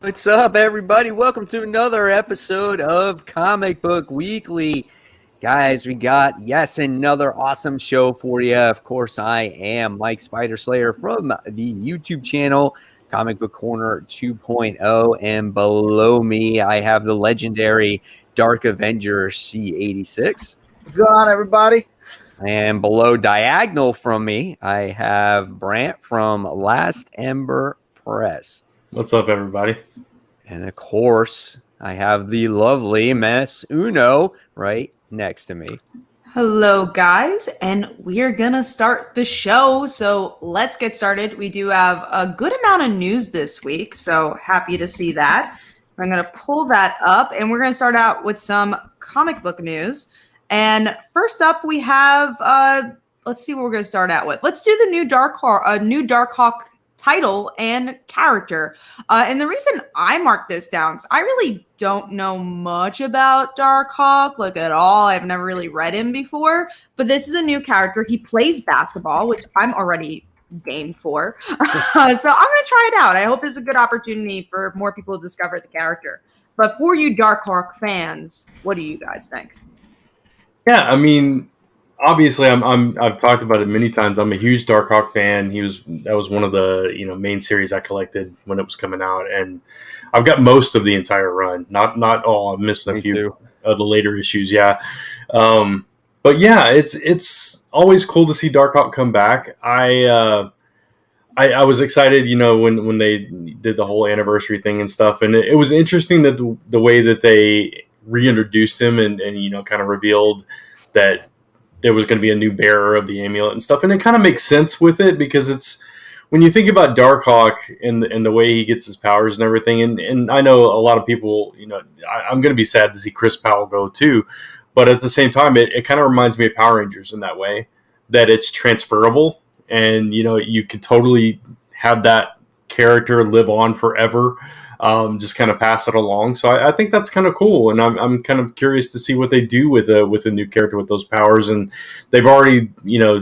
What's up, everybody? Welcome to another episode of Comic Book Weekly. Guys, we got, another awesome show for you. Of course, I am Mike Spider Slayer from the YouTube channel, Comic Book Corner 2.0. And below me, I have the legendary Dark Avenger C86. What's going on, everybody? And below diagonal from me, I have Brant from Last Ember Press. What's up, everybody? And of course, I have the lovely Miss Uno right next to me. Hello, guys, and we're gonna start the show. So let's get started. We do have a good amount of news this week, so happy to see that. I'm gonna pull that up, and we're gonna start out with some comic book news. And first up, we have let's see what we're gonna start out with. Let's do the new Darkhawk title and character. And the reason I marked this down, because I really don't know much about Darkhawk, like at all. I've never really read him before, but this is a new character. He plays basketball, which I'm already game for. So I'm going to try it out. I hope it's a good opportunity for more people to discover the character. But for you Darkhawk fans, what do you guys think? Yeah, I mean, obviously, I've talked about it many times. I'm a huge Darkhawk fan. That was one of the main series I collected when it was coming out, and I've got most of the entire run. Not all. I'm missing a few of the later issues. Yeah, but yeah, it's always cool to see Darkhawk come back. I was excited, when they did the whole anniversary thing and stuff, and it was interesting that the way that they reintroduced him and kind of revealed that there was going to be a new bearer of the amulet and stuff. And it kind of makes sense with it because it's when you think about Darkhawk and the way he gets his powers and everything. And I know a lot of people, I'm going to be sad to see Chris Powell go too. But at the same time, it kind of reminds me of Power Rangers in that way, that it's transferable and, you can totally have that character live on forever. Just kind of pass it along. So I think that's kind of cool, and I'm kind of curious to see what they do with a new character with those powers. And they've already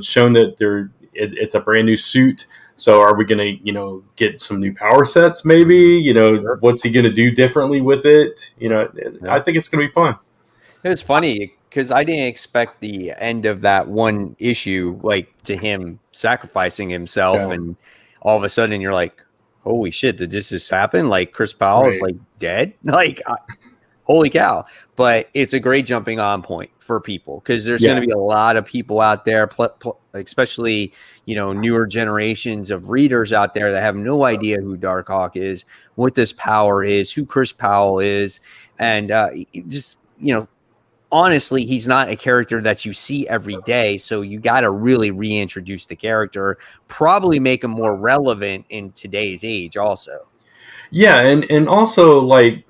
shown that it's a brand new suit. So are we going to get some new power sets? Maybe what's he going to do differently with it? I think it's going to be fun. It was funny because I didn't expect the end of that one issue, like to him sacrificing himself, and all of a sudden you're like, holy shit, did this just happen? Like Chris Powell is like dead? Like, holy cow. But it's a great jumping on point for people because there's going to be a lot of people out there, especially, newer generations of readers out there that have no idea who Darkhawk is, what this power is, who Chris Powell is. And just, honestly, he's not a character that you see every day, so you got to really reintroduce the character, probably make him more relevant in today's age also. Yeah, and also, like,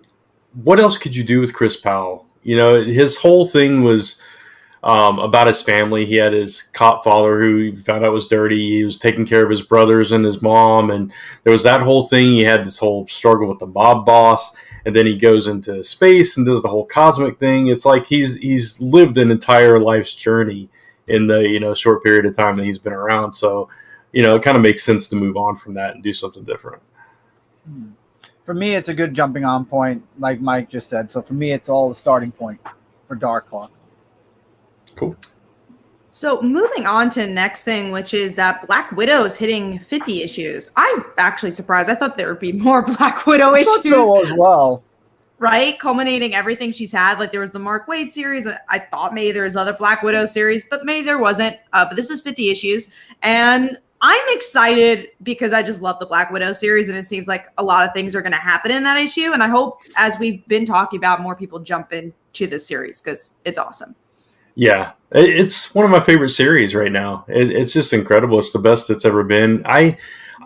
what else could you do with Chris Powell? His whole thing was about his family. He had his cop father who he found out was dirty. He was taking care of his brothers and his mom, and there was that whole thing. He had this whole struggle with the mob boss. And then he goes into space and does the whole cosmic thing. It's like he's lived an entire life's journey in the short period of time that he's been around. So, it kind of makes sense to move on from that and do something different. For me, it's a good jumping on point, like Mike just said. So for me, it's all the starting point for Darkhawk. Cool. So moving on to the next thing, which is that Black Widow is hitting 50 issues. I'm actually surprised. I thought there would be more Black Widow issues. So as well. Right? Culminating everything she's had. Like there was the Mark Waid series. I thought maybe there was other Black Widow series, but maybe there wasn't. But this is 50 issues. And I'm excited because I just love the Black Widow series. And it seems like a lot of things are going to happen in that issue. And I hope, as we've been talking about, more people jump into this series because it's awesome. Yeah, it's one of my favorite series right now. It's just incredible. It's the best it's ever been. I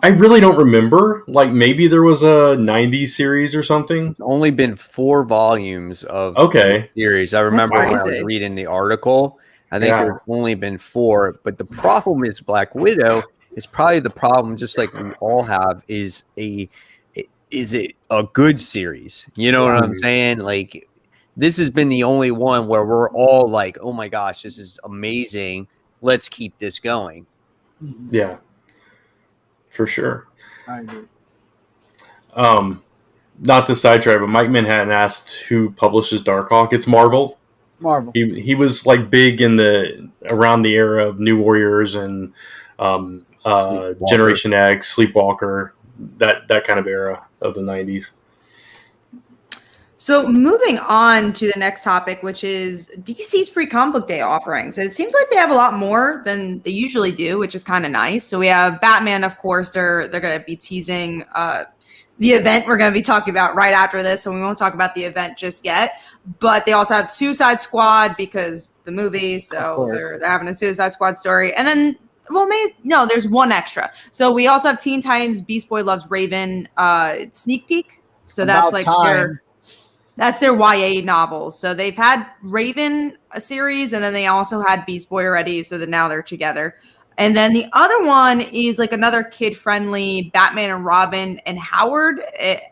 really don't remember. Like maybe there was a 90s series or something. It's only been 4 volumes of the series. I remember when I was reading the article. I think there's only been 4. But the problem is Black Widow is probably the problem, just like we all have, is it a good series? You know what I'm saying? Like, this has been the only one where we're all like, oh my gosh, this is amazing. Let's keep this going. Yeah, for sure. I agree. not to sidetrack, but Mike Manhattan asked who publishes Darkhawk. It's Marvel. Marvel. He was like big in around the era of New Warriors and Generation X, Sleepwalker, that kind of era of the 90s. So moving on to the next topic, which is DC's free comic book day offerings. It seems like they have a lot more than they usually do, which is kind of nice. So we have Batman, of course. They're going to be teasing the event we're going to be talking about right after this, so we won't talk about the event just yet. But they also have Suicide Squad because the movie, so they're having a Suicide Squad story. And then, there's one extra. So we also have Teen Titans, Beast Boy Loves Raven sneak peek. So that's like their YA novels. So they've had Raven a series, and then they also had Beast Boy already, so that now they're together. And then the other one is like another kid-friendly Batman and Robin and Howard.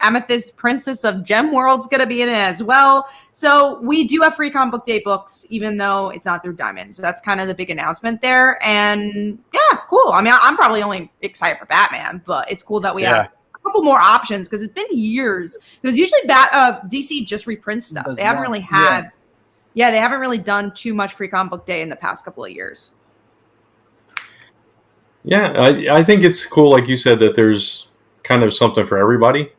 Amethyst Princess of Gem World's going to be in it as well. So we do have free comic book day books, even though it's not through Diamond. So that's kind of the big announcement there. And yeah, cool. I mean, I'm probably only excited for Batman, but it's cool that we have a couple more options because it's been years. Because usually DC just reprints stuff. They haven't really had, they haven't really done too much free comic book day in the past couple of years. Yeah, I think it's cool, like you said, that there's kind of something for everybody.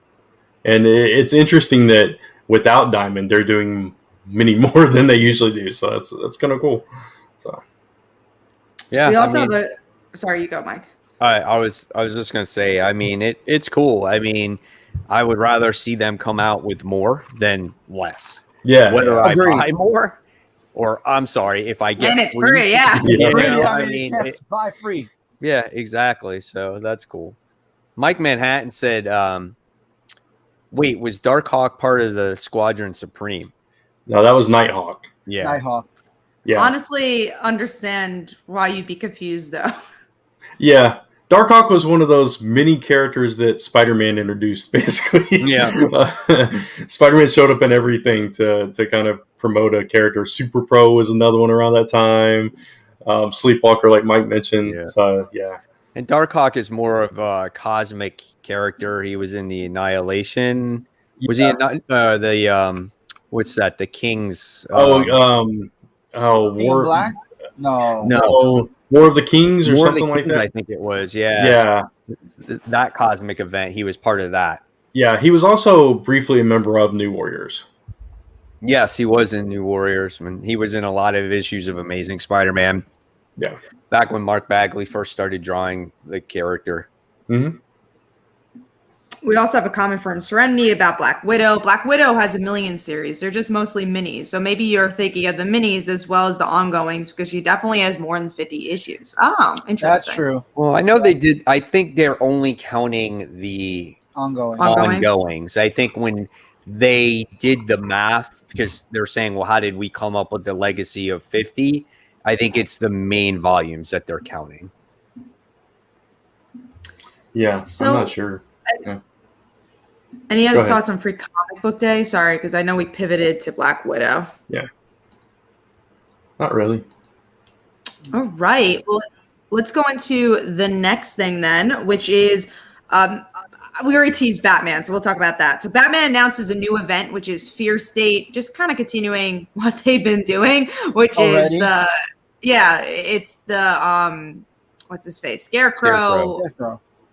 And it's interesting that without Diamond, they're doing many more than they usually do. So that's kind of cool. So, yeah. We also have sorry, you go, Mike. I was just going to say, I mean, it's cool. I mean, I would rather see them come out with more than less. Yeah. Whether I buy more or, I'm sorry, if I get and it's free, yeah. I mean, buy free. Yeah, exactly. So that's cool. Mike Manhattan said, wait, was Darkhawk part of the Squadron Supreme? No, that was Nighthawk. Yeah. Nighthawk. Yeah. Honestly, understand why you'd be confused, though. Yeah. Darkhawk was one of those mini characters that Spider-Man introduced, basically. Yeah. Spider-Man showed up in everything to kind of promote a character. Super Pro was another one around that time. Sleepwalker, like Mike mentioned. Yeah. So, yeah. And Darkhawk is more of a cosmic character. He was in the Annihilation. Was he in the what's that? The King's. War Black? No. War of the Kings or something like that. I think it was. Yeah. That cosmic event. He was part of that. Yeah. He was also briefly a member of New Warriors. Yes, he was in New Warriors. He was in a lot of issues of Amazing Spider-Man. Yeah. Back when Mark Bagley first started drawing the character. Mm-hmm. We also have a comment from Serenity about Black Widow. Black Widow has a million series. They're just mostly minis. So maybe you're thinking of the minis as well as the ongoings because she definitely has more than 50 issues. Oh, interesting. That's true. Well, I know they did. I think they're only counting the ongoings. I think when they did the math, because they're saying, well, how did we come up with the legacy of 50? I think it's the main volumes that they're counting. Yeah, so, I'm not sure. Any other thoughts on Free Comic Book Day? Sorry, because I know we pivoted to Black Widow. Yeah. Not really. All right. Well, let's go into the next thing then, which is we already teased Batman, so we'll talk about that. So Batman announces a new event, which is Fear State, just kind of continuing what they've been doing, which is it's the what's his face? Scarecrow.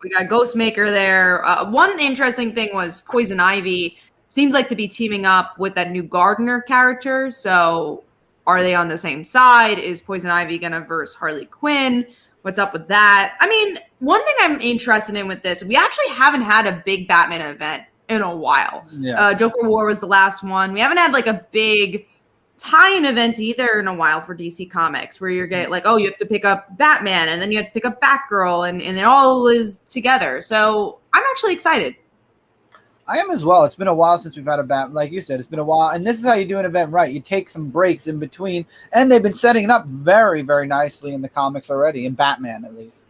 We got Ghostmaker there. One interesting thing was Poison Ivy seems like to be teaming up with that new Gardner character. So are they on the same side? Is Poison Ivy going to verse Harley Quinn? What's up with that? I mean, one thing I'm interested in with this, we actually haven't had a big Batman event in a while. Yeah. Joker War was the last one. We haven't had like a big tie-in event either in a while for DC Comics where you're getting like, oh, you have to pick up Batman and then you have to pick up Batgirl and it all is together. So I'm actually excited. I am as well. It's been a while since we've had a Bat. Like you said, it's been a while. And this is how you do an event right. You take some breaks in between. And they've been setting it up very, very nicely in the comics already, in Batman at least.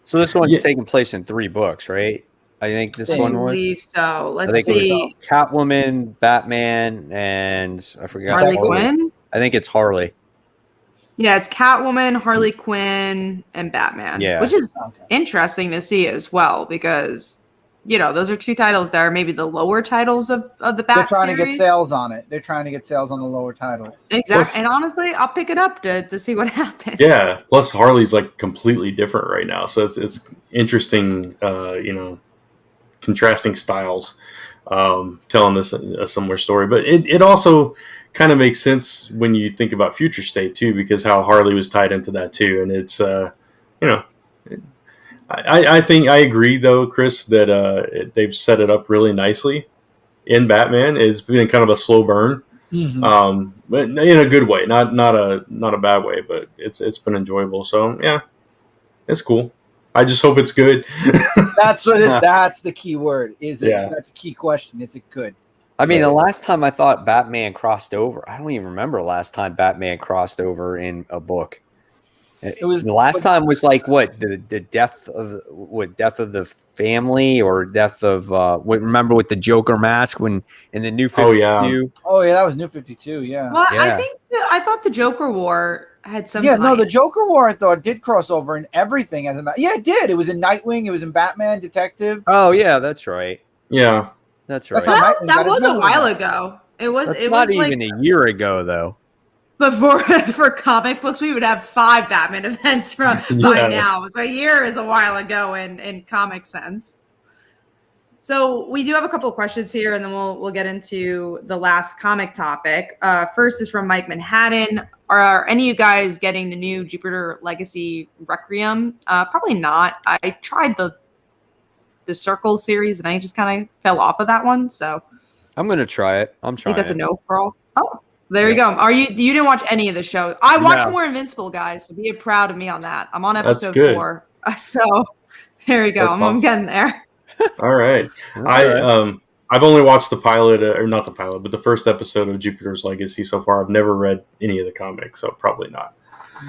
So this one's taking place in 3 books, right? I think this one was. I believe so. Let's see. Catwoman, Batman, and I forgot. Harley Quinn? I think it's Harley. Yeah, it's Catwoman, Harley Quinn, and Batman. Yeah. Which is interesting to see as well because those are two titles that are maybe the lower titles of the Bat They're trying series. to get sales on it. They're trying to get sales on the lower titles. Exactly. Plus, and honestly, I'll pick it up to see what happens. Yeah. Plus, Harley's like completely different right now, so it's interesting. Contrasting styles, telling this a similar story, but it also kind of makes sense when you think about Future State too, because how Harley was tied into that too, and it's I think I agree though, Chris, that they've set it up really nicely in Batman. It's been kind of a slow burn, but in a good way, not a bad way, but it's been enjoyable. So yeah, it's cool. I just hope it's good. That's the key word. Is it? Yeah. That's a key question. Is it good? I mean, the last time I thought Batman crossed over, I don't even remember the last time Batman crossed over in a book. It was the last time was like what the death of the family or death of remember with the Joker mask when in the New 52. Oh yeah, that was New 52. Yeah. Well, yeah. I thought the Joker War had some. Yeah, no, the Joker War I thought did cross over in everything as a matter. Yeah, it did. It was in Nightwing. It was in Batman Detective. Oh yeah, that's right. Yeah, that's right. That was a while ago. It was. That's it not was even a year ago though. But for comic books, we would have 5 Batman events by now. So a year is a while ago in comic sense. So we do have a couple of questions here, and then we'll get into the last comic topic. First is from Mike Manhattan. Are any of you guys getting the new Jupiter Legacy Requiem? Probably not. I tried the Circle series, and I just kind of fell off of that one. So I'm gonna try it. I think that's a no for all. Oh. There you go. You didn't watch any of the show? I watched more Invincible, guys. So be proud of me on that. I'm on episode 4. So there you go. I'm getting there. All right. I've only watched the pilot, or not the pilot, but the first episode of Jupiter's Legacy so far. I've never read any of the comics, so probably not.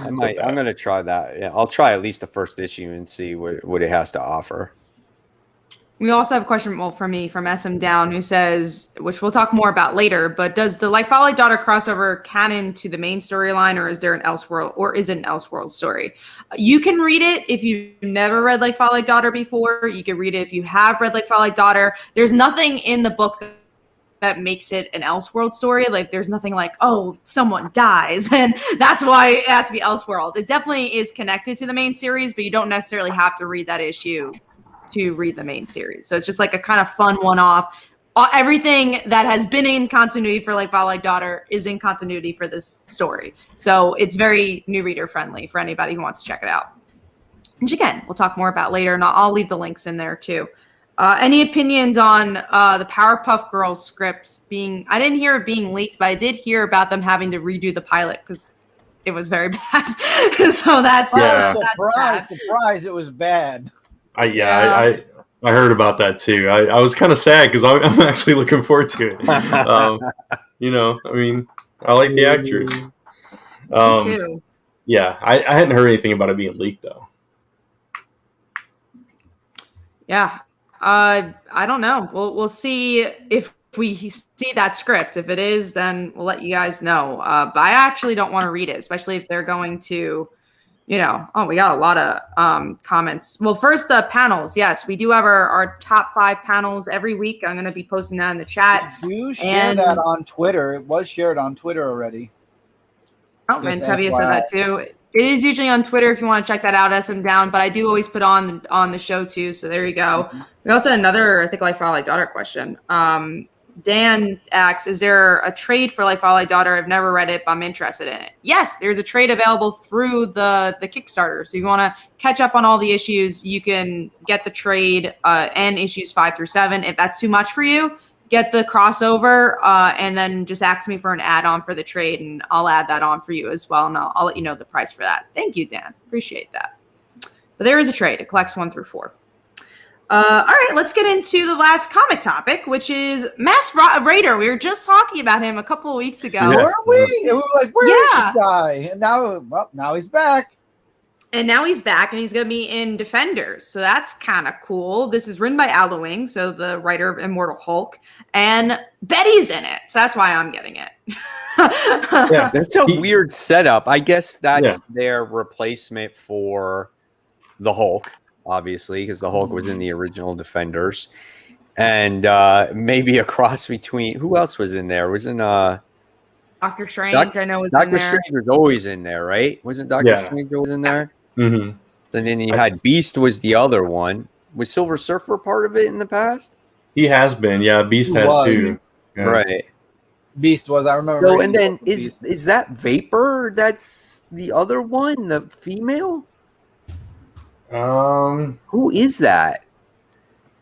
I'm going to try that. Yeah, I'll try at least the first issue and see what it has to offer. We also have a question from me from SM Down who says, which we'll talk more about later, but does the Like Father Like Daughter crossover canon to the main storyline, or is there an Elseworld, or is it an Elseworld story? You can read it if you've never read Like Father Like Daughter before. You can read it if you have read Like Father Like Daughter. There's nothing in the book that makes it an Elseworld story. Like there's nothing like, oh, someone dies and that's why it has to be Elseworld. It definitely is connected to the main series, but you don't necessarily have to read that issue to read the main series. So it's just like a kind of fun one-off. Everything that has been in continuity for Like Father Like Daughter is in continuity for this story. So it's very new reader friendly for anybody who wants to check it out. Which again, we'll talk more about later, and I'll leave the links in there too. Any opinions on the Powerpuff Girls scripts being, I didn't hear it being leaked, but I did hear about them having to redo the pilot because it was very bad. So that's surprise, it was bad. I heard about that too. I was kind of sad because I'm actually looking forward to it. I mean, I like the actress. Me too. Yeah, I hadn't heard anything about it being leaked though. Yeah, I don't know. We'll see if we see that script. If it is, then we'll let you guys know. But I actually don't want to read it, especially if they're going to. We got a lot of comments. Well, first, panels. Yes, we do have our top 5 panels every week. I'm going to be posting that in the chat. You share that on Twitter. It was shared on Twitter already. Oh, and Tevye said that too. It is usually on Twitter if you want to check that out, SM Down. But I do always put on the show too. So there you go. Mm-hmm. We also had another, I think, Like Father Like Daughter question. Dan asks, is there a trade for Like Father Like Daughter? I've never read it, but I'm interested in it. Yes, there's a trade available through the Kickstarter. So if you want to catch up on all the issues, you can get the trade and issues 5 through 7. If that's too much for you, get the crossover and then just ask me for an add-on for the trade, and I'll add that on for you as well, and I'll let you know the price for that. Thank you, Dan. Appreciate that. But there is a trade. It collects 1 through 4. All right, let's get into the last comic topic, which is Masked Raider. We were just talking about him a couple of weeks ago. Were we? And we were like, where is this guy? And now he's back. And now he's back, and he's going to be in Defenders. So that's kind of cool. This is written by Al Ewing, so the writer of Immortal Hulk. And Betty's in it. So that's why I'm getting it. Yeah, that's a weird setup. I guess that's their replacement for the Hulk. obviously, because the Hulk was in the original Defenders, and maybe a cross between who else was in there? Wasn't Doctor Strange, I know, was in Doctor there. Strange was always in there, right? Wasn't Doctor Strange always in there? Mm-hmm. So then you had Beast was the other one. Was Silver Surfer part of it in the past? He has been, yeah. Beast He has was. too. Yeah. Right. Beast was. I remember. So, reading and the then book of Beast. is that Vapor? That's the other one, the female. Who is that?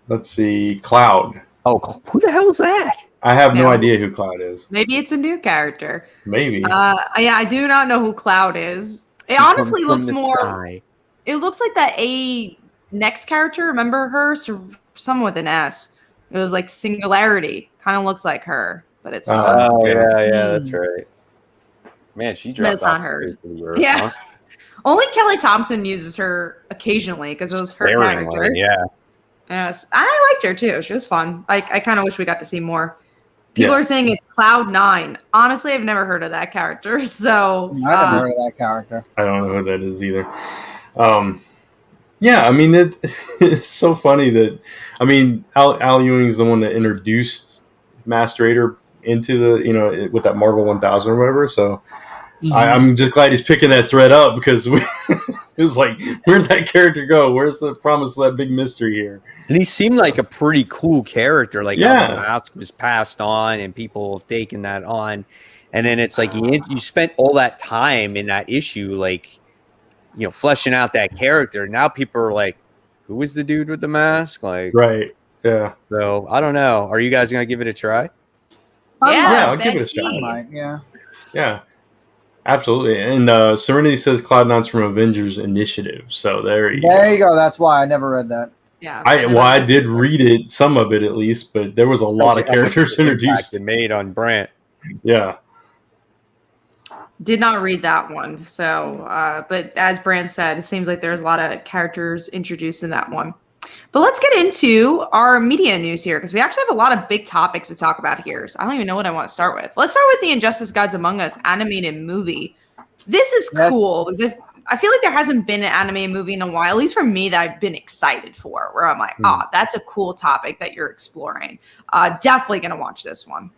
Let's see, Cloud. Oh, who the hell is that? I have no Yeah. idea who Cloud is. Maybe it's a new character. Maybe. Yeah, I do not know who Cloud is. It She honestly comes from looks the more. sky. It looks like that A next character. Remember her? Someone with an S. It was like Singularity. Kind of looks like her, but it's not. Oh Yeah. yeah, that's right. Man, she dropped it's not off the hers. face of the earth, Yeah. huh? Only Kelly Thompson uses her occasionally because it was her Sparingly, character. yeah. Yes, I liked her too. She was fun. I kind of wish we got to see more. People Yeah. are saying it's Cloud9. Honestly, I've never heard of that character. So I never heard of that character. I don't know who that is either. Yeah, I mean, it's so funny that, I mean, Al Ewing's the one that introduced Masked Raider into the, with that Marvel 1000 or whatever. So I'm just glad he's picking that thread up because it was like, where'd that character go? Where's the promise of that big mystery here? And he seemed like a pretty cool character. Like, Yeah. how the mask was passed on, and people have taken that on. And then it's like you spent all that time in that issue, like, fleshing out that character. Now people are like, "Who is the dude with the mask?" Like, Right. Yeah. So I don't know. Are you guys gonna give it a try? Yeah, I'll give it a shot. Becky. Might, yeah. Yeah. Absolutely. And Serenity says Cloud9's from Avengers Initiative. So there you go. That's why I never read that. Yeah. I did read it, some of it at least, but there was a lot of characters introduced. And made on Brant. Yeah. Did not read that one. So, but as Brand said, it seems like there's a lot of characters introduced in that one. But let's get into our media news here because we actually have a lot of big topics to talk about here. So I don't even know what I want to start with. Let's start with the Injustice Gods Among Us animated movie. This is cool because I feel like there hasn't been an animated movie in a while, at least for me, that I've been excited for, where I'm like, that's a cool topic that you're exploring. Definitely going to watch this one.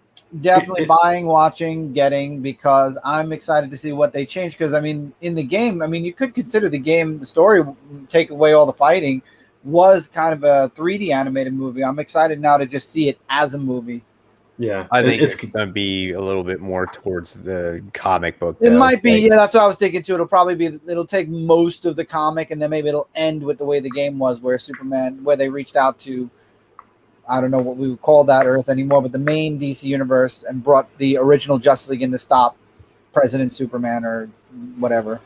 Definitely buying, watching, getting, because I'm excited to see what they change. Because, I mean, in the game, you could consider the story, take away all the fighting, was kind of a 3D animated movie. I'm excited now to just see it as a movie. Yeah. I think it's going to be a little bit more towards the comic book. It might be, yeah, that's what I was thinking too. It'll take most of the comic, and then maybe it'll end with the way the game was, where they reached out to, I don't know what we would call that Earth anymore, but the main DC universe, and brought the original Justice League in to stop President Superman or whatever.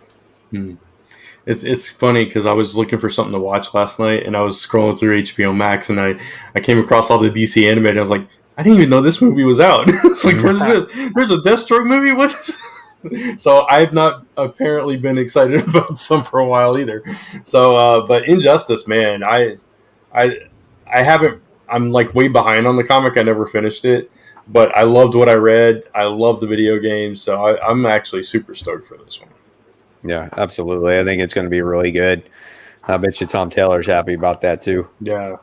It's funny because I was looking for something to watch last night, and I was scrolling through HBO Max, and I came across all the DC animated. And I was like, I didn't even know this movie was out. It's like, what is this? There's a Deathstroke movie? What is this? So I've not apparently been excited about some for a while either. So, but Injustice, man, I haven't. I'm like way behind on the comic. I never finished it, but I loved what I read. I love the video game, so I'm actually super stoked for this one. Yeah, absolutely. I think it's going to be really good. I bet you Tom Taylor's happy about that too. Yeah.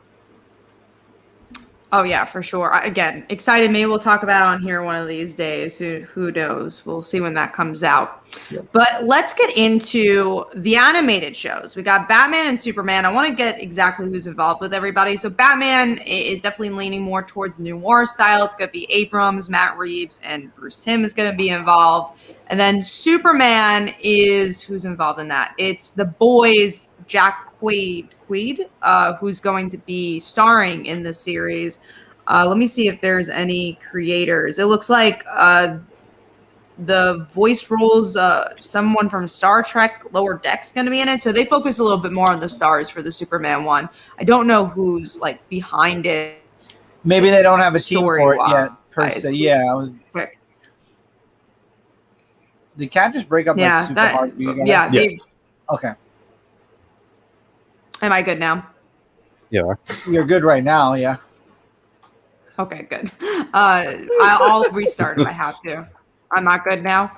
Oh yeah, for sure. Again, excited. Maybe we'll talk about it on here one of these days. Who knows? We'll see when that comes out. Yep. But let's get into the animated shows. We got Batman and Superman. I want to get exactly who's involved with everybody. So Batman is definitely leaning more towards noir style. It's going to be Abrams, Matt Reeves, and Bruce Timm is going to be involved. And then Superman is who's involved in that. It's the boys, Jack Quaid, who's going to be starring in the series. Let me see if there's any creators. It looks like the voice roles, someone from Star Trek Lower Deck's going to be in it. So they focus a little bit more on the stars for the Superman one. I don't know who's like behind it. Maybe they don't have a team for it yet, per Story-wise. se. Yeah. Quick. The cat just break up like super hard for you guys? Yeah. Okay. Am I good now? Yeah. You're good right now, yeah. Okay, good. I'll restart if I have to. I'm not good now.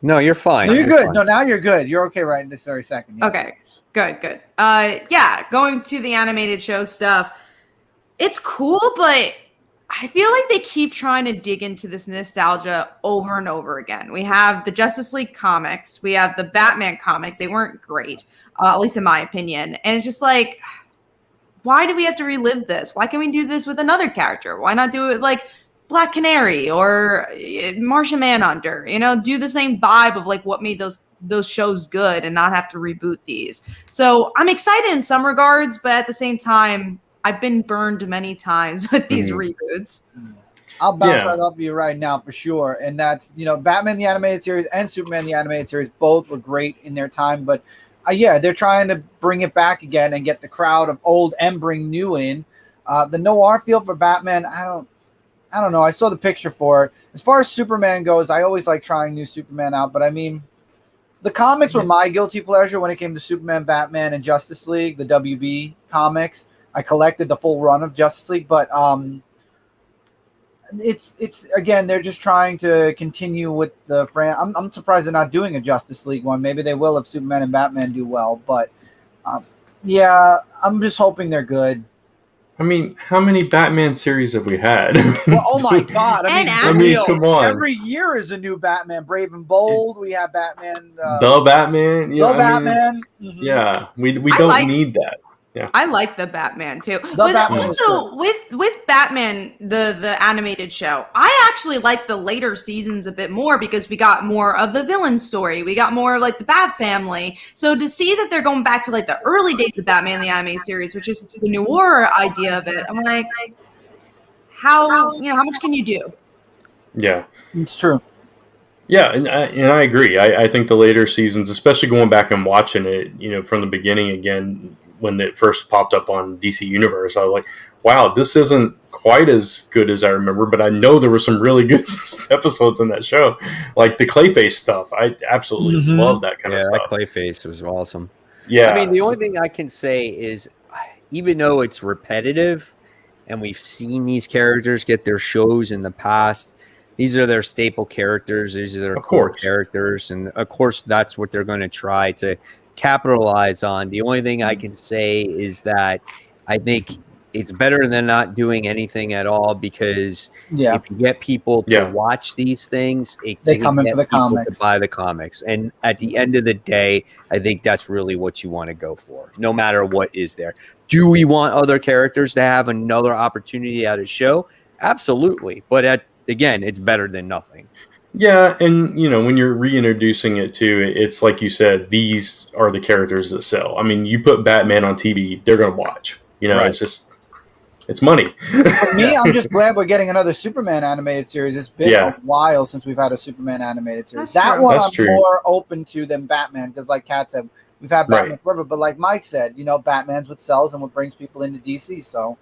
No, you're fine. No, you're good. Fine. No, now you're good. You're okay right this very second. Yeah. Okay, good. Yeah, going to the animated show stuff. It's cool, but I feel like they keep trying to dig into this nostalgia over and over again. We have the Justice League comics. We have the Batman comics. They weren't great, at least in my opinion. And it's just like, why do we have to relive this? Why can't we do this with another character? Why not do it like Black Canary or Martian Manhunter? You know, do the same vibe of like what made those shows good and not have to reboot these. So I'm excited in some regards, but at the same time, I've been burned many times with these reboots. I'll bounce right off of you right now for sure. And that's, Batman the Animated Series and Superman the Animated Series both were great in their time. But they're trying to bring it back again and get the crowd of old and bring new in. The noir feel for Batman, I don't know. I saw the picture for it. As far as Superman goes, I always like trying new Superman out. But I mean, the comics were my guilty pleasure when it came to Superman, Batman, and Justice League, the WB comics. I collected the full run of Justice League, but it's again, they're just trying to continue with the I'm surprised they're not doing a Justice League one. Maybe they will if Superman and Batman do well, but yeah, I'm just hoping they're good. I mean, how many Batman series have we had? Well, oh my God! I mean, come on. Every year is a new Batman. Brave and Bold. We have Batman. The Batman. Yeah, Batman. Yeah, we don't need that. Yeah, I like the Batman too. But also with Batman, the animated show, I actually like the later seasons a bit more because we got more of the villain story. We got more of like the Bat family. So to see that they're going back to like the early days of Batman the animated series, which is the noir idea of it, I'm like, how much can you do? Yeah, it's true. Yeah, and I agree. I think the later seasons, especially going back and watching it, from the beginning again, when it first popped up on DC Universe, I was like, wow, this isn't quite as good as I remember, but I know there were some really good episodes in that show. Like the Clayface stuff. I absolutely love that kind of stuff. Yeah, that Clayface was awesome. Yeah. I mean, the only thing I can say is, even though it's repetitive and we've seen these characters get their shows in the past, these are their staple characters. These are their core characters. And of course, that's what they're going to try to capitalize on. The only thing I can say is that I think it's better than not doing anything at all, because if you get people to watch these things, they come in for the comics, to buy the comics. And at the end of the day, I think that's really what you want to go for, no matter what is there. Do we want other characters to have another opportunity at a show? Absolutely. But again, it's better than nothing. Yeah, and when you're reintroducing it too, it's like you said, these are the characters that sell. I mean, you put Batman on TV, they're going to watch. It's just, it's money. For me, I'm just glad we're getting another Superman animated series. It's been a while since we've had a Superman animated series. That's that one That's I'm true. more open to than Batman, because like Kat said, we've had Batman forever. But like Mike said, Batman's what sells and what brings people into DC. So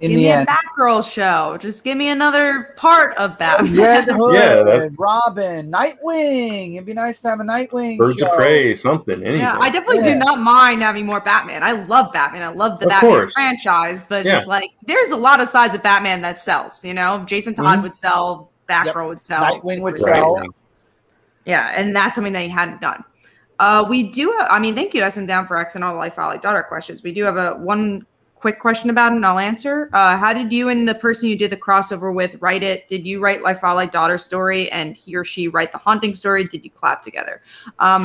give me a Batgirl show. Just give me another part of Batman. Red Hood, Robin, Nightwing. It'd be nice to have a Nightwing Birds show. of Prey, something. Anything. Yeah, I definitely do not mind having more Batman. I love Batman. I love the Batman franchise, but it's just like there's a lot of sides of Batman that sells. Jason Todd would sell, Batgirl would sell, Nightwing would sell. Yeah, and that's something that he hadn't done. We do. Thank you, SM Down for X and all the Life Valley daughter questions. We do have one quick question about it, and I'll answer. How did you and the person you did the crossover with write it? Did you write Life Valley daughter story and he or she write the haunting story? Did you collab together?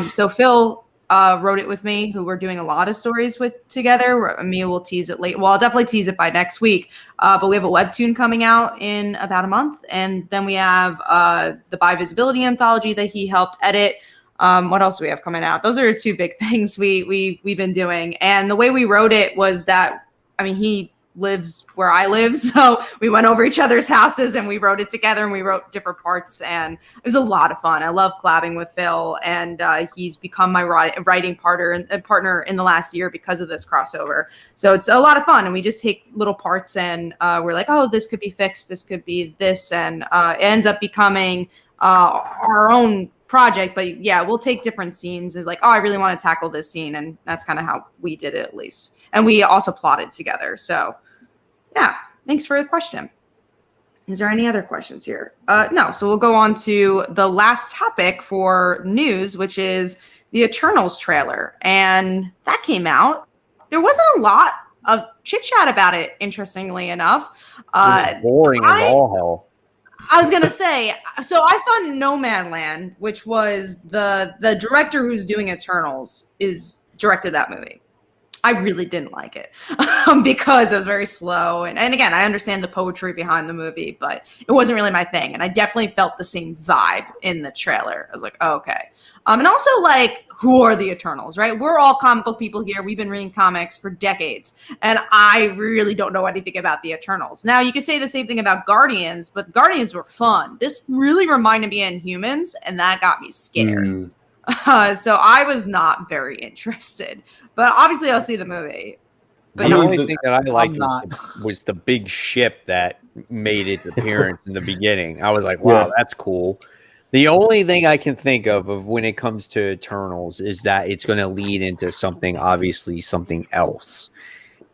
So Phil wrote it with me, who we're doing a lot of stories with together. Mia will tease it late. Well, I'll definitely tease it by next week. But we have a webtoon coming out in about a month. And then we have the By Visibility anthology that he helped edit. What else do we have coming out? Those are two big things we've been doing. And the way we wrote it was that, he lives where I live, so we went over each other's houses and we wrote it together, and we wrote different parts, and it was a lot of fun. I love collabing with Phil, and he's become my writing partner in the last year because of this crossover. So it's a lot of fun, and we just take little parts, and we're like, oh, this could be fixed, this could be this, and it ends up becoming our own project. But yeah, we'll take different scenes. It's like, oh, I really want to tackle this scene, and that's kind of how we did it, at least. And we also plotted together. So, yeah, thanks for the question. Is there any other questions here? No. So we'll go on to the last topic for news, which is the Eternals trailer. And that came out. There wasn't a lot of chit chat about it, interestingly enough. It was boring as all hell. I was gonna say, so I saw No Man Land, which was the director who's doing Eternals directed that movie. I really didn't like it because it was very slow. And again, I understand the poetry behind the movie, but it wasn't really my thing. And I definitely felt the same vibe in the trailer. I was like, oh, okay. And also, like, who are the Eternals, right? We're all comic book people here. We've been reading comics for decades. And I really don't know anything about the Eternals. Now, you could say the same thing about Guardians, but Guardians were fun. This really reminded me of Inhumans, and that got me scared. So I was not very interested. But obviously, I'll see the movie. But the only thing that I liked was the big ship that made its appearance in the beginning. I was like, wow, that's cool. The only thing I can think of when it comes to Eternals is that it's going to lead into something else.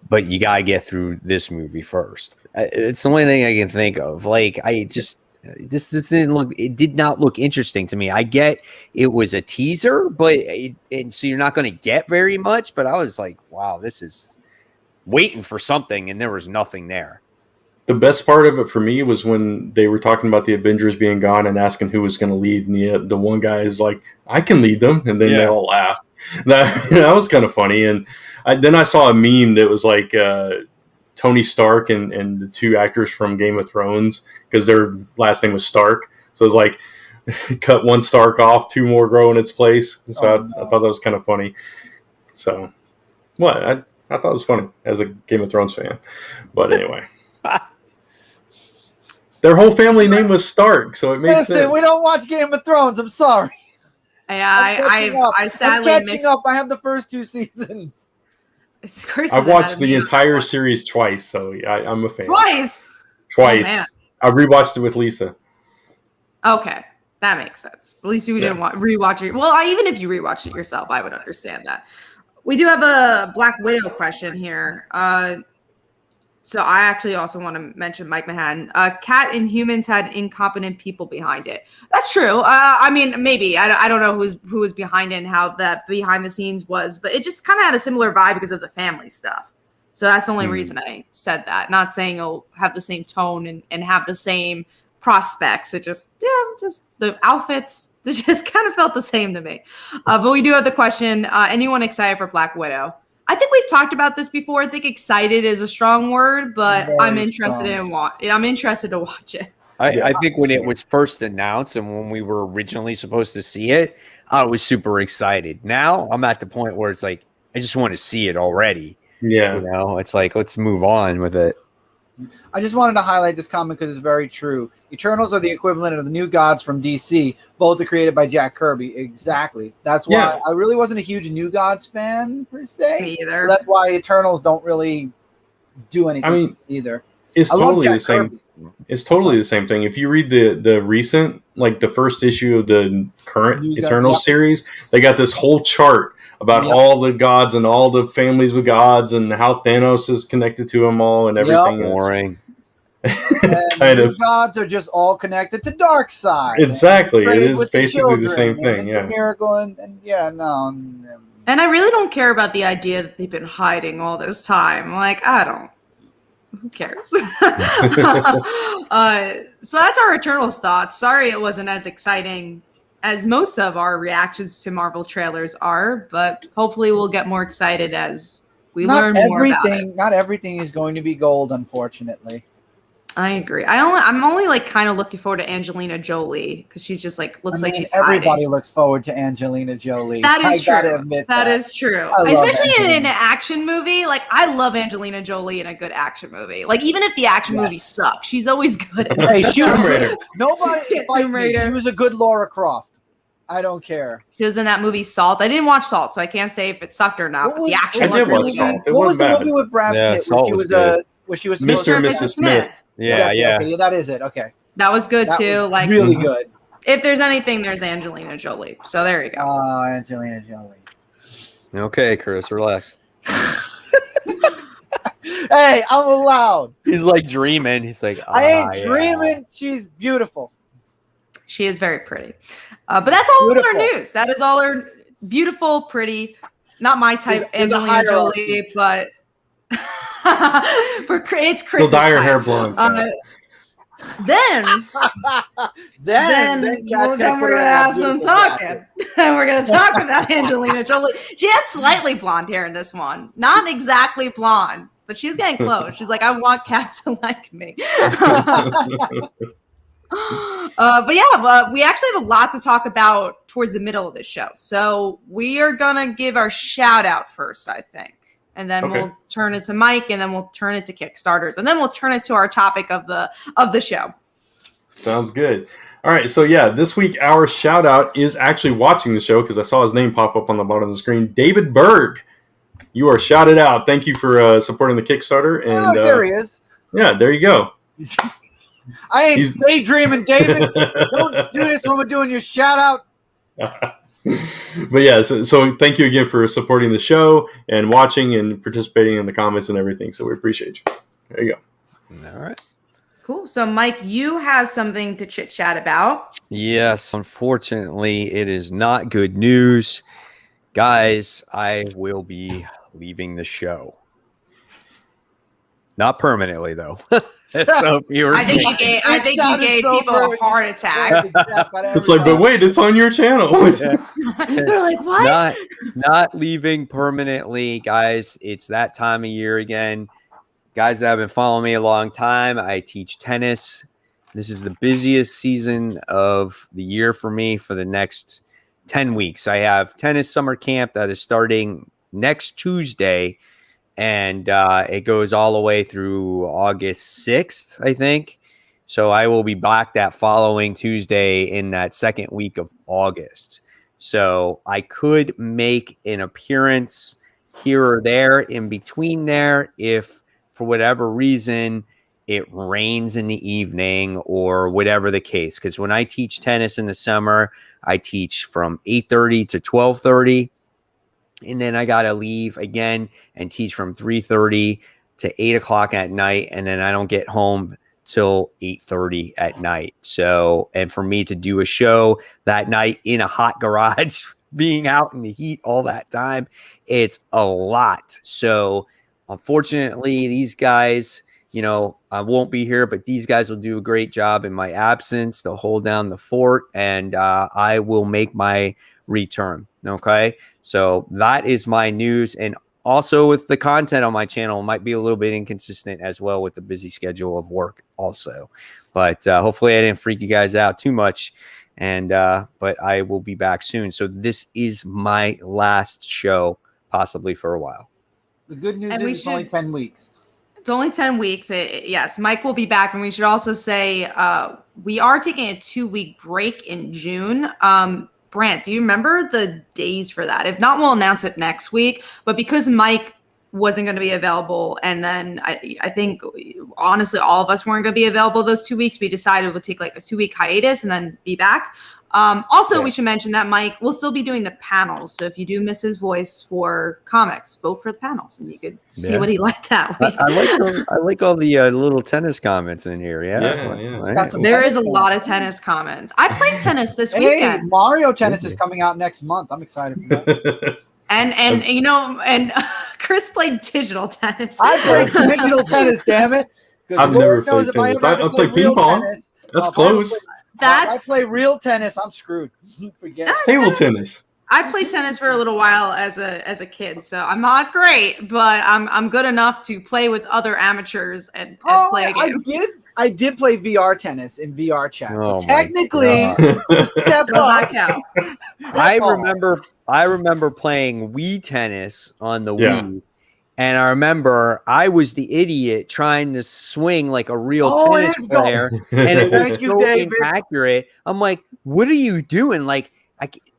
But you got to get through this movie first. It's the only thing I can think of. Like, this did not look interesting to me. I get it was a teaser, and so you're not going to get very much. But I was like, wow, this is waiting for something, and there was nothing there. The best part of it for me was when they were talking about the Avengers being gone and asking who was going to lead, and the one guy is like, I can lead them, and then they all laughed. That was kind of funny. And then I saw a meme that was like Tony Stark and the two actors from Game of Thrones, because their last name was Stark. So it was like, cut one Stark off, two more grow in its place. So I thought that was kind of funny. So, I thought it was funny as a Game of Thrones fan. But anyway. Their whole family name was Stark, so it made sense. We don't watch Game of Thrones. I'm sorry. Yeah, I sadly catching up. I have the first 2 seasons. I've watched the entire series twice, so I'm a fan. Twice. Oh, I rewatched it with Lisa. Okay, that makes sense. At least you didn't rewatch it. Well, even if you rewatched it yourself, I would understand that. We do have a Black Widow question here. So I actually also want to mention Mike Mahan. Cat and Humans had incompetent people behind it. That's true. I mean, maybe. I don't know who was behind it and how that behind the scenes was, but it just kind of had a similar vibe because of the family stuff. So that's the only reason I said that. Not saying it'll have the same tone and have the same prospects. It just the outfits just kind of felt the same to me. But we do have the question, anyone excited for Black Widow? I think we've talked about this before. I think excited is a strong word, but I'm interested to watch it. I think when it was first announced and when we were originally supposed to see it, I was super excited. Now I'm at the point where it's like, I just want to see it already. Yeah. It's like, let's move on with it. I just wanted to highlight this comment because it's very true. Eternals are the equivalent of the New Gods from DC. Both are created by Jack Kirby. Exactly. That's why I really wasn't a huge New Gods fan per se. Me either. So that's why Eternals don't really do anything either. It's totally the same. Kirby. It's totally the same thing. If you read the recent, like the first issue of the current Eternals series, they got this whole chart about all the gods and all the families with gods and how Thanos is connected to them all and everything. Boring. Kind of. Gods are just all connected to Darkseid. Exactly. It is basically the same thing. Yeah. Miracle and no. And I really don't care about the idea that they've been hiding all this time. Like, I don't. Who cares? So that's our Eternals thoughts. Sorry it wasn't as exciting as most of our reactions to Marvel trailers are, but hopefully we'll get more excited as we learn more about it. Not everything is going to be gold, unfortunately. I agree. I'm only like kind of looking forward to Angelina Jolie because she's just like looks like she's everybody hiding. Looks forward to Angelina Jolie. That is true. Gotta admit that is true. Especially in an action movie. Like I love Angelina Jolie in a good action movie. Like even if the action movie sucks, she's always good. Hey, Tomb Raider. Nobody Tomb Raider. She was a good Lara Croft. I don't care. She was in that movie Salt. I didn't watch Salt, so I can't say if it sucked or not. But the action looked really good. What was the movie with Brad Pitt where she was Mr. and Mrs. Smith? Yeah. Okay, that is it. Okay. That was good too. Like really good. If there's anything, there's Angelina Jolie. So there you go. Oh, Angelina Jolie. Okay, Chris, relax. Hey, I'm allowed. He's like dreaming. He's like, I ain't yeah. dreaming. She's beautiful. She is very pretty. But that's all Beautiful. our news. That is all our beautiful, pretty, not my type, There's a Angelina hierarchy. Jolie, but it's Chris's She'll dye her type. hair blonde. Then Then Kat's gonna we're put her gonna in that have some beautiful talking. jacket. And we're gonna talk about Angelina Jolie. She has slightly blonde hair in this one, not exactly blonde, but she's getting close. She's like, I want Kat to like me. But we actually have a lot to talk about towards the middle of the show. So we are gonna give our shout out first, I think. And then we'll turn it to Mike, and then we'll turn it to Kickstarters, and then we'll turn it to our topic of the show. Sounds good. All right, so yeah, this week our shout out is actually watching the show because I saw his name pop up on the bottom of the screen. David Berg, you are shouted out. Thank you for supporting the Kickstarter. And there he is. Yeah, there you go. I ain't daydreaming, David. Don't do this when we're doing your shout out. But yeah, so thank you again for supporting the show and watching and participating in the comments and everything. So we appreciate you. There you go. All right. Cool. So, Mike, you have something to chit chat about. Yes, unfortunately, it is not good news. Guys, I will be leaving the show. Not permanently, though. So I think you gave people a heart attack. It's like, but wait, it's on your channel. They're like, what? Not leaving permanently, guys. It's that time of year again. Guys that have been following me a long time, I teach tennis. This is the busiest season of the year for me for the next 10 weeks. I have tennis summer camp that is starting next Tuesday, and it goes all the way through August 6th, I think. So I will be back that following Tuesday in that second week of August. So I could make an appearance here or there in between there if, for whatever reason, it rains in the evening or whatever the case. Because when I teach tennis in the summer, I teach from 8:30 to 12:30. And then I got to leave again and teach from 3:30 to 8 o'clock at night. And then I don't get home till 8:30 at night. So, and for me to do a show that night in a hot garage, being out in the heat all that time, it's a lot. So unfortunately, these guys, I won't be here, but these guys will do a great job in my absence. They'll hold down the fort, and I will make my return. Okay. So that is my news. And also with the content on my channel, might be a little bit inconsistent as well with the busy schedule of work also. But hopefully I didn't freak you guys out too much. And but I will be back soon. So this is my last show, possibly for a while. The good news is it's only 10 weeks. It's only 10 weeks. Yes, Mike will be back. And we should also say we are taking a 2-week break in June. Brant, do you remember the days for that? If not, we'll announce it next week. But because Mike wasn't going to be available, and then I think, honestly, all of us weren't going to be available those 2 weeks, we decided we'll take like a 2-week hiatus and then be back. We should mention that Mike will still be doing the panels. So if you do miss his voice for comics, vote for the panels, and you could see what he liked that week. I like all the little tennis comments in here. Yeah. Right. There is a lot of tennis comments. I played tennis this weekend. Mario Tennis is coming out next month. I'm excited for that. And Chris played digital tennis. I played digital tennis, damn it. I've never played tennis. I play ping pong. That's close. I play real tennis. I'm screwed. Forget it. Table tennis. I played tennis for a little while as a kid, so I'm not great, but I'm good enough to play with other amateurs and play a game. I did play VR tennis in VR chat. Oh so technically, step up. I remember playing Wii tennis on the Wii. And I remember I was the idiot trying to swing like a real tennis player, and it was so inaccurate. I'm like, "What are you doing?" Like,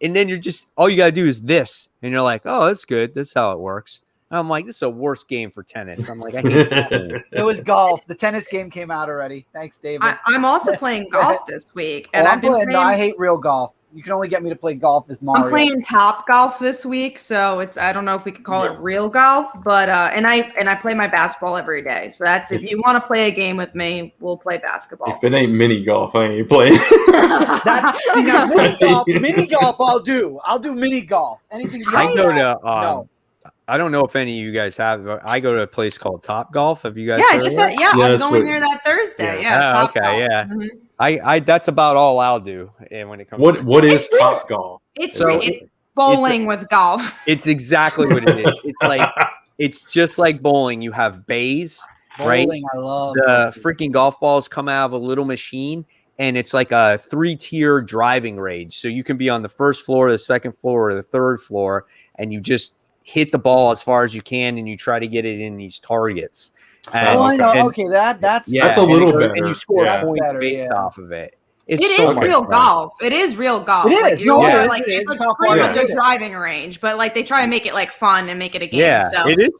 and then you're just all you gotta do is this, and you're like, "Oh, that's good. That's how it works." And I'm like, "This is a worst game for tennis." I'm like, "I hate that." It was golf. The tennis game came out already. Thanks, David. I'm also playing golf this week, and I've been playing. No, I hate real golf. You can only get me to play golf as Mario. I'm playing Top Golf this week, so I don't know if we could call it real golf, but and I play my basketball every day. So that's if you want to play a game with me, we'll play basketball. If it ain't mini golf, I ain't playing. Mini golf, I'll do. I'll do mini golf. Anything. I go to no. I don't know if any of you guys have, but I go to a place called Top Golf. Have you guys? Yeah, I just said, I'm going there that Thursday. Yeah. Top Golf. Yeah. Mm-hmm. I that's about all I'll do. And when it comes, what is Top Golf? It's bowling with golf. It's exactly what it is. It's like it's just like bowling. You have bays, right? I love the freaking golf balls come out of a little machine. And it's like a 3-tier driving range. So you can be on the first floor, the second floor, or the third floor, and you just hit the ball as far as you can, and you try to get it in these targets. I know. Okay, that's a little better. And you score points better, based off of it. It is real golf. It is real golf. It is. It's pretty much a driving range, but like they try to make it like fun and make it a game. Yeah, so it is.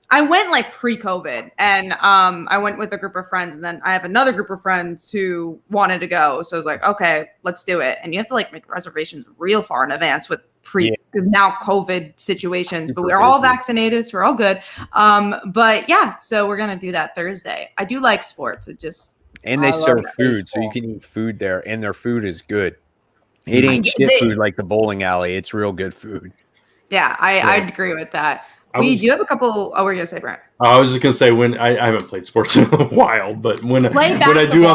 I went like pre-COVID, and I went with a group of friends, and then I have another group of friends who wanted to go. So I was like, okay, let's do it. And you have to like make reservations real far in advance with now COVID situations, but we're all vaccinated, so we're all good. But yeah, so we're gonna do that Thursday. I do like sports. And they serve food, so you can eat food there, and their food is good. It ain't food like the bowling alley. It's real good food. Yeah, I'd agree with that. Do you have a couple? Oh, we're gonna say, Brent. I was just gonna say when I haven't played sports in a while, but when I do,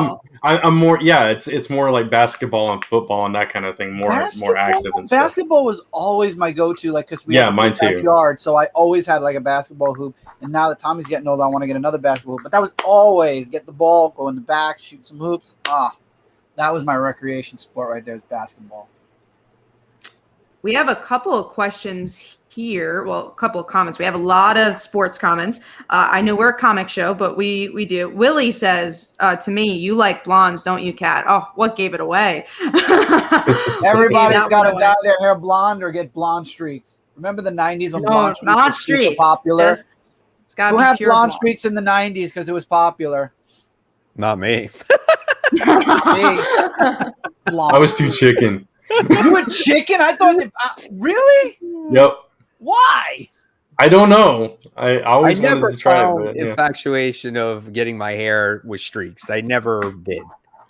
I'm more. Yeah, it's more like basketball and football and that kind of thing. More active and stuff. Basketball was always my go-to, like because we have mine too. Backyard, so I always had like a basketball hoop. And now that Tommy's getting old, I want to get another basketball hoop. But that was always get the ball, go in the back, shoot some hoops. That was my recreation sport right there. Is basketball. We have a couple of questions here. Well, a couple of comments. We have a lot of sports comments. I know we're a comic show, but we do. Willie says to me, "You like blondes, don't you, Kat?" Oh, what gave it away? Everybody's got to dye their hair blonde or get blonde streaks. Remember the 90s when blonde streaks were popular? Who had blonde streaks in the 90s because it was popular? Not me. I was too chicken. You were chicken? I thought really? Yep. Why? I don't know. I always wanted to try it. But, infatuation of getting my hair with streaks. I never did.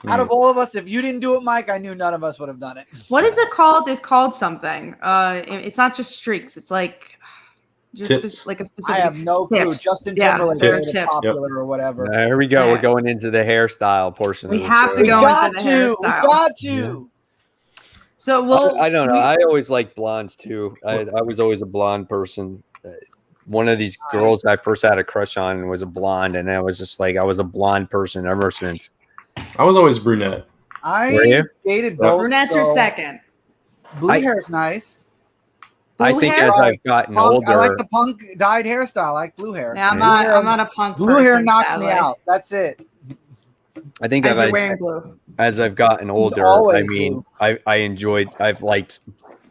Out of all of us, if you didn't do it, Mike, I knew none of us would have done it. What is it called? It's called something. It's not just streaks. It's like like a specific. I have no clue. Tips. Justin Timberlake tips. Popular or whatever. Here we go. Yeah. We're going into the hairstyle portion. We have to go into the hairstyle. We got to. So I don't know. I always liked blondes too. I was always a blonde person. One of these girls I first had a crush on was a blonde, and I was just like, I was a blonde person ever since. I was always brunette. I dated both. Brunettes are second. Blue hair is nice. I think as I've gotten older, I like the punk dyed hairstyle. I like blue hair. Yeah, I'm not a punk. Blue hair knocks me out. That's it. I think wearing blue. As I've gotten older, I mean, I've liked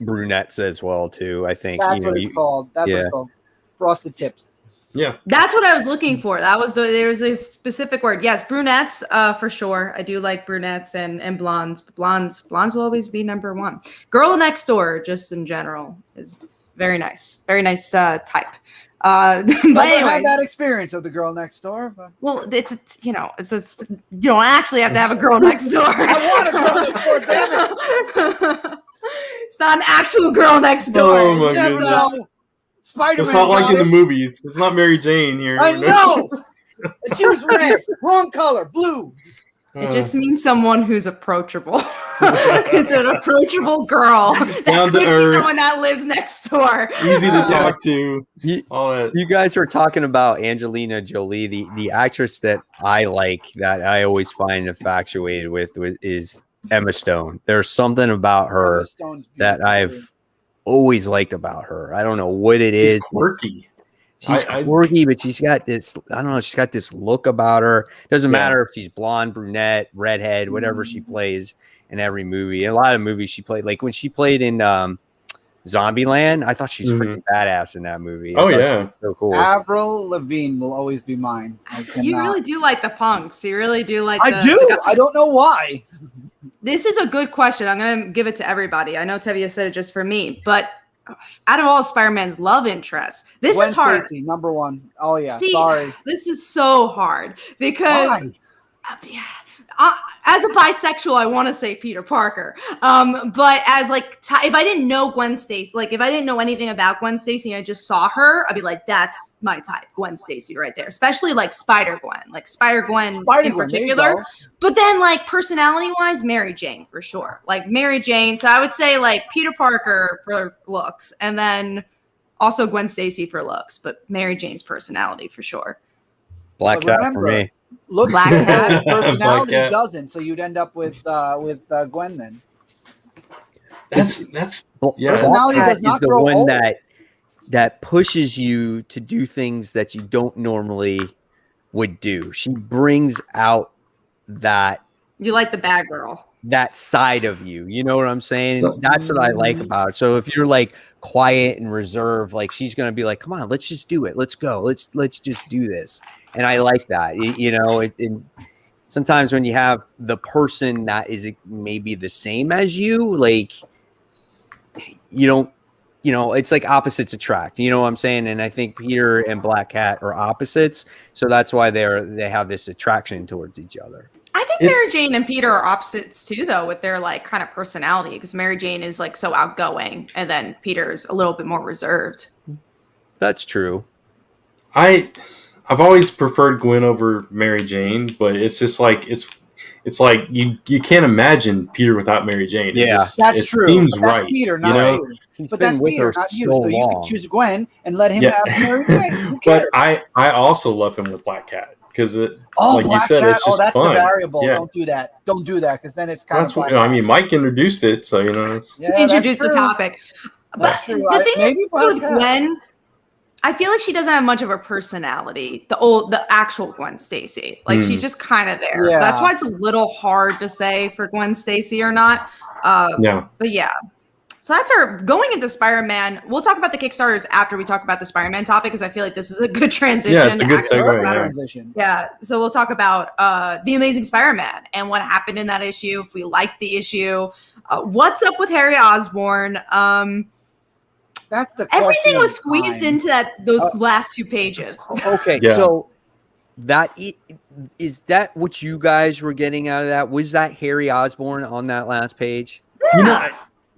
brunettes as well too. I think that's what it's called. That's what it's called. Frosted tips. Yeah, that's what I was looking for. There was a specific word. Yes, brunettes, for sure. I do like brunettes and blondes. Blondes will always be number one. Girl next door, just in general, is very nice. Very nice type. But anyway, had that experience of the girl next door. But. Well, it's you don't actually have to have a girl next door. I want a girl next door. Damn it! It's not an actual girl next door. Oh my goodness. Spider-Man. It's not like in the movies. It's not Mary Jane here. I know. And she was red. Wrong color. Blue. It just means someone who's approachable. It's an approachable girl. Down to earth. Someone that lives next door. Easy to talk to. All that. You guys were talking about Angelina Jolie. The actress that I like, that I always find infatuated with is Emma Stone. There's something about her that I've always liked about her. I don't know what it is. Quirky. She's quirky, but she's got this, I don't know, she's got this look about her. Doesn't matter if she's blonde, brunette, redhead, whatever she plays in every movie. In a lot of movies she played, like when she played in Zombieland, I thought she was freaking badass in that movie. Oh, yeah. So cool. Avril Lavigne will always be mine. You really do like the punks. You really do like I do. I don't know why. This is a good question. I'm going to give it to everybody. I know Tevye said it just for me, but out of all Spider-Man's love interests, this Gwen is hard. Stacy, number one. Oh yeah, See, sorry. This is so hard because as a bisexual, I want to say Peter Parker. But as like, if I didn't know Gwen Stacy, like if I didn't know anything about Gwen Stacy and I just saw her, I'd be like, that's my type, Gwen Stacy right there. Especially like Spider-Gwen in particular. But then like personality-wise, Mary Jane for sure. Like Mary Jane. So I would say like Peter Parker for looks and then also Gwen Stacy for looks, but Mary Jane's personality for sure. Black Cat for me. Look, Black Cat. personality doesn't, so you'd end up with Gwen then. That's Personality Black does Cat not is the grow one old. that pushes you to do things that you don't normally would do. She brings out that You like the bad girl. that side of you. You know what I'm saying? That's what I like about it. So if you're like quiet and reserved, like she's gonna be like, come on, let's just do it. Let's go. Let's just do this. And I like that. You know, sometimes when you have the person that is maybe the same as you, like you don't, you know, it's like opposites attract. You know what I'm saying? And I think Peter and Black Cat are opposites, so that's why they have this attraction towards each other. I think Mary Jane and Peter are opposites too, though, with their like kind of personality. Because Mary Jane is like so outgoing, and then Peter's a little bit more reserved. That's true. I've always preferred Gwen over Mary Jane, but it's just like it's like you can't imagine Peter without Mary Jane. Yeah, that's true. Seems But that's right, Peter, you not know. you. He's But been that's with Peter, her not you. so So you long. can choose Gwen and let him have Mary Jane. Who But cares? I also love him with Black Cat because like Black you said, Cat? it's just that's fun. the variable. Yeah. Don't do that. Don't do that because then it's kind That's of. what I mean. Mike introduced it, so you know. It's, Yeah, Introduced the that's true. topic. But That's true. the thing Maybe is Black with Cat. Gwen, I feel like she doesn't have much of a personality. The actual Gwen Stacy, like she's just kind of there. Yeah. So that's why it's a little hard to say for Gwen Stacy or not. yeah. But yeah. So that's our going into Spider-Man. We'll talk about the Kickstarters after we talk about the Spider-Man topic because I feel like this is a good transition. Yeah, it's a good actually segue, talk about yeah. Transition. Yeah, so we'll talk about The Amazing Spider-Man and what happened in that issue, if we liked the issue, what's up with Harry Osborn. That's the Everything question was of squeezed time. into those last two pages. Okay, Yeah. so is that what you guys were getting out of that? Was that Harry Osborn on that last page? You know,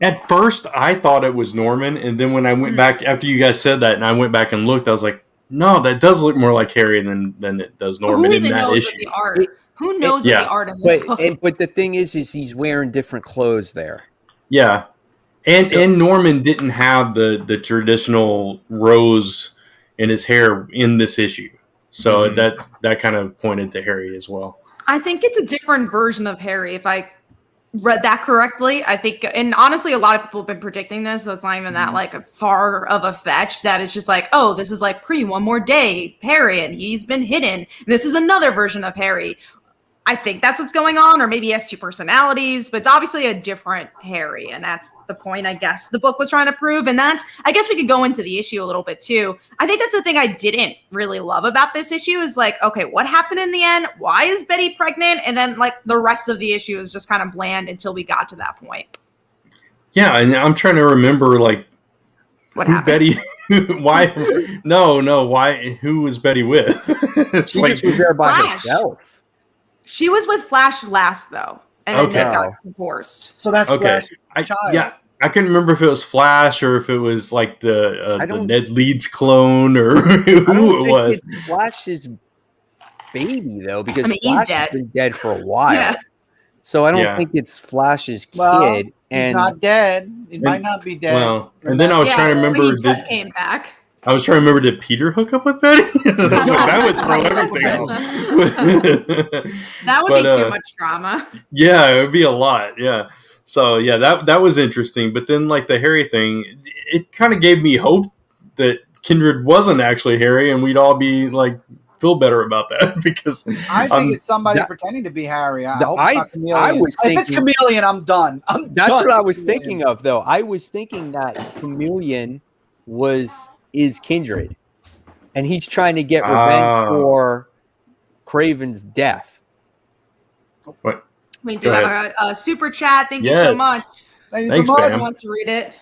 at first I thought it was Norman, and then when I went back after you guys said that, and I went back and looked, I was like, no, that does look more like Harry than it does Norman Who in even that knows issue. what the art? Who knows what yeah. the art in this book? But the thing is he's wearing different clothes there. Yeah, and Norman didn't have the traditional rose in his hair in this issue, so that kind of pointed to Harry as well. I think it's a different version of Harry, if I read that correctly. I think, and honestly, a lot of people have been predicting this, so it's not even that like a far of a fetch that it's just like, oh, this is like One More Day Harry, and he's been hidden. This is another version of Harry. I think that's what's going on, or maybe he has two personalities, but it's obviously a different Harry, and that's the point I guess the book was trying to prove. And that's, I guess we could go into the issue a little bit too. I think that's the thing I didn't really love about this issue is like, okay, what happened in the end? Why is Betty pregnant? And then like the rest of the issue is just kind of bland until we got to that point. Yeah, and I'm trying to remember like What who happened? Betty. Why? No. Why? Who was Betty with? It's She like just was there by Flash. herself. She was with Flash last though, and then they Okay. got divorced. So that's okay. Flash's child. I couldn't remember if it was Flash or if it was like the Ned Leeds clone or who it was. It's Flash's baby though, because I mean, he's Flash dead. has been dead for a while. Yeah. So I don't Yeah. think it's Flash's kid. Well, He's and not dead. He might not be dead. Well, and then I was trying to but remember. he just came back. I was trying to remember. Did Peter hook up with Betty? I was like, that would throw everything off. That would But, be too much drama. Yeah, it would be a lot. Yeah. So yeah, that was interesting. But then like the Harry thing, it kind of gave me hope that Kindred wasn't actually Harry, and we'd all be like feel better about that because I think it's somebody pretending to be Harry. I hope it's not Chameleon. If it's Chameleon, I'm done. That's done what I was Chameleon. thinking of, though. I was thinking that Chameleon is Kindred, and he's trying to get revenge for Craven's death. What? We do have a super chat. Thank you so much. Thank you Thanks, so much. Bam. Who wants to read it?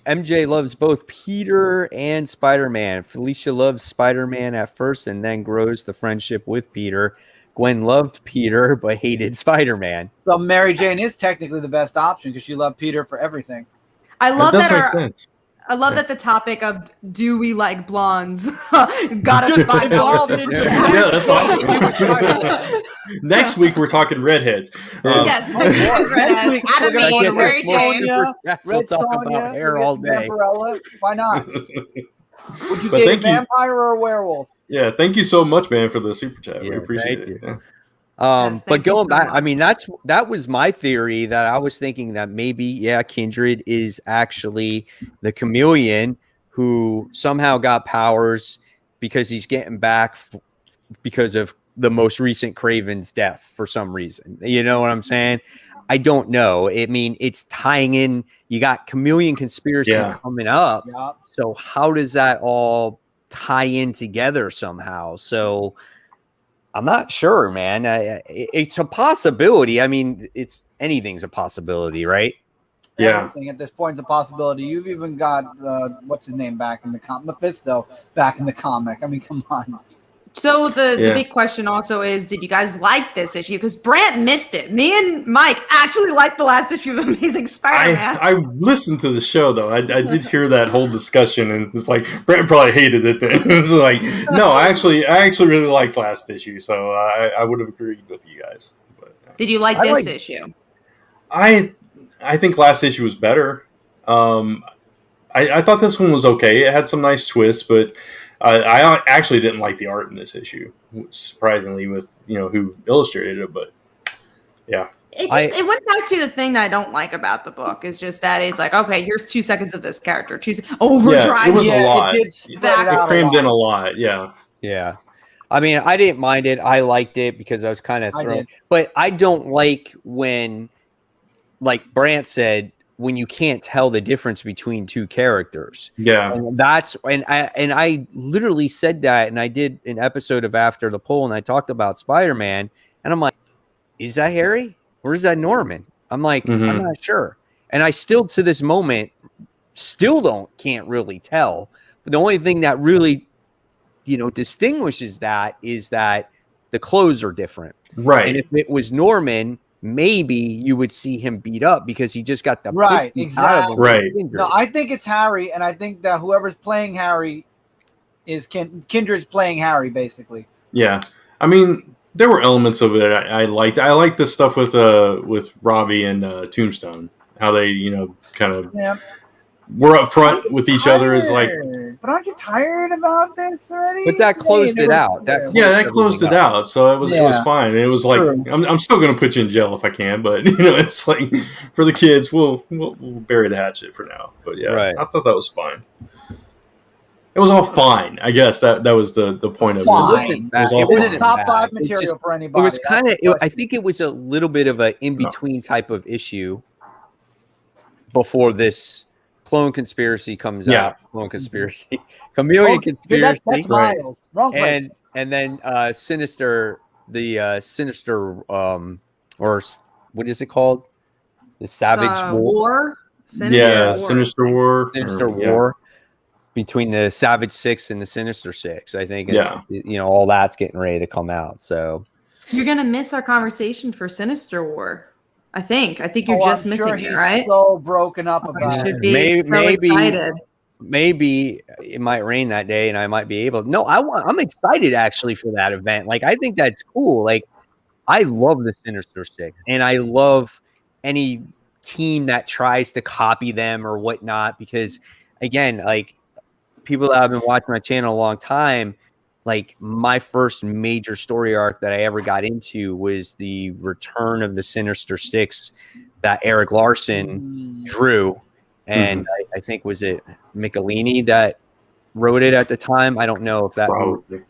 MJ loves both Peter and Spider-Man. Felicia loves Spider-Man at first and then grows the friendship with Peter. Gwen loved Peter but hated Spider-Man. So Mary Jane is technically the best option because she loved Peter for everything. I love That does that. make sense. I love that the topic of do we like blondes got us $5 in chat. Yeah, that's awesome. Next week we're talking redheads. Yes, Next week we're Adam gonna and go to Mary Red Jane. Sonja. We'll Red talk Sonja. about hair we'll all get some day. Vampirella. Why not? Would you But date a thank you. vampire or a werewolf? Yeah, thank you so much, man, for the super chat. We Yeah, appreciate thank it. you. Yeah. Yes, But thank you going so back, much. I mean, that was my theory that I was thinking that maybe, Kindred is actually the chameleon who somehow got powers because he's getting back because of the most recent Craven's death for some reason. You know what I'm saying? I don't know. I mean, it's tying in. You got Chameleon Conspiracy coming up. Yeah. So how does that all tie in together somehow? So I'm not sure, man. It's a possibility. I mean, anything's a possibility, right? Yeah. Everything at this point is a possibility. You've even got what's his name back in the Mephisto back in the comic. I mean, come on. So the big question also is, did you guys like this issue? Because Brant missed it. Me and Mike actually liked the last issue of Amazing Spider-Man. I listened to the show though. I did hear that whole discussion, and it's like Brent probably hated it. Then it's like, no, I actually really liked last issue, so I would have agreed with you guys. But, did you like this issue? I think last issue was better. I thought this one was okay. It had some nice twists, but I actually didn't like the art in this issue, surprisingly, with who illustrated it. But yeah. It went back to the thing that I don't like about the book is just that it's like, okay, here's 2 seconds of this character. Overdrive. Yeah, it was a lot. It crammed in a lot. Yeah. Yeah. I mean, I didn't mind it. I liked it because I was kind of thrown. But I don't like when, like Brant said, when you can't tell the difference between two characters. Yeah. And I literally said that, and I did an episode of After the Poll, and I talked about Spider-Man, and I'm like, is that Harry or is that Norman? I'm like, I'm not sure. And I still, to this moment, can't really tell. But the only thing that really, distinguishes that is that the clothes are different. Right. And if it was Norman, maybe you would see him beat up because he just got the right, piss exactly. out of him. Right. No, I think it's Harry, and I think that whoever's playing Harry is Kindred's playing Harry, basically. Yeah, I mean, there were elements of it I liked. I liked the stuff with Robbie and Tombstone, how they kind of were up front with each other. Is like, but aren't you tired about this already? But that closed it out. That closed it out. So it was fine. It was like, I'm still going to put you in jail if I can, but it's like for the kids, we'll bury the hatchet for now. But yeah, I thought that was fine. It was all fine. I guess that was the point of it. It was top 5 material for anybody. It was kind of. I think it was a little bit of an in between type of issue before this. Clone Conspiracy comes out. Clone Conspiracy, Chameleon Conspiracy, that's Miles. Wrong place. and then Sinister, the Sinister, or what is it called? The Savage War. Sinister War. Sinister War between the Savage Six and the Sinister Six. I think it's, all that's getting ready to come out. So you're gonna miss our conversation for Sinister War. I think you're just missing it, right? So broken up about it. Should be excited. Maybe it might rain that day, and I might be able. No, I'm excited actually for that event. Like, I think that's cool. Like, I love the Sinister Six, and I love any team that tries to copy them or whatnot. Because, again, like people that have been watching my channel a long time. Like, my first major story arc that I ever got into was the return of the Sinister Six that Eric Larson drew. And I think, was it Michelini that wrote it at the time? I don't know if that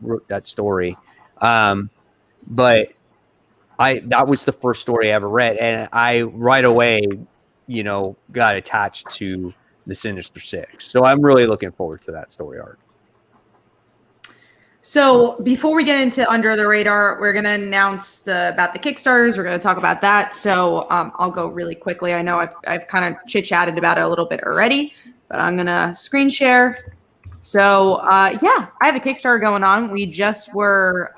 wrote that story. But that was the first story I ever read. And I right away, got attached to the Sinister Six. So I'm really looking forward to that story arc. So before we get into Under the Radar, we're going to announce about the Kickstarters. We're going to talk about that. So I'll go really quickly. I know I've kind of chit-chatted about it a little bit already, but I'm going to screen share. So I have a Kickstarter going on. We just were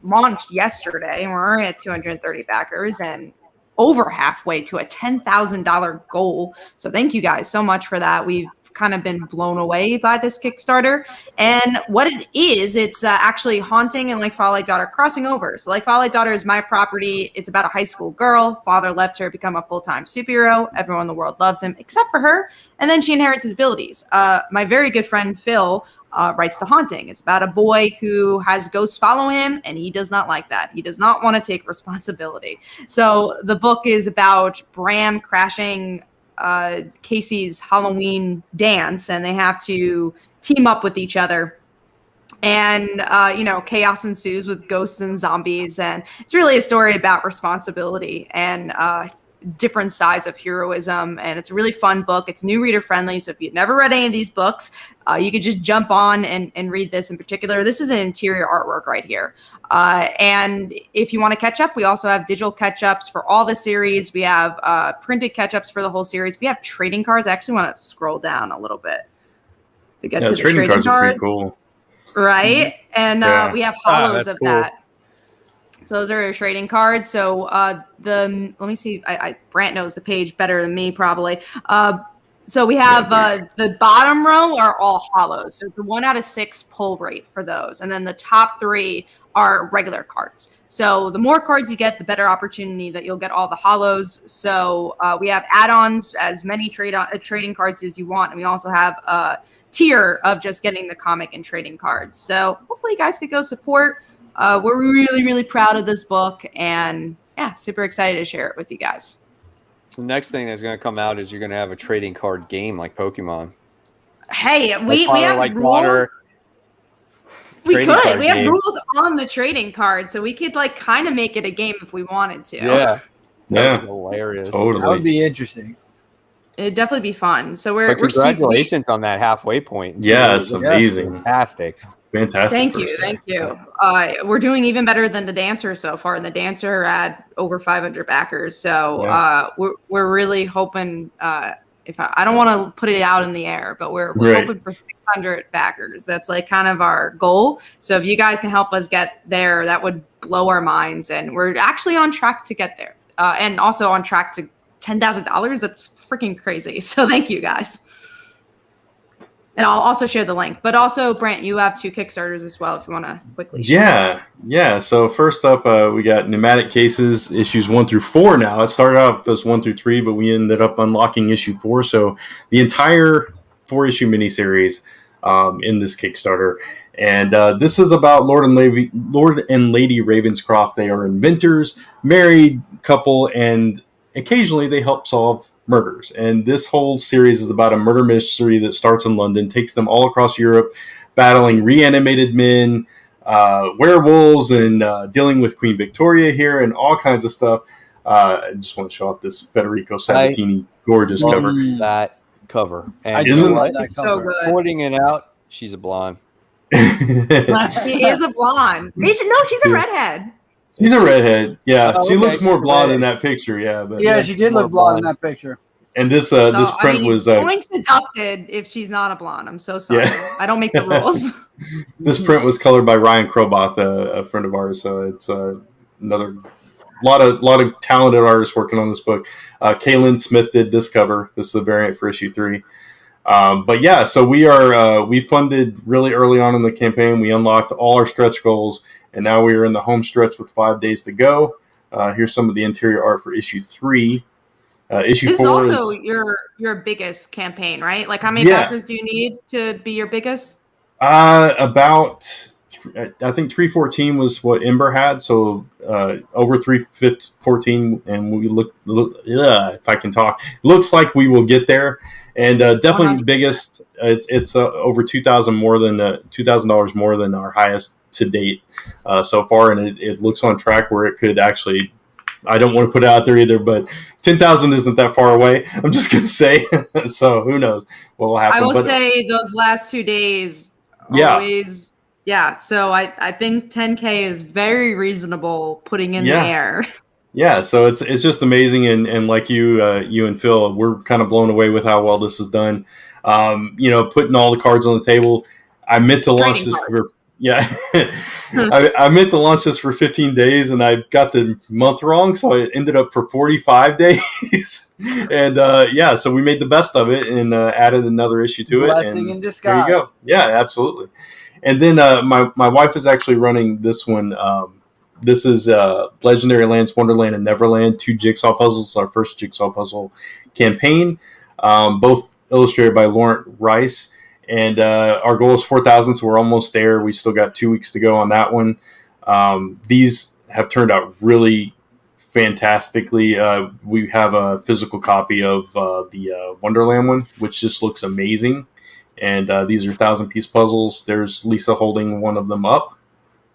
launched yesterday, and we're already at 230 backers and over halfway to a $10,000 goal. So thank you guys so much for that. We've kind of been blown away by this Kickstarter, and what it is, it's actually Haunting and Like Father Like Daughter crossing over. So Like Father Like Daughter is my property. It's about a high school girl. Father left her to become a full-time superhero. Everyone in the world loves him except for her, and then she inherits his abilities. My very good friend Phil writes The Haunting. It's about a boy who has ghosts follow him, and he does not like that. He does not want to take responsibility. So the book is about Bram crashing Casey's Halloween dance, and they have to team up with each other, and chaos ensues with ghosts and zombies, and it's really a story about responsibility and different sides of heroism, and it's a really fun book. It's new reader friendly, so if you've never read any of these books, you could just jump on and read this in particular. This is an interior artwork right here. And if you want to catch up, we also have digital catch-ups for all the series. We have printed catch-ups for the whole series. We have trading cards. I actually want to scroll down a little bit to get to the trading cards. Are pretty cool. Right? And we have hollows of cool. that. So those are your trading cards. So let me see. Brant knows the page better than me probably. So we have the bottom row are all hollows. So it's a 1 out of 6 pull rate for those. And then the top 3 are regular cards. So the more cards you get, the better opportunity that you'll get all the hollows. So we have add-ons, as many trading cards as you want. And we also have a tier of just getting the comic and trading cards. So hopefully you guys could go support. We're really, really proud of this book, and super excited to share it with you guys. The next thing that's going to come out is you're going to have a trading card game like Pokemon. Hey, we have like rules. We have rules on the trading card, so we could kind of make it a game if we wanted to. Yeah, hilarious. Totally, that would be interesting. It'd definitely be fun. So congratulations on that halfway point. Yeah, it's amazing. Fantastic. Thank you. We're doing even better than the Dancer so far, and the Dancer had over 500 backers. So we're really hoping. I don't want to put it out in the air, but we're hoping for 600 backers. That's kind of our goal. So if you guys can help us get there, that would blow our minds. And we're actually on track to get there, and also on track to $10,000. That's freaking crazy. So thank you guys. And I'll also share the link. But also, Brant, you have 2 Kickstarters as well if you want to quickly share. Yeah. So first up, we got Pneumatic Cases, issues 1 through 4 now. It started out as 1 through 3, but we ended up unlocking issue 4. So the entire 4-issue miniseries in this Kickstarter. And this is about Lord and Lady Ravenscroft. They are inventors, married couple, and occasionally they help solve murders. And this whole series is about a murder mystery that starts in London, takes them all across Europe, battling reanimated men, werewolves, and dealing with Queen Victoria here, and all kinds of stuff. I just want to show off this Federico Sabatini gorgeous cover. That cover. And it's so good. Pointing it out, she's a blonde. She is a blonde. She's a redhead. She's a redhead. Yeah, she looks more blonde in that picture. Yeah, but she did look blonde in that picture. And this this print was points deducted if she's not a blonde. I'm so sorry. Yeah. I don't make the rules. This print was colored by Ryan Kroboth, a friend of ours. So it's another lot of talented artists working on this book. Kaylin Smith did this cover. This is a variant for issue 3. So we funded really early on in the campaign. We unlocked all our stretch goals, and now we are in the home stretch with 5 days to go. Here's some of the interior art for issue 3. Issue this 4 is also your biggest campaigin, right? How many backers do you need to be your biggest? About I think 314 was what Ember had, so over 314, and we look if I can talk, looks like we will get there. And definitely the biggest. It's over $2,000 more than $2,000 more than our highest to date so far, and it looks on track where it could actually. I don't want to put it out there either, but 10,000 isn't that far away. I'm just going to say. So who knows what will happen? I will say those last 2 days always Yeah, so I think 10K is very reasonable putting in the air. Yeah, so it's just amazing, and like you and Phil, we're kind of blown away with how well this is done. Putting all the cards on the table. I meant to launch this for I meant to launch this for 15 days, and I got the month wrong, so it ended up for 45 days. And so we made the best of it and added another issue to it. Blessing in disguise. There you go. Yeah, absolutely. And then my wife is actually running this one. This is Legendary Lands, Wonderland, and Neverland, 2 jigsaw puzzles. Our first jigsaw puzzle campaign, both illustrated by Laurent Rice. And our goal is 4,000, so we're almost there. We still got 2 weeks to go on that one. These have turned out really fantastically. We have a physical copy of the Wonderland one, which just looks amazing. And these are 1,000-piece puzzles. There's Lisa holding one of them up.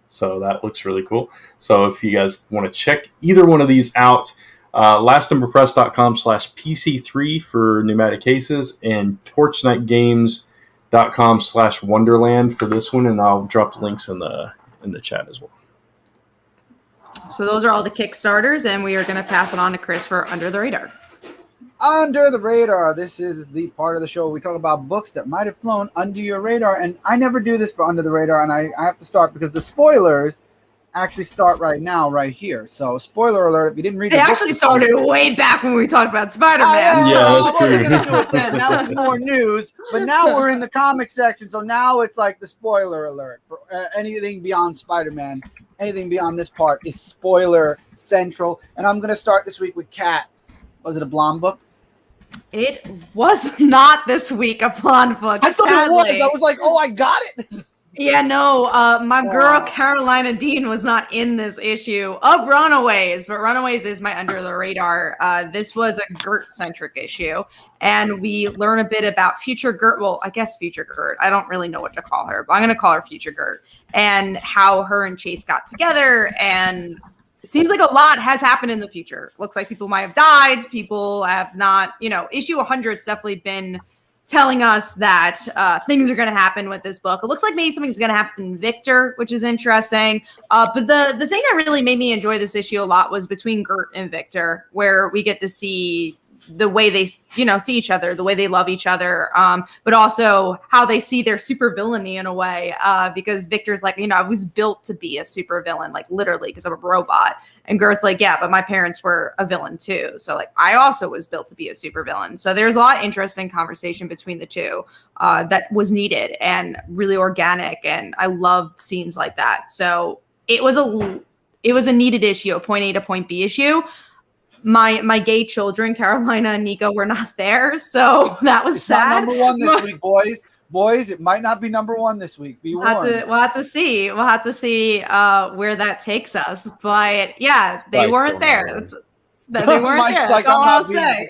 So that looks really cool. So if you guys want to check either one of these out, lastnumberpress.com/PC3 for pneumatic cases and torchnightgames.com/Wonderland for this one. And I'll drop the links in the chat as well. So those are all the Kickstarters, and we are going to pass it on to Chris for Under the Radar. Under the Radar. This is the part of the show where we talk about books that might have flown under your radar. And I never do this for Under the Radar, and I have to start because the spoilers actually start right now, right here. So, spoiler alert, if you didn't read it actually started way back when we talked about Spider-Man. Yeah, that's true. That was more news. But now we're in the comic section, so now it's like the spoiler alert. For anything beyond Spider-Man, anything beyond this part is spoiler central. And I'm going to start this week with Cat. Was it a blonde book? It was not this week a blonde book. I thought sadly. it was. I was like, oh, I got it. Yeah, no, my girl Carolina Dean was not in this issue of Runaways, but Runaways is my Under the Radar. This was a Gert-centric issue, and we learn a bit about future Gert. Well, I guess future Gert. I don't really know what to call her, but I'm going to call her future Gert, and how her and Chase got together. And it seems like a lot has happened in the future. Looks like people might have died. People have not, issue 100's definitely been telling us that things are going to happen with this book. It looks like maybe something's going to happen in Victor, which is interesting. But the thing that really made me enjoy this issue a lot was between Gert and Victor, where we get to see the way they, see each other, the way they love each other, but also how they see their supervillainy in a way, because Victor's like, I was built to be a supervillain, like literally, because I'm a robot. And Gert's like, yeah, but my parents were a villain too. So like, I also was built to be a supervillain. So there's a lot of interesting conversation between the two that was needed and really organic. And I love scenes like that. So it was a needed issue, a point A to point B issue. My gay children, Carolina and Nico, were not there, so that was sad. Not number one this week, boys. Boys, it might not be number one this week. Be warned. We'll have to see. We'll have to see where that takes us. But yeah, they weren't there. They weren't there. That's all I'll say.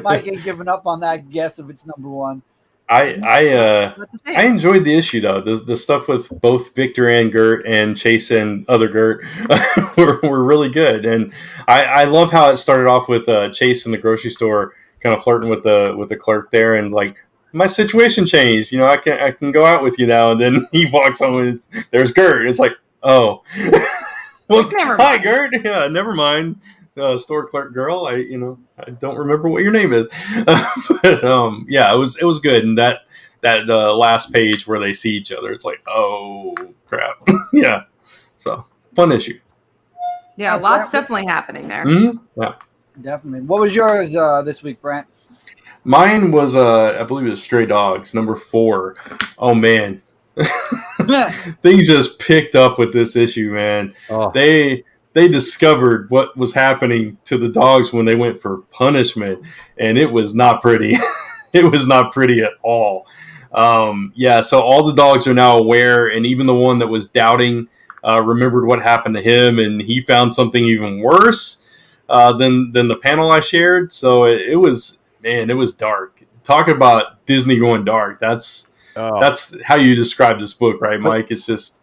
Mike ain't giving up on that guess if it's number one. I enjoyed the issue though. The stuff with both Victor and Gert and Chase and other Gert were really good, and I love how it started off with Chase in the grocery store, kind of flirting with the clerk there, and like, my situation changed. I can go out with you now. And then he walks home and there's Gert. It's like, oh, well, hi Gert. Yeah, never mind. Store clerk girl. I don't remember what your name is, but yeah, it was good. And that last page where they see each other, it's like, oh crap. Yeah, so fun issue. Yeah, lots definitely happening there. Mm-hmm. Yeah, definitely. What was yours this week, Brent? Mine was I believe it was Stray Dogs, number 4. Oh man, things just picked up with this issue, man. Oh. They discovered what was happening to the dogs when they went for punishment, and it was not pretty. It was not pretty at all. So all the dogs are now aware, and even the one that was doubting remembered what happened to him, and he found something even worse than the panel I shared. So it was dark. Talk about Disney going dark. That's how you describe this book, right, Mike? It's just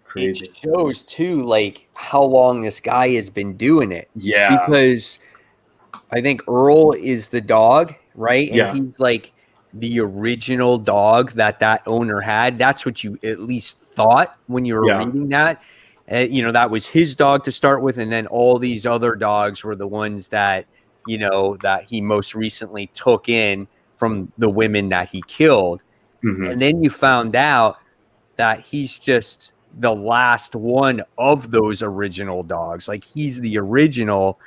crazy. It shows too, like, how long this guy has been doing it. Yeah, because I think Earl is the dog, right? And he's like the original dog that owner had. That's what you at least thought when you were reading that. That was his dog to start with, and then all these other dogs were the ones that that he most recently took in from the women that he killed. And then you found out that he's just the last one of those original dogs. Like, he's the original.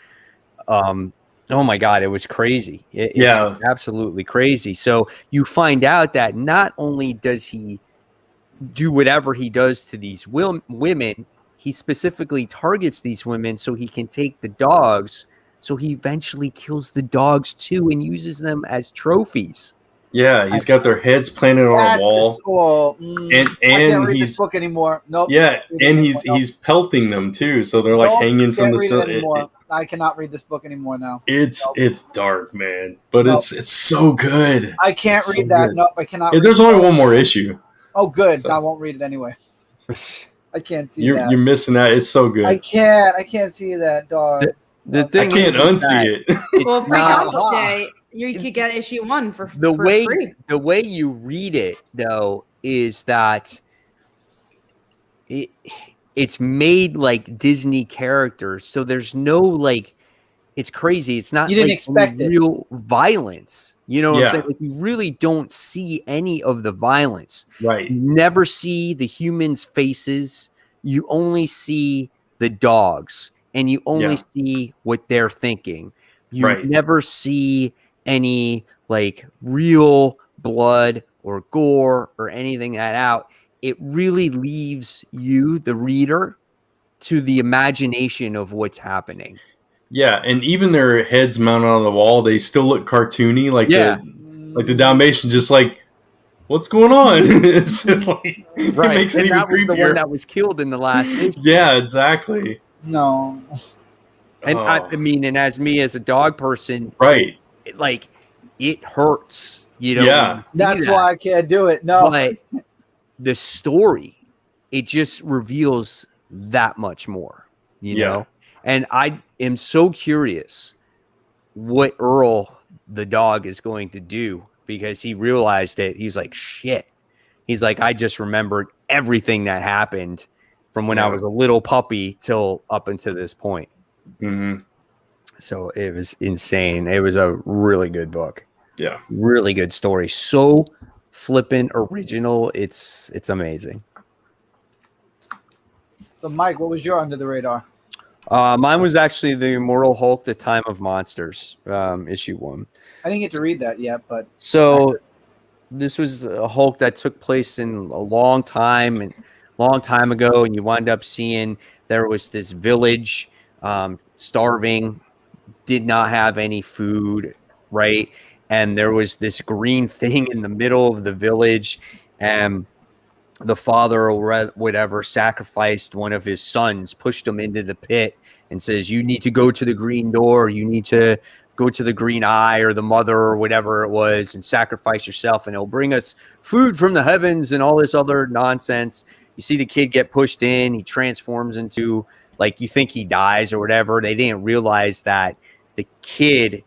Oh my God, it was crazy. It's absolutely crazy. So you find out that not only does he do whatever he does to these women, he specifically targets these women so he can take the dogs. So he eventually kills the dogs too and uses them as trophies. Yeah, he's got their heads planted on a wall. And I can't read this book anymore. Nope. Yeah, and he's pelting them too, so they're like hanging from the ceiling. I cannot read this book anymore now. It's dark, man, but it's so good. I can't read that. Good. Nope, I cannot. There's only one more issue. Oh, good. So. I won't read it anyway. I can't see that. You're missing that. It's so good. I can't see that, dog. The thing I can't unsee it. Well, for Yellow Day, you could get issue 1 for free. The way you read it, though, is that it's made like Disney characters, so there's no like, it's crazy. It's not, you didn't like expect real violence. You know what I'm saying? Like, you really don't see any of the violence. Right. You never see the humans' faces. You only see the dogs, and you only see what they're thinking. You never see any like real blood or gore or anything that out. It really leaves you, the reader, to the imagination of what's happening. Yeah, and even their heads mounted on the wall, they still look cartoony, like the Dalmatian, just like, what's going on? It's just like, it makes it even creepier. The one that was killed in the last issue. Yeah, exactly. No. And I mean, and as me as a dog person, it hurts. Yeah, that's why I can't do it. No, but the story, it just reveals that much more. You know, and I am so curious what Earl the dog is going to do, because he realized that he's like, shit. He's like, I just remembered everything that happened from when I was a little puppy till up until this point. Mm-hmm. So it was insane. It was a really good book. Yeah. Really good story. So flippin' original. It's amazing. So Mike, what was your under the radar? Mine was actually the Immortal Hulk, The Time of Monsters, issue 1. I didn't get to read that yet, but so this was a Hulk that took place in a long time ago, and you wind up seeing there was this village starving, did not have any food, right? And there was this green thing in the middle of the village, and the father or whatever sacrificed one of his sons, pushed him into the pit, and says, you need to go to the green door, you need to go to the green eye, or the mother, or whatever it was, and sacrifice yourself, and it'll bring us food from the heavens and all this other nonsense. You see the kid get pushed in, he transforms into, like, you think he dies or whatever. They didn't realize that the kid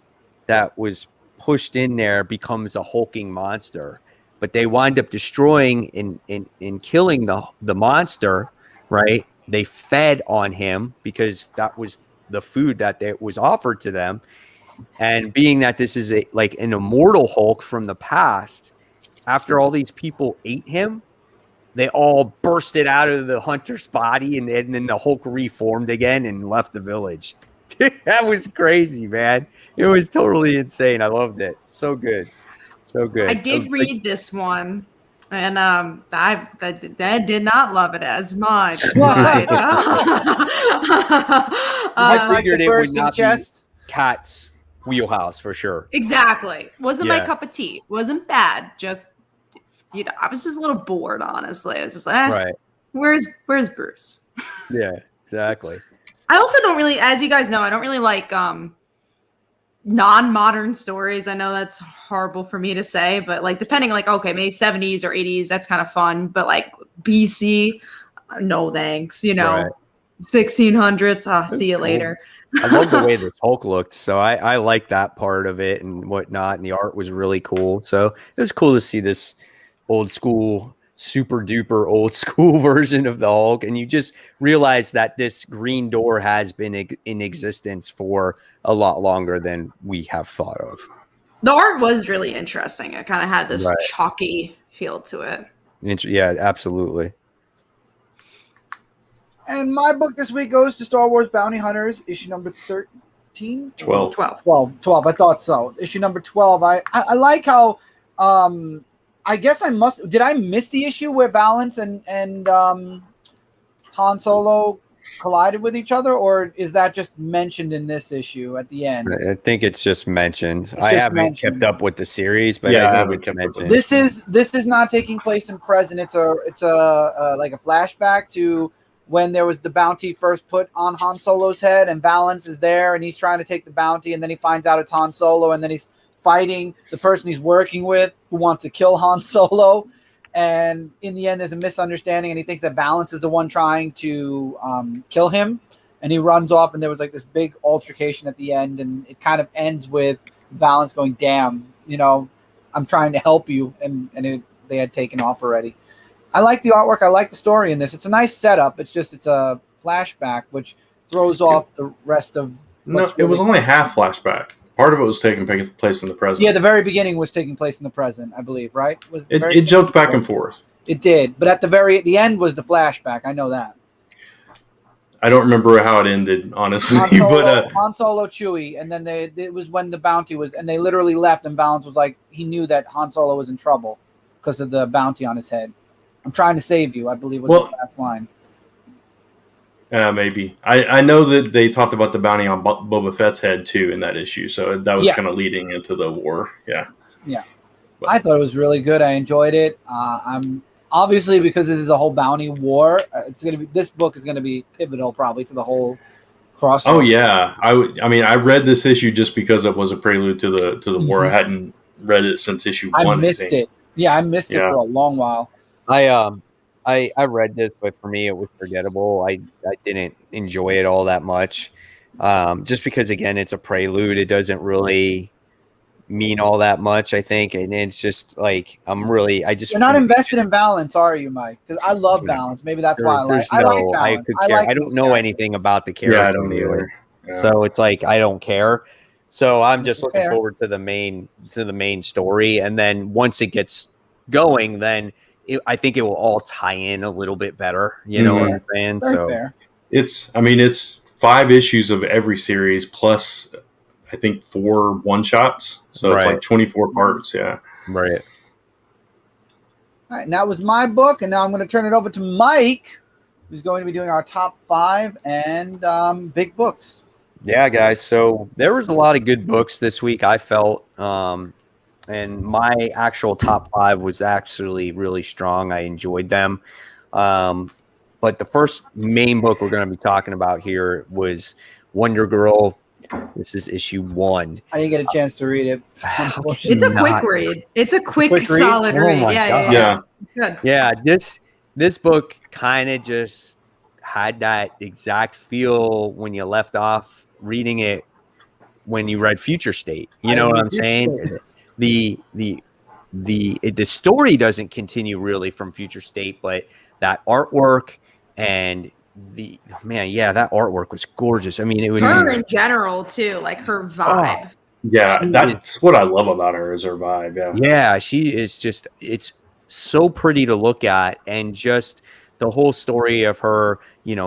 that was pushed in there becomes a hulking monster. But they wind up destroying and killing the monster, right? They fed on him because that was the food that was offered to them. And being that this is an immortal Hulk from the past, after all these people ate him, they all bursted out of the hunter's body, and then the Hulk reformed again and left the village. That was crazy, man. It was totally insane. I loved it. So good. So good. I did read this one, and I did not love it as much. But, I figured it would not be Cat's wheelhouse for sure. Exactly. Wasn't my cup of tea. Wasn't bad. Just, I was just a little bored, honestly. I was just like, right. Where's Bruce? Yeah, exactly. I also don't really, as you guys know, I don't really like non-modern stories. I know that's horrible for me to say, but like depending, like, okay, maybe 70s or 80s, that's kind of fun. But like BC, no thanks. Right. 1600s, see you later. I love the way this Hulk looked. So I like that part of it and whatnot. And the art was really cool. So it was cool to see this old school, super duper old school version of the Hulk. And you just realize that this green door has been in existence for a lot longer than we have thought of. The art was really interesting. It kind of had this Right. chalky feel to it. Yeah, absolutely. And my book this week goes to Star Wars Bounty Hunters, issue number 13? 12. 12. I thought so. Issue number 12. I like how I guess did I miss the issue where Valance and Han Solo collided with each other, or is that just mentioned in this issue at the end? I think it's just mentioned. It's I just haven't mentioned. kept up with the series, but Yeah, I I haven't know it's kept up with mentioned. This is not taking place in present. It's a like a flashback to when there was the bounty first put on Han Solo's head, and Valance is there, and he's trying to take the bounty, and then he finds out it's Han Solo, and then he's fighting the person he's working with who wants to kill Han Solo. And in the end, there's a misunderstanding, and he thinks that Valance is the one trying to kill him. And he runs off, and there was like this big altercation at the end, and it kind of ends with Valance going, "Damn, I'm trying to help you," and they had taken off already. I like the artwork. I like the story in this. It's a nice setup. It's a flashback, which throws off the rest of. No, it was only half flashback. Part of it was taking place in the present. Yeah, the very beginning was taking place in the present, I believe, right? It jumped back and forth. It did, but at the end was the flashback. I know that. I don't remember how it ended, honestly. Han Solo, Chewie, and then it was when the bounty was, and they literally left, and Valance was like, he knew that Han Solo was in trouble because of the bounty on his head. "I'm trying to save you," I believe was his last line. Maybe. I know that they talked about the bounty on Boba Fett's head too in that issue, so that was kind of leading into the war. Yeah. But I thought it was really good. I enjoyed it. I'm obviously, because this is a whole bounty war. This book is gonna be pivotal probably to the whole crossover. Oh yeah, I read this issue just because it was a prelude to the war. I hadn't read it since issue 1. I missed it. Yeah, I missed it for a long while. I read this, but for me it was forgettable. I didn't enjoy it all that much, just because again it's a prelude. It doesn't really mean all that much, I think, and it's just like you're not invested in Valance, are you, Mike? Because I love Valance. Maybe that's why I like Valance. I don't know anything about the character. Yeah, I don't either. Yeah. So it's like I don't care. So I'm just looking forward to the main story, and then once it gets going, then I think it will all tie in a little bit better. You know what I'm saying? Very fair. It's 5 issues of every series plus I think 4 one-shots. So it's like 24 parts. Yeah. Right. All right. And that was my book. And now I'm going to turn it over to Mike, who's going to be doing our top 5 and big books. Yeah, guys. So there was a lot of good books this week, I felt. And my actual top 5 was actually really strong. I enjoyed them. But the first main book we're going to be talking about here was Wonder Girl. This is issue 1. I didn't get a chance to read it. It's a quick read. It's a quick solid read. Yeah. Good. Yeah, this book kind of just had that exact feel when you left off reading it when you read Future State. You know what I'm saying? The story doesn't continue really from Future State, but that artwork and that artwork was gorgeous. I mean, it was her in general too, like her vibe. Yeah, that's what I love about her is her vibe. Yeah, she is just, it's so pretty to look at, and just the whole story of her,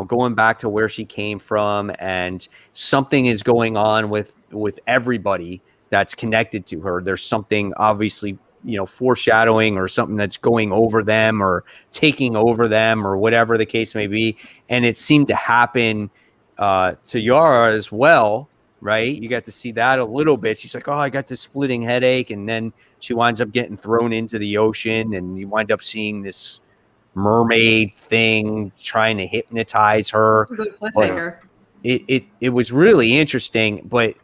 going back to where she came from, and something is going on with everybody that's connected to her. There's something obviously, foreshadowing or something that's going over them or taking over them or whatever the case may be. And it seemed to happen to Yara as well, right? You got to see that a little bit. She's like, "Oh, I got this splitting headache." And then she winds up getting thrown into the ocean, and you wind up seeing this mermaid thing trying to hypnotize her. Good cliffhanger. It was really interesting, but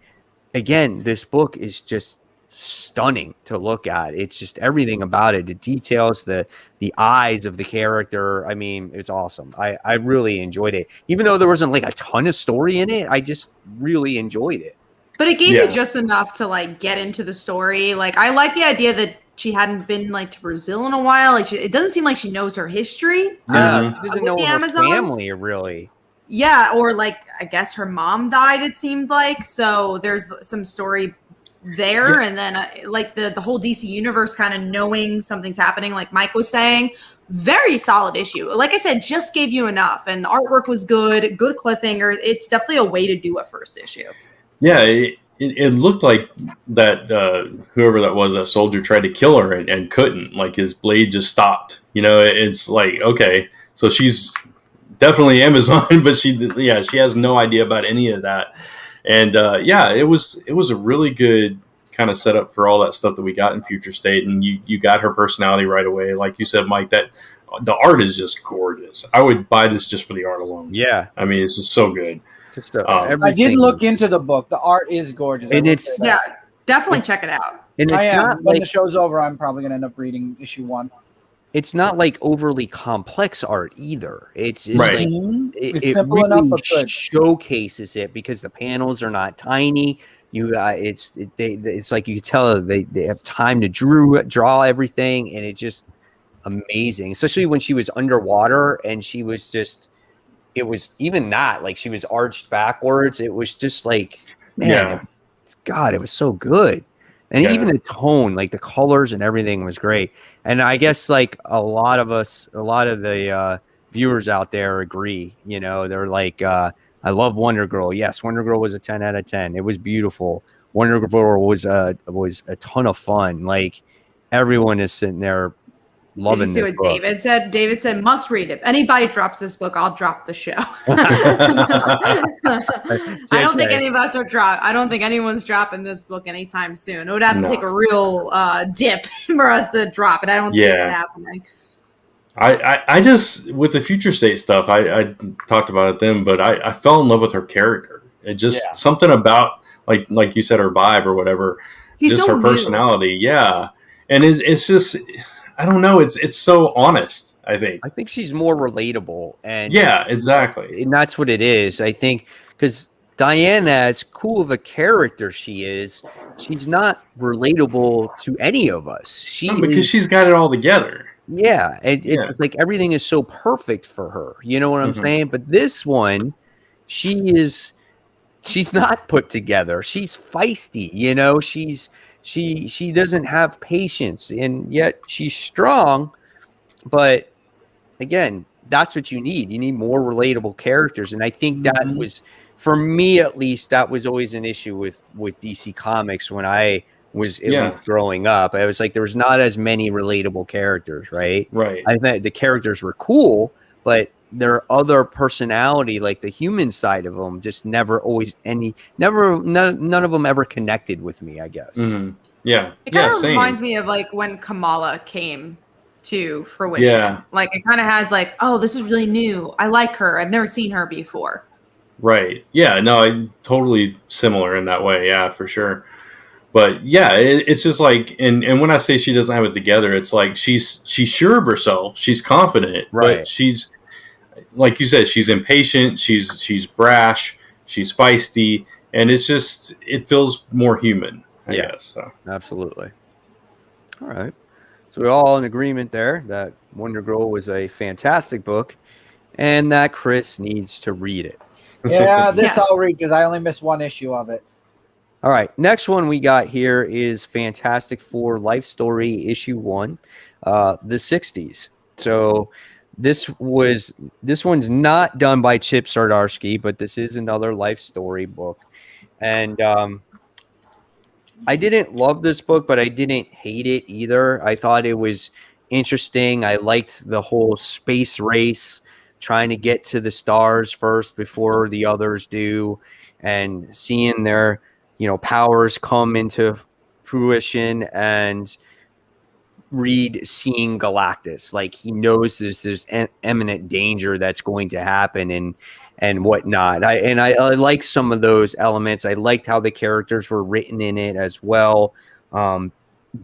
again, this book is just stunning to look at. It's just everything about it, the details, the eyes of the character. I mean, it's awesome. I really enjoyed it, even though there wasn't like a ton of story in it. I just really enjoyed it. But it gave you just enough to like get into the story. Like, I like the idea that she hadn't been like to Brazil in a while. Like, it doesn't seem like she knows her history. She doesn't know her family really. Yeah, or like I guess her mom died. It seemed like, so there's some story there, and then like the whole DC universe kind of knowing something's happening. Like Mike was saying, very solid issue. Like I said, just gave you enough, and the artwork was good cliffhanger. It's definitely a way to do a first issue. Yeah, it looked like that whoever that was, that soldier, tried to kill her and couldn't. Like his blade just stopped. You know, it's like, okay, so she's definitely Amazon, but she has no idea about any of that. And it was a really good kind of setup for all that stuff that we got in Future State, and you got her personality right away. Like you said, Mike, that the art is just gorgeous. I would buy this just for the art alone. Yeah, I mean, it's just so good. I did look into the book. The art is gorgeous, and it's definitely check it out. And it's not when the show's over, I'm probably gonna end up reading issue 1. It's not like overly complex art either. It's just like it simple really enough, but good. Showcases it because the panels are not tiny. It's like you can tell they have time to draw everything, and it's just amazing. Especially when she was underwater and she was just. It was even not like she was arched backwards. It was just like, man, God, it was so good. And even the tone, like the colors and everything was great. And I guess like a lot of the viewers out there agree, you know, they're like, I love Wonder Girl. Yes. Wonder Girl was a 10 out of 10. It was beautiful. Wonder Girl was a ton of fun. Like everyone is sitting there loving Did you see what book. David said? David said, must read it. If anybody drops this book, I'll drop the show. I don't think any of us are I don't think anyone's dropping this book anytime soon. It would have to take a real dip for us to drop it. I don't see it happening. I just, with the Future State stuff, I talked about it then, but I fell in love with her character. It just something about, like you said, her vibe or whatever, just her personality. Yeah. And it's just, I don't know. It's so honest. I think she's more relatable, and exactly. And that's what it is. I think because Diana, as cool of a character she is, she's not relatable to any of us. Because she's got it all together. Yeah, it's like everything is so perfect for her. You know what I'm saying? But this one, she's not put together. She's feisty. You know, she doesn't have patience, and yet she's strong. But again, that's what you need. You need more relatable characters. And I think that was, for me at least, that was always an issue with DC Comics when I was growing up. I was like, there was not as many relatable characters, right? Right. I think the characters were cool, but their other personality, like the human side of them, just none of them ever connected with me, I guess. Yeah. It kind of reminds me of like when Kamala came to fruition. Yeah. Like it kind of has like, oh, this is really new. I like her. I've never seen her before. Right. Yeah. No, totally similar in that way. Yeah, for sure. But yeah, it's just like, and when I say she doesn't have it together, it's like she's sure of herself. She's confident, but she's, like you said, she's impatient. She's brash. She's feisty, and it feels more human. I guess. So. Absolutely. All right. So we're all in agreement there that Wonder Girl was a fantastic book, and that Chris needs to read it. Yeah, I'll read because I only missed one issue of it. All right. Next one we got here is Fantastic Four Life Story issue 1, the 60s. So this one's not done by Chip Zdarsky, but this is another life story book. And I didn't love this book, but I didn't hate it either. I thought it was interesting. I liked the whole space race, trying to get to the stars first before the others do, and seeing their powers come into fruition, and Reed seeing Galactus, like he knows this imminent danger that's going to happen and whatnot. I like some of those elements. I liked how the characters were written in it as well.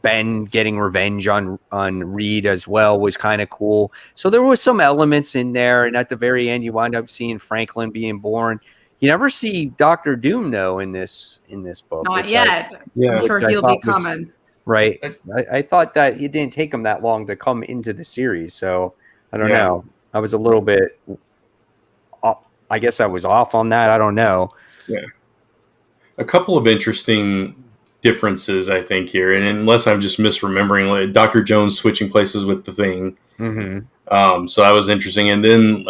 Ben getting revenge on Reed as well was kind of cool. So there was some elements in there, and at the very end, you wind up seeing Franklin being born. You never see Doctor Doom though in this book. Not yet. I'm sure he'll be coming. Right. I thought that it didn't take him that long to come into the series, so I don't know. I was a little bit. I guess I was off on that. I don't know. Yeah. A couple of interesting differences, I think, here, and unless I'm just misremembering, like Dr. Jones switching places with the Thing. Mm-hmm. So that was interesting, and then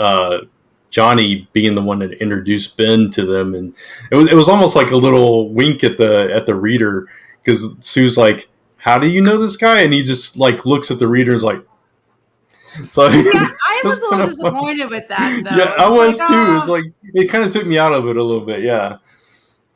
Johnny being the one that introduced Ben to them, and it was almost like a little wink at the reader, because Sue's like, "How do you know this guy?" And he just like looks at the reader and is like, so yeah, I was a little disappointed with that though. Yeah, I was too. It's like it kind of took me out of it a little bit. Yeah.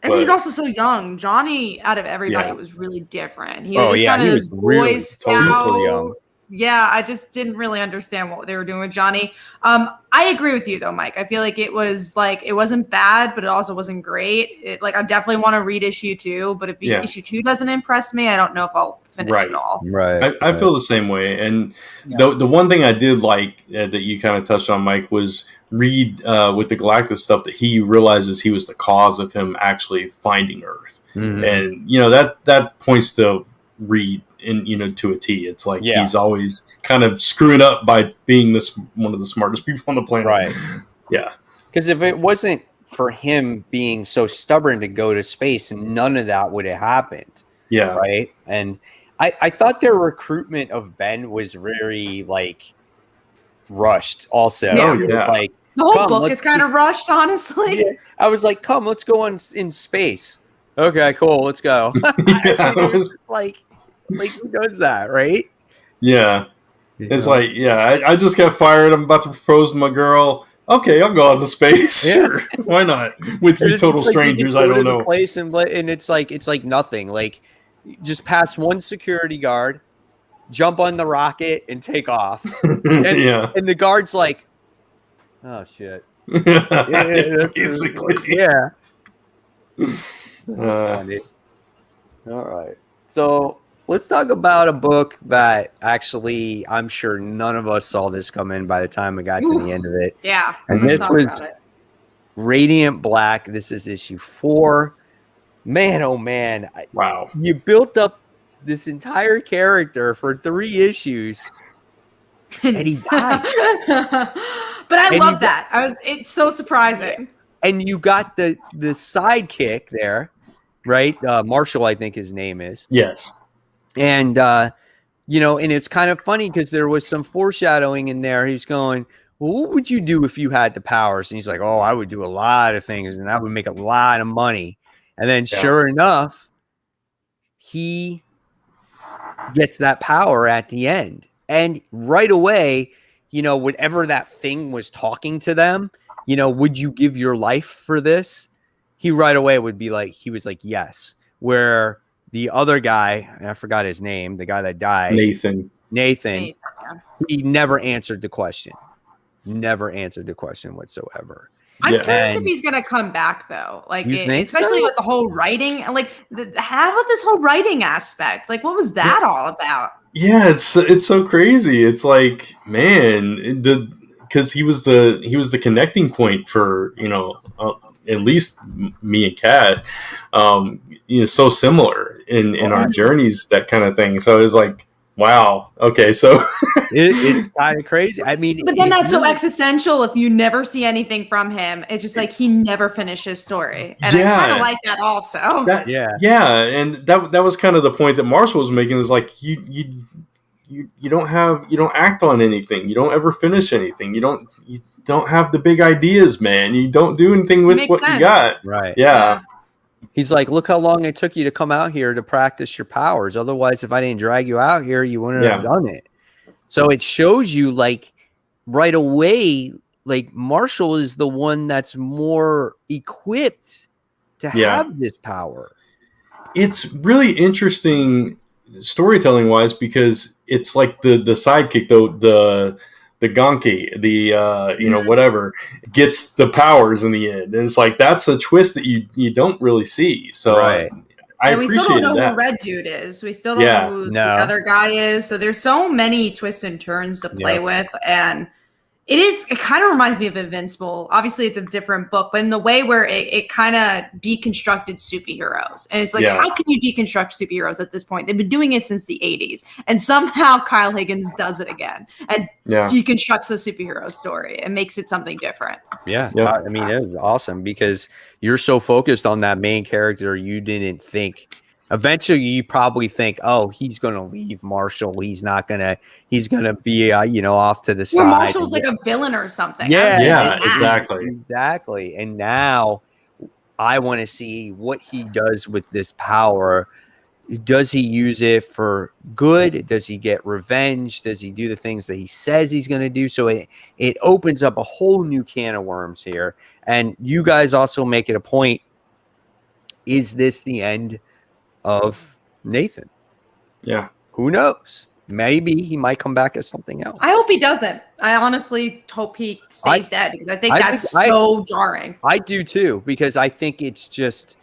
And he's also so young. Johnny, out of everybody, was really different. He was just kind of this Boy really Scout. totally young. Yeah, I just didn't really understand what they were doing with Johnny. I agree with you though, Mike. I feel like it wasn't bad, but it also wasn't great. I definitely want to read issue 2, but if issue 2 doesn't impress me, I don't know if I'll finish it all. Right. I feel the same way. And the one thing I did like that you kind of touched on, Mike, was Reed with the Galactus stuff, that he realizes he was the cause of him actually finding Earth. Mm-hmm. And that points to Reed to a T. It's like he's always kind of screwing up by being one of the smartest people on the planet. Right. Yeah. Because if it wasn't for him being so stubborn to go to space, none of that would have happened. Yeah. Right. And I thought their recruitment of Ben was very rushed also. Yeah. Oh, yeah. Like the whole book is kind of rushed, honestly. Yeah. I was like, come, let's go in space. Okay, cool, let's go. It was like who does that, right? Yeah. It's like, I just got fired. I'm about to propose to my girl. Okay, I'll go out to space. Yeah. Sure. Why not? With 3 total strangers, I don't know. Place and it's like nothing. Like, just pass one security guard, jump on the rocket, and take off. And the guard's like, oh shit. Basically. Yeah. That's funny. All right. So let's talk about a book that actually I'm sure none of us saw this come in by the time we got to the end of it. Yeah. And this was Radiant Black. This is issue 4. Man, oh man. Wow. You built up this entire character for 3 issues and he died. But I love that. It's so surprising. And you got the sidekick there, right? Marshall, I think his name is. Yes. And, and it's kind of funny because there was some foreshadowing in there. He's going, well, what would you do if you had the powers? And he's like, oh, I would do a lot of things and I would make a lot of money. And then sure enough, he gets that power at the end. And right away, whatever that thing was talking to them, would you give your life for this? He right away would be like, he was like, yes. Where the other guy, I forgot his name, the guy that died. Nathan, he never answered the question. Never answered the question whatsoever. I'm curious if he's going to come back, though. Especially with the whole writing. How about this whole writing aspect? What was that all about? Yeah, it's so crazy. It's like, man, because he was the connecting point for at least me and Kat, so similar in our journeys, that kind of thing. So it's like, wow, okay, so it's kind of crazy. I mean, but then that's so existential. If you never see anything from him, it's just like he never finished his story, and I kind of like that also. And that was kind of the point that Marshall was making. Is like you don't act on anything. You don't ever finish anything. You don't have the big ideas, man. You don't do anything with what you got. Right. Yeah. He's like, look how long it took you to come out here to practice your powers. Otherwise, if I didn't drag you out here, you wouldn't have done it. So it shows you right away, Marshall is the one that's more equipped to have this power. It's really interesting storytelling wise, because it's like the sidekick, the Gonki, whatever, gets the powers in the end. And it's like, that's a twist that you don't really see. So And we still don't know that. who Red Dude is. We still don't know who the other guy is. So there's so many twists and turns to play with. And it kind of reminds me of Invincible. Obviously, it's a different book, but in the way where it kind of deconstructed superheroes. And it's like, how can you deconstruct superheroes at this point? They've been doing it since the 80s. And somehow Kyle Higgins does it again and deconstructs a superhero story and makes it something different. Yeah. I mean, it was awesome because you're so focused on that main character, you didn't think. Eventually, you probably think, "Oh, he's going to leave Marshall. He's going to be, off to the side." Or Marshall's like a villain or something. Yeah, exactly. Exactly. And now I want to see what he does with this power. Does he use it for good? Does he get revenge? Does he do the things that he says he's going to do? So it opens up a whole new can of worms here. And you guys also make it a point. Is this the end of Nathan? Yeah. Who knows? Maybe he might come back as something else. I hope he doesn't. I honestly hope he stays dead because I think that's so jarring. I do too, because I think it's just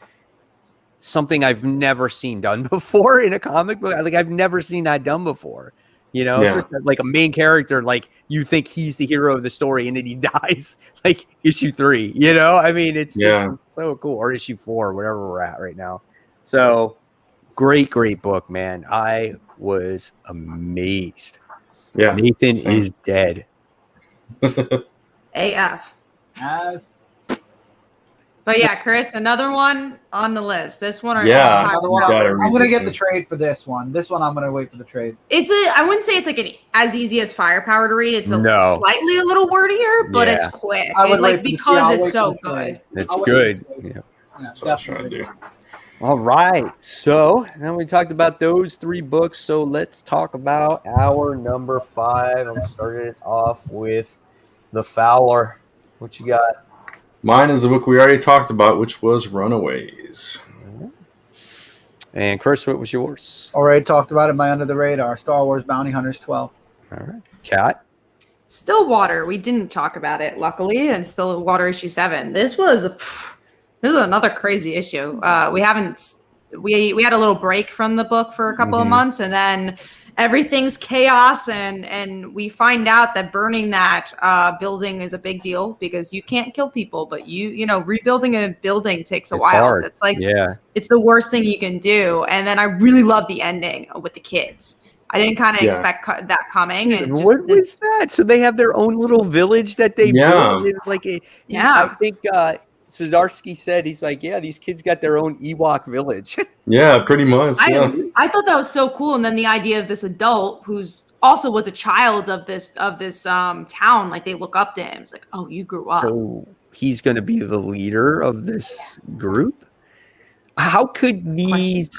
something I've never seen done before in a comic book. Like I've never seen that done before. It's just like a main character, like you think he's the hero of the story and then he dies like issue 3, I mean, it's just so cool. Or issue 4, whatever we're at right now. So great book, man. I was amazed. Yeah. Nathan is dead. AF. But yeah, Chris, another one on the list. This one, another one. I'm gonna get the trade for this one. This one, I'm gonna wait for the trade. I wouldn't say it's like as easy as Firepower to read. It's slightly a little wordier, but it's quick. Because it's so good. It's good. That's what I was trying to do. All right. So now we talked about those 3 books. So let's talk about our number 5. I'm starting it off with The Fowler. What you got? Mine is a book we already talked about, which was Runaways. And Chris, what was yours? Already talked about it. My Under the Radar, Star Wars Bounty Hunters 12. All right. Kat? Stillwater. We didn't talk about it, luckily, and Stillwater issue 7. This was another crazy issue. We had a little break from the book for a couple of months, and then everything's chaos, and we find out that burning that building is a big deal because you can't kill people, but rebuilding a building takes a while. Hard. So it's like it's the worst thing you can do. And then I really love the ending with the kids. I didn't kind of expect that coming. Dude, and what was that? So they have their own little village that they built. It's like I think Zdarsky said, he's like, these kids got their own Ewok village. Yeah, pretty much. I thought that was so cool. And then the idea of this adult who's also was a child of this town, like they look up to him. It's like, oh, you grew up. So he's going to be the leader of this group. How could the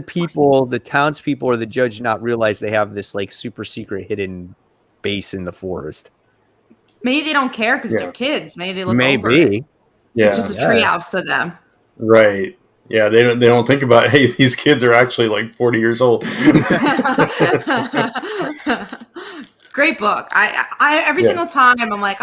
people, the townspeople or the judge not realize they have this like super secret hidden base in the forest? Maybe they don't care because they're kids. Maybe they look over it. Yeah. It's just a treehouse to them. Right. Yeah, they don't think about, hey, these kids are actually like 40 years old. Great book. I every single time I'm like,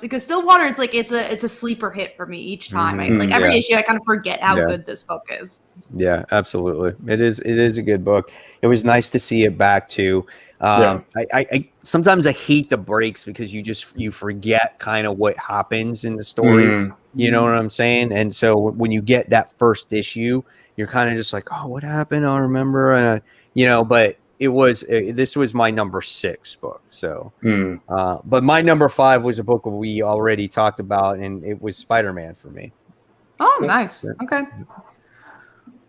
because Stillwater, it's like it's a sleeper hit for me each time. Every issue I kind of forget how good this book is. Yeah, absolutely. It is a good book. It was nice to see it back too. I sometimes I hate the breaks because you forget kind of what happens in the story. You know what I'm saying? And so when you get that first issue, you're kind of just like, oh, what happened? I remember, but this was my number 6 book. So, but my number 5 was a book we already talked about, and it was Spider-Man for me. Oh, nice. Okay.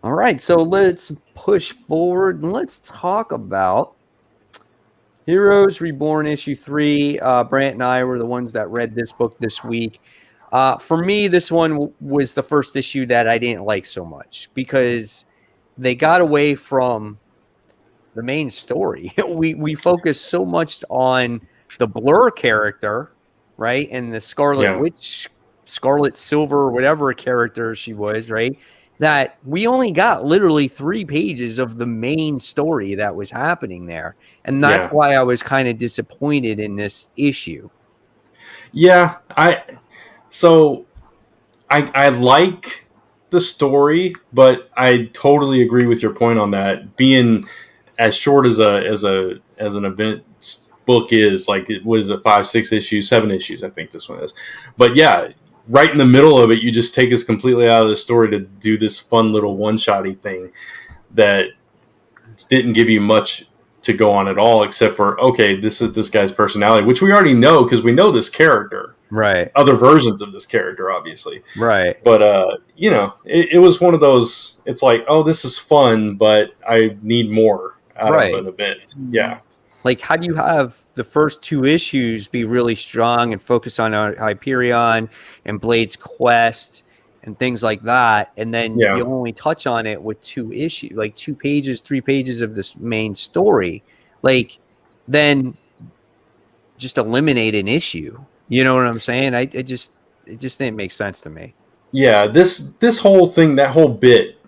All right. So let's push forward and let's talk about Heroes Reborn issue 3. Brant and I were the ones that read this book this week. For me, this one was the first issue that I didn't like so much because they got away from the main story. We focused so much on the Blur character, right? And the Scarlet Witch, Scarlet Silver, whatever character she was, right? That we only got literally 3 pages of the main story that was happening there. And that's why I was kind of disappointed in this issue. Yeah, I like the story, but I totally agree with your point on that. Being as short as an event book is, like, it was a 5, 6 issues, 7 issues, I think this one is. But yeah, right in the middle of it, you just take us completely out of the story to do this fun little one-shotty thing that didn't give you much to go on at all, except for, okay, this is this guy's personality, which we already know because we know this character. Right. Other versions of this character, obviously. Right. But, you know, it was one of those, it's like, oh, this is fun, but I need more out of an event. Yeah. Like, how do you have the first 2 issues be really strong and focus on Hyperion and Blade's quest and things like that, and then you only touch on it with 2 issues, like 2 pages, 3 pages of this main story? Like, then just eliminate an issue. You know what I'm saying? It just didn't make sense to me. Yeah, this whole thing, that whole bit,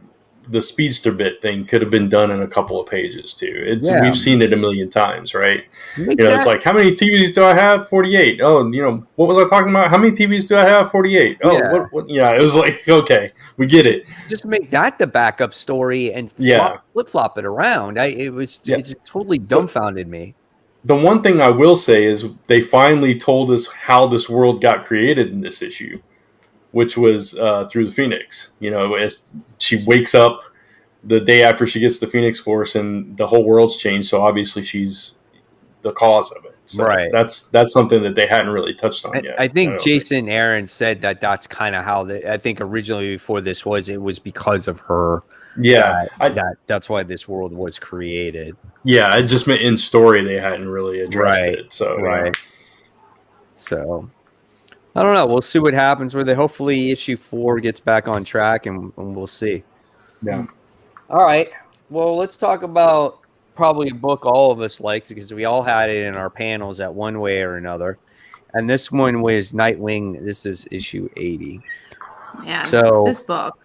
the speedster bit thing, could have been done in a couple of pages too. We've seen it a million times, right? It's like, how many TVs do I have? 48. Oh, what was I talking about? How many TVs do I have? 48. Oh, what? Yeah, it was like, okay, we get it. Just make that the backup story and flip-flop it around. It totally dumbfounded me. The one thing I will say is they finally told us how this world got created in this issue, which was through the Phoenix. As she wakes up the day after she gets the Phoenix Force, and the whole world's changed. So obviously she's the cause of it. So that's something that they hadn't really touched on yet. I think Jason Aaron said that's kind of how I think originally before this it was because of her. Yeah, that's why this world was created. Yeah, I just meant in story they hadn't really addressed it. So So I don't know. We'll see what happens with it. Hopefully issue 4 gets back on track, and we'll see. Yeah. All right. Well, let's talk about probably a book all of us liked, because we all had it in our panels at one way or another. And this one was Nightwing. This is issue 80. Man, so this book.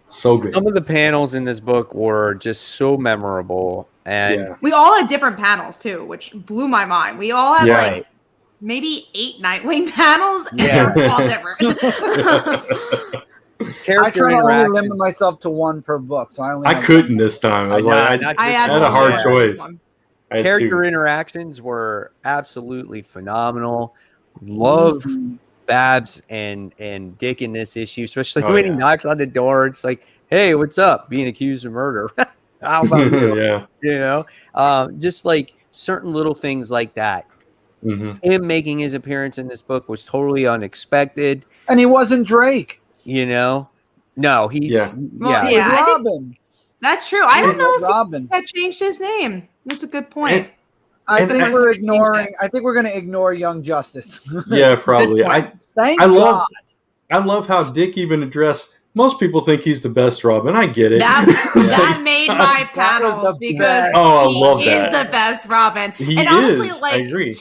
So good. Some of the panels in this book were just so memorable. And we all had different panels too, which blew my mind. We all had maybe 8 Nightwing panels, and they were all different. I try to only limit myself to 1 per book, so I couldn't this time. I had a hard choice. Character interactions were absolutely phenomenal. Love Babs and Dick in this issue, especially when he knocks on the door. It's like, hey, what's up? Being accused of murder. How about you? Just like certain little things like that. Mm-hmm. Him making his appearance in this book was totally unexpected. And he wasn't Drake. No, he's Robin. That's true. I don't know if Robin had changed his name. That's a good point. I think we're ignoring. I think we're going to ignore Young Justice. Yeah, probably. Thank God. I love how Dick even addressed. Most people think he's the best Robin. I get it. That made my panels because he is the best Robin. And honestly, I agree.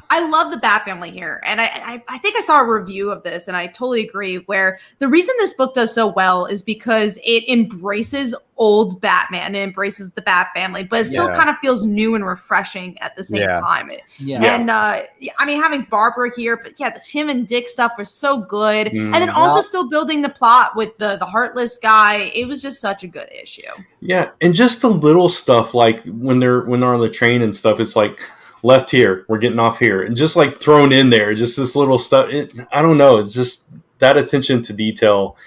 I love the Bat Family here. And I think I saw a review of this, and I totally agree, where the reason this book does so well is because it embraces old Batman and embraces the Bat Family, but it still kind of feels new and refreshing at the same time. And I mean, having Barbara here, but the Tim and Dick stuff was so good. And then also still building the plot with the Heartless guy. It was just such a good issue. Yeah, and just the little stuff, like when they're on the train and stuff, it's like, left here, we're getting off here, and just like thrown in there, just this little stuff. I don't know, it's just that attention to detail.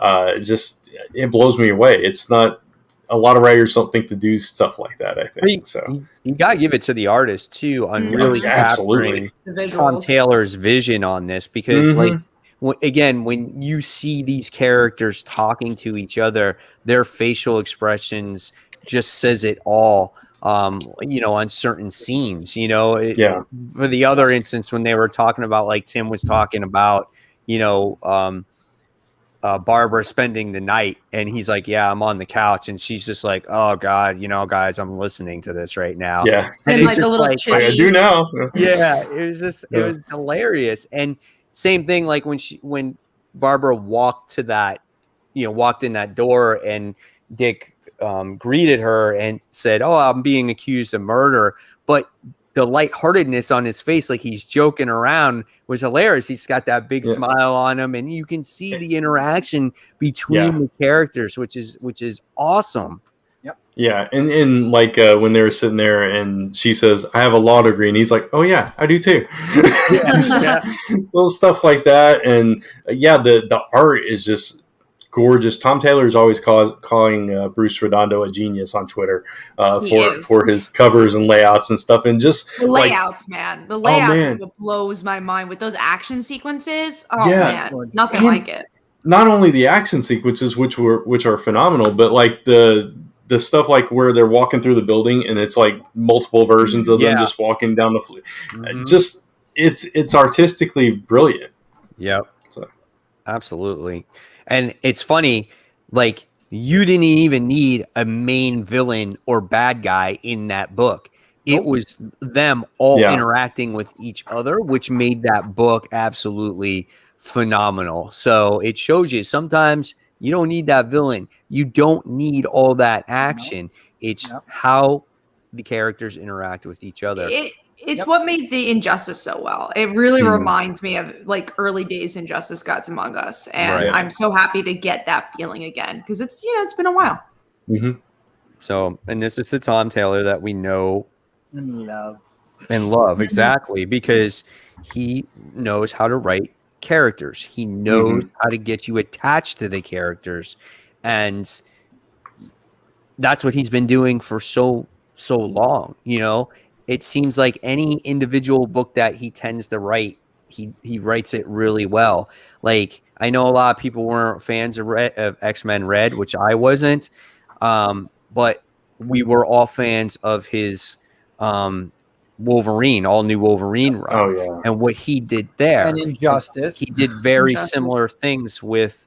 It blows me away. It's not a lot of writers don't think to do stuff like that. I think so. You gotta give it to the artist too on really capturing Tom Taylor's vision on this, because again, when you see these characters talking to each other, their facial expressions just says it all. On certain scenes, for the other instance, when they were talking about, like Tim was talking about, Barbara spending the night, and he's like, I'm on the couch, and she's just like, oh God, guys, I'm listening to this right now. And like the little I do now. It was just, it was hilarious. And same thing, like when Barbara walked in that door, and Dick greeted her and said, I'm being accused of murder. But the lightheartedness on his face, like he's joking around, was hilarious. He's got that big smile on him, and you can see the interaction between the characters, which is awesome. Yeah, and like when they were sitting there, and she says, "I have a law degree," and he's like, "Oh yeah, I do too." Little stuff like that, and the art is just gorgeous. Tom Taylor is always calling Bruce Redondo a genius on Twitter for his covers and layouts and stuff, and just the layouts, man. The layouts is what blows my mind with those action sequences. Oh man, nothing like it. Not only the action sequences, which are phenomenal, but like the stuff like where they're walking through the building and it's like multiple versions of them just walking down the just it's artistically brilliant. Yep. So. Absolutely. And it's funny, like you didn't even need a main villain or bad guy in that book. It was them all interacting with each other, which made that book absolutely phenomenal. So it shows you sometimes you don't need that villain. You don't need all that action. It's how the characters interact with each other. It's what made the Injustice so well. It really reminds me of like early days Injustice Gods Among Us. And I'm so happy to get that feeling again because it's been a while. Mm-hmm. So, and this is the Tom Taylor that we know and love exactly, because he knows how to write characters. He knows how to get you attached to the characters, and that's what he's been doing for so long. It seems like any individual book that he tends to write, he writes it really well. Like I know a lot of people weren't fans of X-Men Red, which I wasn't, but we were all fans of his Wolverine, all new Wolverine run. Oh yeah. And what he did there, and Injustice, he did very similar things with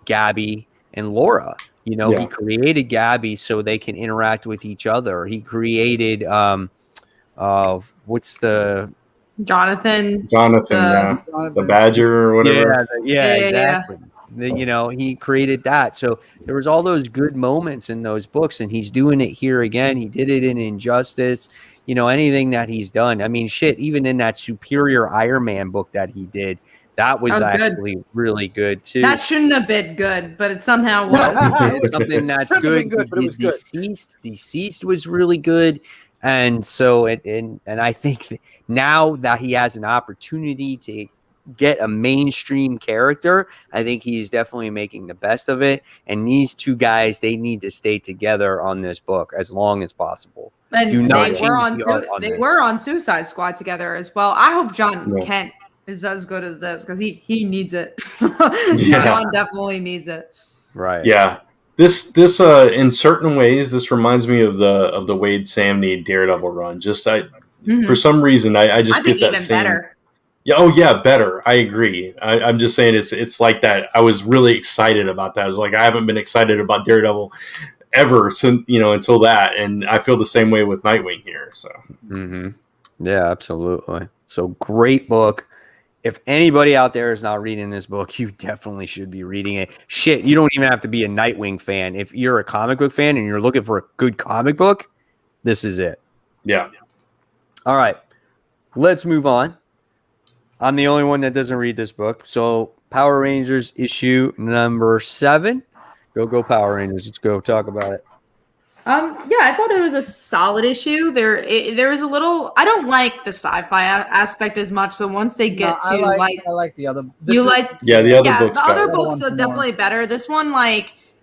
Gabby and Laura. He created Gabby so they can interact with each other. He created what's the Jonathan, the Badger or whatever. Yeah, exactly. He created that. So there was all those good moments in those books, and he's doing it here again. He did it in Injustice. Anything that he's done. I mean, shit, even in that Superior Iron Man book that he did, that was actually good. Really good too. That shouldn't have been good, but it somehow was. Something that's good. But it was good. Deceased was really good. And so, and I think now that he has an opportunity to get a mainstream character, I think he's definitely making the best of it. And these two guys, they need to stay together on this book as long as possible. And they were on Suicide Squad together as well. I hope John Kent is as good as this because he needs it. John definitely needs it. Right. Yeah. This in certain ways, this reminds me of the Wade Samney Daredevil run. For some reason, I just get that same. Better. Yeah. Oh yeah, better. I agree. I'm just saying it's like that. I was really excited about that. I was like, I haven't been excited about Daredevil ever since until that, and I feel the same way with Nightwing here. So. Yeah, absolutely. So great book. If anybody out there is not reading this book, you definitely should be reading it. Shit, you don't even have to be a Nightwing fan. If you're a comic book fan and you're looking for a good comic book, this is it. Yeah. All right. Let's move on. I'm the only one that doesn't read this book. So Power Rangers issue number 7. Go Power Rangers. Let's go talk about it. I thought it was a solid issue. There was a little. I don't like the sci-fi aspect as much. So once they get I like the other. The other books are definitely better. This one,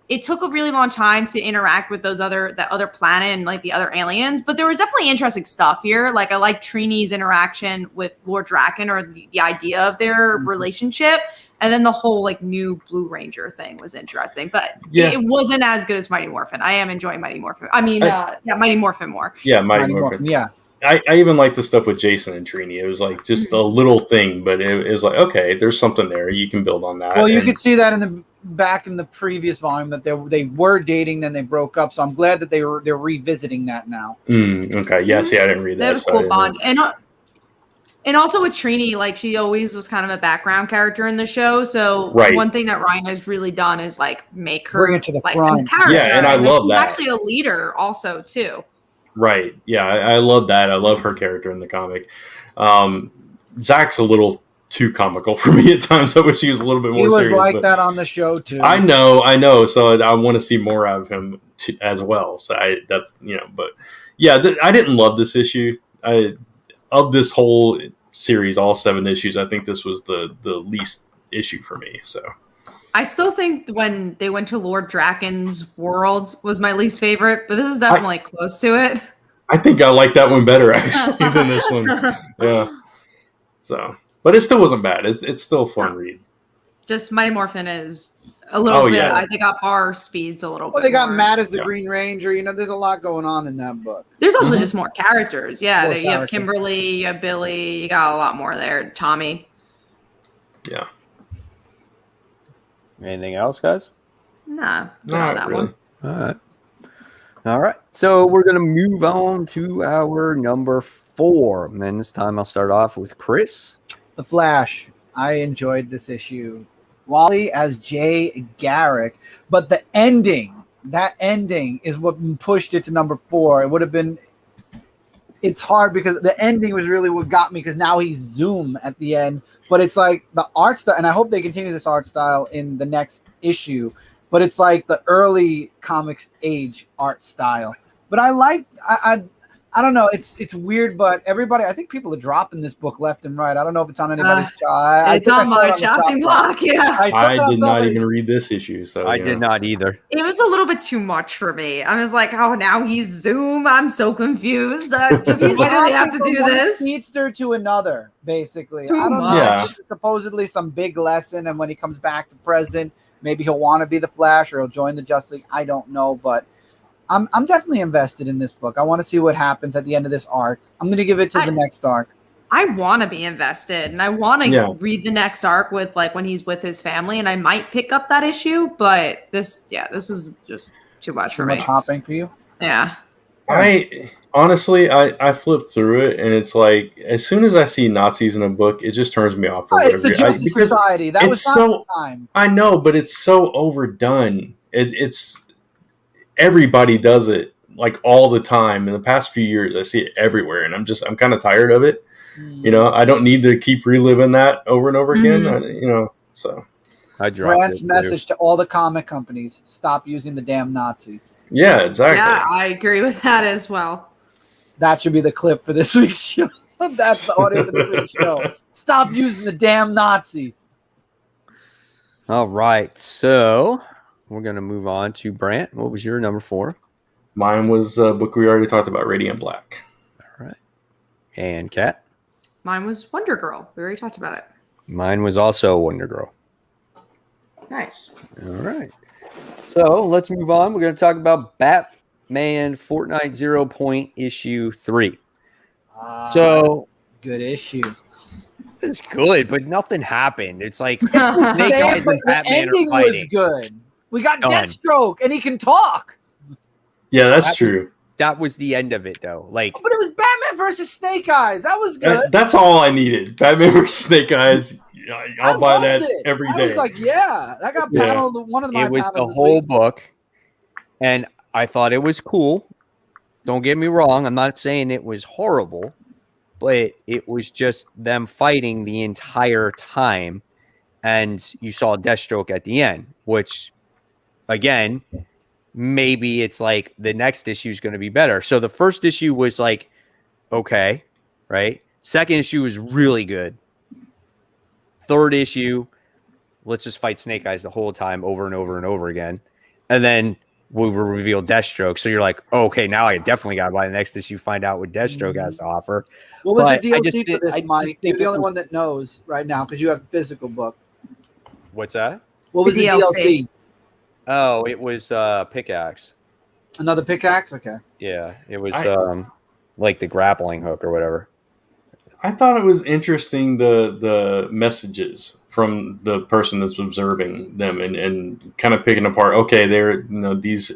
it took a really long time to interact with that other planet and the other aliens, but there was definitely interesting stuff here. Like I like Trini's interaction with Lord Draken, or the idea of their relationship. And then the whole new Blue Ranger thing was interesting, but it wasn't as good as Mighty Morphin. I am enjoying Mighty Morphin. Mighty Morphin more. Yeah, Mighty Morphin. Yeah. I even like the stuff with Jason and Trini. It was just a little thing, but it was like, okay, there's something there. You can build on that. Well, you could see that back in the previous volume that they were dating, then they broke up. So I'm glad that they're revisiting that now. Okay. Yeah. See, I didn't read that. That was a cool bond. And also with Trini, she always was kind of a background character in the show. So one thing that Ryan has really done is make her bring it to the front. Yeah, and I love that. She's actually a leader also too. Right. Yeah, I love that. I love her character in the comic. Zach's a little too comical for me at times. I wish he was a little bit more He was serious. like but that on the show too. I know. So I want to see more out of him as well. So but yeah, I didn't love this issue. Of this whole series, all 7 issues, I think this was the least issue for me. So I still think when they went to Lord Draken's world was my least favorite, but this is definitely close to it. I think I like that one better actually than this one. Yeah. So, but it still wasn't bad. It's still a fun read. Just Mighty Morphin is a little bit. Yeah. I think up our speeds a little bit. Well, they got more. Matt as the Green Ranger. You know, there's a lot going on in that book. There's also just more characters. Yeah, More you have characters. Kimberly, you have Billy. You got a lot more there. Tommy. Yeah. Anything else, guys? Nah, Not that really. one. All right. So we're going to move on to our number 4. And then this time I'll start off with Chris. The Flash. I enjoyed this issue. Wally as Jay Garrick, but the ending, that ending is what pushed it to number 4. It would have been. It's hard because the ending was really what got me, because now he's Zoom at the end. But it's like the art style, and I hope they continue this art style in the next issue. But it's like the early comics age art style. But I don't know. It's weird, but everybody, I think people are dropping this book left and right. I don't know if it's on anybody's It's on my chopping block. Yeah, I did not even read this issue, so I did not either. it was a little bit too much for me. I was like, oh, now he's Zoom. I'm so confused. Why do they have to do this? Speedster to another, basically. Too I don't know. much. It's supposedly some big lesson, and when he comes back to present, maybe he'll want to be the Flash or he'll join the Justice League. I don't know, but I'm definitely invested in this book. I want to see what happens at the end of this arc. I'm going to give it to the next arc. I want to be invested, and I want to read the next arc with like when he's with his family, and I might pick up that issue. But this is just too much for me. Too much hopping for you? Yeah. I honestly, I flipped through it, and it's like as soon as I see Nazis in a book, it just turns me off. It's the Justice Society. That was not the time. I know, but it's so overdone. It's everybody does it like all the time. In the past few years, I see it everywhere, and I'm kind of tired of it. You know, I don't need to keep reliving that over and over again. So I dropped Grant's message to all the comic companies: stop using the damn Nazis. Yeah, exactly. Yeah, I agree with that as well. That should be the clip for this week's show. That's the audio for this week's show. Stop using the damn Nazis. All right. So we're going to move on to Brant. What was your number 4? Mine was a book we already talked about, Radiant Black. All right. And Kat? Mine was Wonder Girl. We already talked about it. Mine was also Wonder Girl. Nice. All right. So let's move on. We're going to talk about Batman Fortnite 0 Point issue 3. So good issue. It's good, but nothing happened. It's like It's the Snake same, Eyes but and the Batman ending are fighting. was good. We got Done. Deathstroke, and he can talk. Yeah, that's true. That was the end of it, though. Like, But it was Batman versus Snake Eyes. That was good. That's all I needed. Batman vs. Snake Eyes. I'll buy that every day. I was like, yeah, that got paneled. One of my it was the panels this whole week. book, and I thought it was cool. Don't get me wrong. I'm not saying it was horrible, but it was just them fighting the entire time, and you saw Deathstroke at the end, which, again, maybe it's like the next issue is going to be better. So the first issue was like, okay, right? Second issue was really good. Third issue, let's just fight Snake Eyes the whole time over and over and over again. And then we will reveal Deathstroke. So you're like, oh, okay, now I definitely got to buy the next issue, find out what Deathstroke has to offer. What was But the I DLC just for did- this, I just Mike? think You're the it only was- one that knows right now because you have the physical book. What's that? What was the DLC? Oh, it was Pickaxe. Another pickaxe? Okay. Yeah, it was I- like the grappling hook or whatever. I thought it was interesting the messages from the person that's observing them and kind of picking apart. Okay, they're these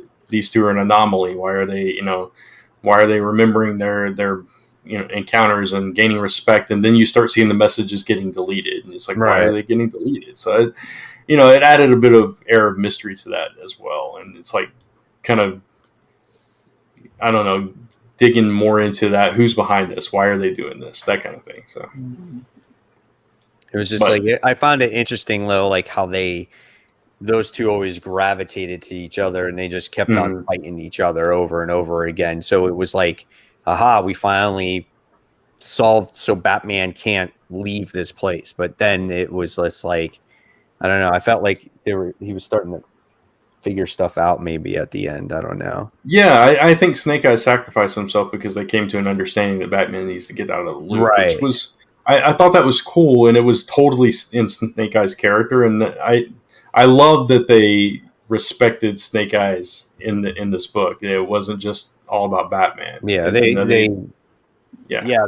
two are an anomaly. Why are they remembering their encounters and gaining respect? And then you start seeing the messages getting deleted, and it's like, why are they getting deleted? So it added a bit of air of mystery to that as well. And it's like kind of, I don't know, digging more into that. Who's behind this? Why are they doing this? That kind of thing. So it was just like, I found it interesting though, like how those two always gravitated to each other and they just kept on fighting each other over and over again. So it was like, aha, we finally solved so Batman can't leave this place. But then it was less like, I don't know. I felt like he was starting to figure stuff out maybe at the end. I don't know. Yeah, I think Snake Eyes sacrificed himself because they came to an understanding that Batman needs to get out of the loop. Right. Which was, I thought that was cool, and it was totally in Snake Eyes' character, and I love that they respected Snake Eyes in this book. It wasn't just all about Batman. Yeah,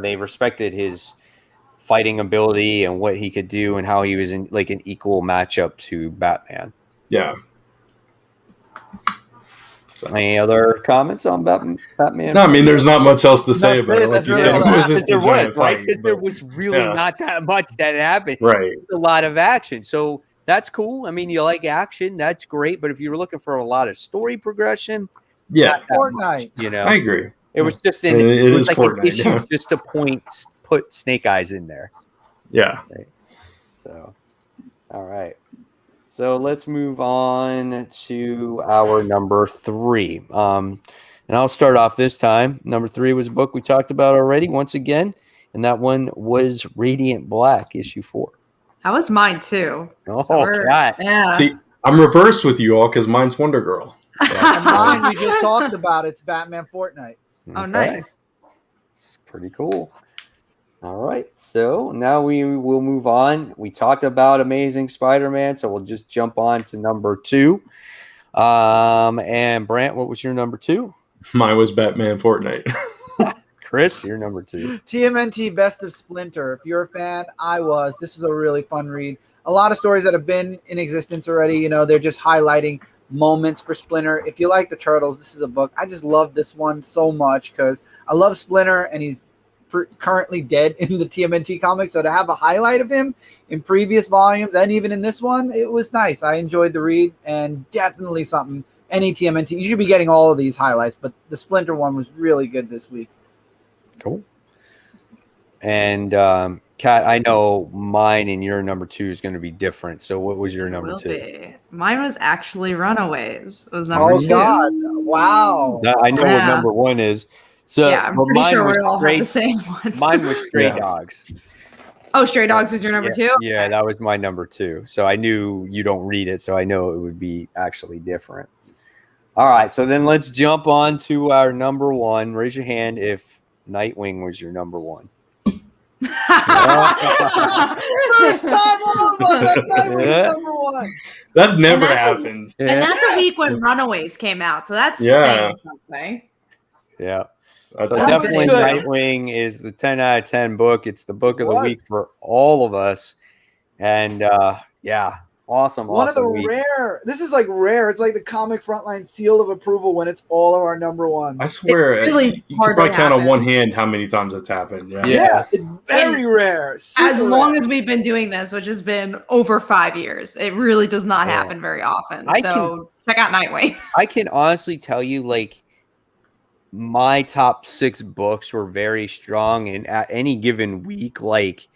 they respected his fighting ability and what he could do and how he was in like an equal matchup to Batman. Yeah. So, any other comments on Batman? No, I mean, there's not much else to say about it. Like you said, it was just a giant fight. Because there was really not that much that happened. Right. A lot of action. So that's cool. I mean, you like action, that's great. But if you were looking for a lot of story progression, Fortnite. Much, I agree. It was just it was like an issue just to put Snake Eyes in there. Yeah. Right. So, all right. So let's move on to our number 3. And I'll start off this time. Number 3 was a book we talked about already once again, and that one was Radiant Black, issue 4. That was mine too. Oh, God. Yeah. See, I'm reversed with you all because mine's Wonder Girl. And mine, we just talked about. It's Batman Fortnite. Oh, nice. It's pretty cool. All right, so now we will move on. We talked about Amazing Spider-Man, so we'll just jump on to number 2. And Brant, what was your number 2? Mine was Batman Fortnite. Chris, your number 2. TMNT Best of Splinter. If you're a fan, I was. This was a really fun read. A lot of stories that have been in existence already. You know, they're just highlighting moments for Splinter. If you like the Turtles, this is a book. I just love this one so much because I love Splinter, and he's currently dead in the TMNT comics, so to have a highlight of him in previous volumes and even in this one, it was nice. I enjoyed the read, and definitely something any TMNT, you should be getting all of these highlights, but the Splinter one was really good this week. Cool. And Kat, I know mine and your number 2 is going to be different, so what was your number 2? Mine was actually Runaways. It was number 2. God, wow. I know what number 1 is. So yeah, I'm pretty sure we all have the same one. Mine was Stray Dogs. Oh, Stray Dogs was your number 2? Yeah, that was my number 2. So I knew you don't read it, so I know it would be actually different. All right, so then let's jump on to our number 1. Raise your hand if Nightwing was your number 1. First time all of us have Nightwing number 1. That never happens. And that's a week when Runaways came out, so that's saying something. Yeah. That's so definitely Nightwing is the 10 out of 10 book. It's the book of the week for all of us. And awesome. One of the week. this is like rare. It's like the comic frontline seal of approval when it's all of our number 1. I swear, really you can probably count on one hand how many times it's happened. Yeah, it's very rare. As long as we've been doing this, which has been over 5 years, it really does not happen very often. Check out Nightwing. I can honestly tell you, like, my top 6 books were very strong, and at any given week, like,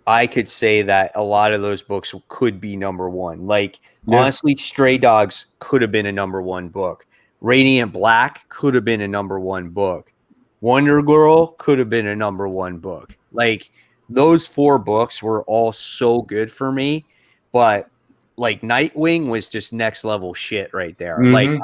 I could say that a lot of those books could be number 1. Like, honestly, Stray Dogs could have been a number 1 book. Radiant Black could have been a number 1 book. Wonder Girl could have been a number 1 book. Like, those 4 books were all so good for me, but like Nightwing was just next level shit right there. Like,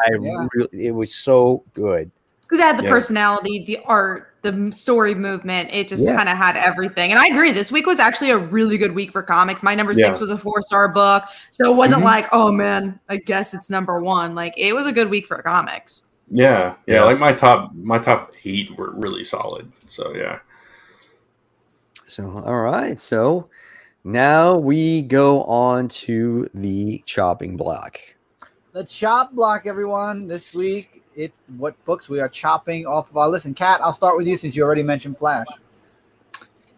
it was so good. Because it had the personality, the art, the story movement. It just kind of had everything. And I agree. This week was actually a really good week for comics. My number 6 was a 4-star book. So it wasn't like, oh, man, I guess it's number 1. Like, it was a good week for comics. Yeah. Like my top 8 were really solid. So, yeah. So, all right. So now we go on to the chopping block. The chop block, everyone, this week. It's what books we are chopping off of our list. And Kat, I'll start with you since you already mentioned Flash.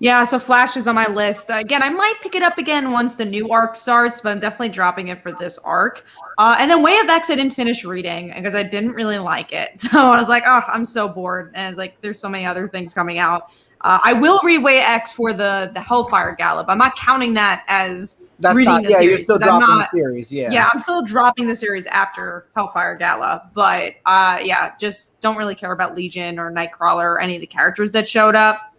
Yeah, so Flash is on my list. Again, I might pick it up again once the new arc starts, but I'm definitely dropping it for this arc. And then Way of X, I didn't finish reading because I didn't really like it. So I was like, oh, I'm so bored. And it's like, there's so many other things coming out. I will read Way of X for the Hellfire Gala, but I'm not counting that as reading the series. You're still dropping the series. Yeah, I'm still dropping the series after Hellfire Gala. But just don't really care about Legion or Nightcrawler or any of the characters that showed up.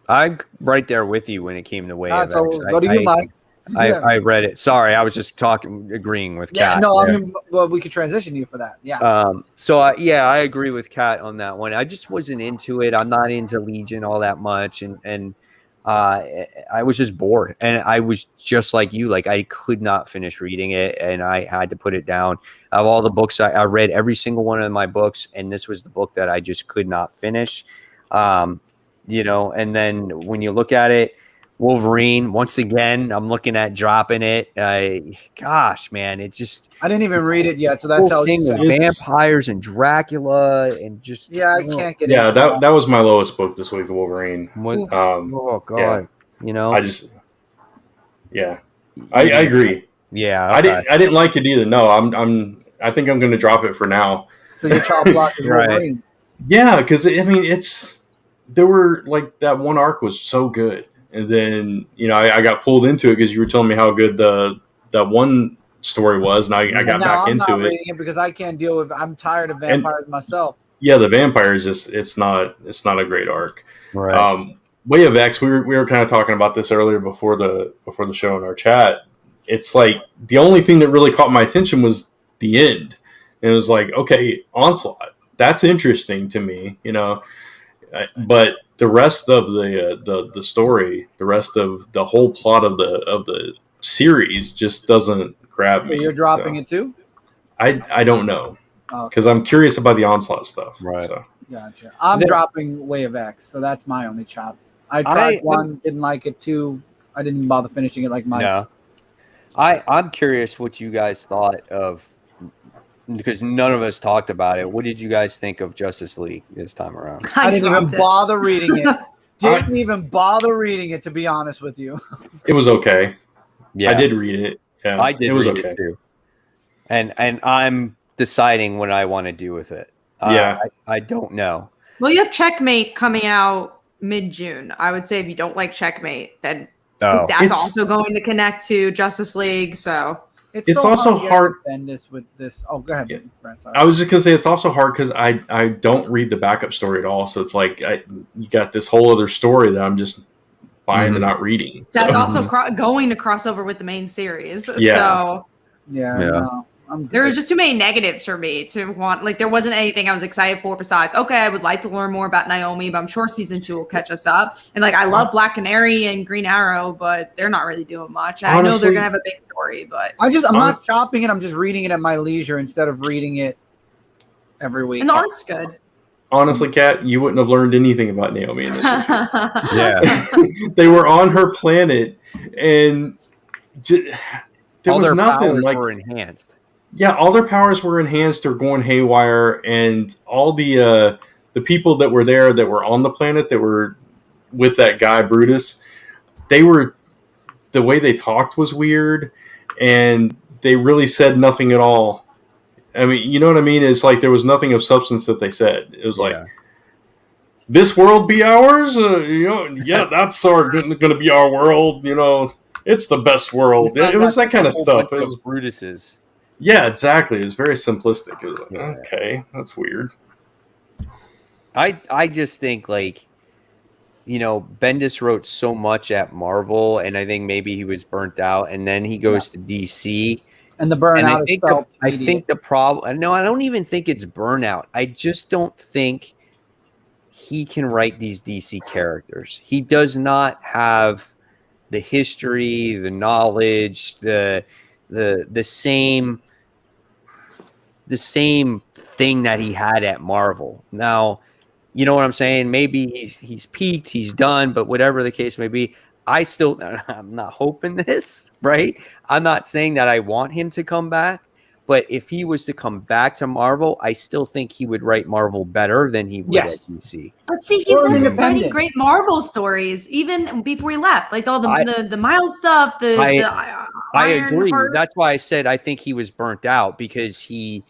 I'm right there with you when it came to Way of X. What do you like? I read it. Sorry, I was just agreeing with Kat. No, I mean, well, we could transition you for that. Yeah. I agree with Kat on that one. I just wasn't into it. I'm not into Legion all that much, and I was just bored. And I was just like you, like I could not finish reading it, and I had to put it down. Of all the books, I read every single one of my books, and this was the book that I just could not finish. And then when you look at it, Wolverine, once again, I'm looking at dropping it. Gosh, man, it just... I didn't even read it yet, so that's how... thing with vampires and Dracula and just... Yeah, I can't get it. Yeah, that was my lowest book this week, Wolverine. Oh, God. Yeah. I just... Yeah. I agree. Yeah. Okay. I didn't like it either. No, I think I'm going to drop it for now. So your chop block is Wolverine. Yeah, because, I mean, there were, like, that one arc was so good. And then, I got pulled into it because you were telling me how good that one story was, and I got back into it. I'm not reading it because I can't deal with. I'm tired of vampires myself. Yeah, the vampires it's not a great arc. Right. Way of X, we were kind of talking about this earlier before the show in our chat. It's like the only thing that really caught my attention was the end, and it was like, okay, Onslaught, that's interesting to me, but the rest of the story, the rest of the whole plot of the series just doesn't grab me. You're dropping it too? I don't know, because I'm curious about the Onslaught stuff. Right. So. Gotcha. I'm dropping Way of X, so that's my only chop. I tried one, didn't like it. Two, I didn't even bother finishing it like Mike. No. I'm curious what you guys thought of, because none of us talked about it. What did you guys think of Justice League this time around? I didn't even bother reading it. Didn't even bother reading it, to be honest with you. It was okay. Yeah, I did read it. Yeah, I did. It was okay too. And I'm deciding what I want to do with it. I don't know. Well, you have Checkmate coming out mid-June. I would say if you don't like Checkmate, then that's also going to connect to Justice League. So. It's so also hard to bend this with this. Oh, go ahead, yeah. Brent, sorry. I was just gonna say it's also hard because I don't read the backup story at all. So it's like you got this whole other story that I'm just buying and not reading. That's also going to cross over with the main series. Yeah. So no, there was just too many negatives for me to want. Like there wasn't anything I was excited for besides, okay, I would like to learn more about Naomi, but I'm sure season 2 will catch us up. And like I love Black Canary and Green Arrow, but they're not really doing much. Honestly, I know they're gonna have a big story, but I'm not chopping it. I'm just reading it at my leisure instead of reading it every week. And the art's good. Honestly, Kat, you wouldn't have learned anything about Naomi in this issue. Yeah, they were on her planet, and there all was their nothing. Powers were enhanced. Yeah, all their powers were enhanced or going haywire, and all the people that were there that were on the planet that were with that guy Brutus, the way they talked was weird, and they really said nothing at all. I mean, you know what I mean? It's like there was nothing of substance that they said. It was like, this world be ours? That's going to be our world. It's the best world. It was that kind of stuff. It was Brutus's. Yeah, exactly. It was very simplistic. It was like, okay, that's weird. I just think Bendis wrote so much at Marvel, and I think maybe he was burnt out, and then he goes to DC. And the burnout is felt. I think the problem. No, I don't even think it's burnout. I just don't think he can write these DC characters. He does not have the history, the knowledge, the same thing that he had at Marvel. Now, you know what I'm saying? Maybe he's peaked, he's done, but whatever the case may be, I'm not hoping this, right? I'm not saying that I want him to come back, But if he was to come back to Marvel, I still think he would write Marvel better than he would at DC. But see, he Or wasn't writing independent. great Marvel stories even before he left. Like all the Miles stuff, I agree. Ironheart. That's why I said I think he was burnt out because he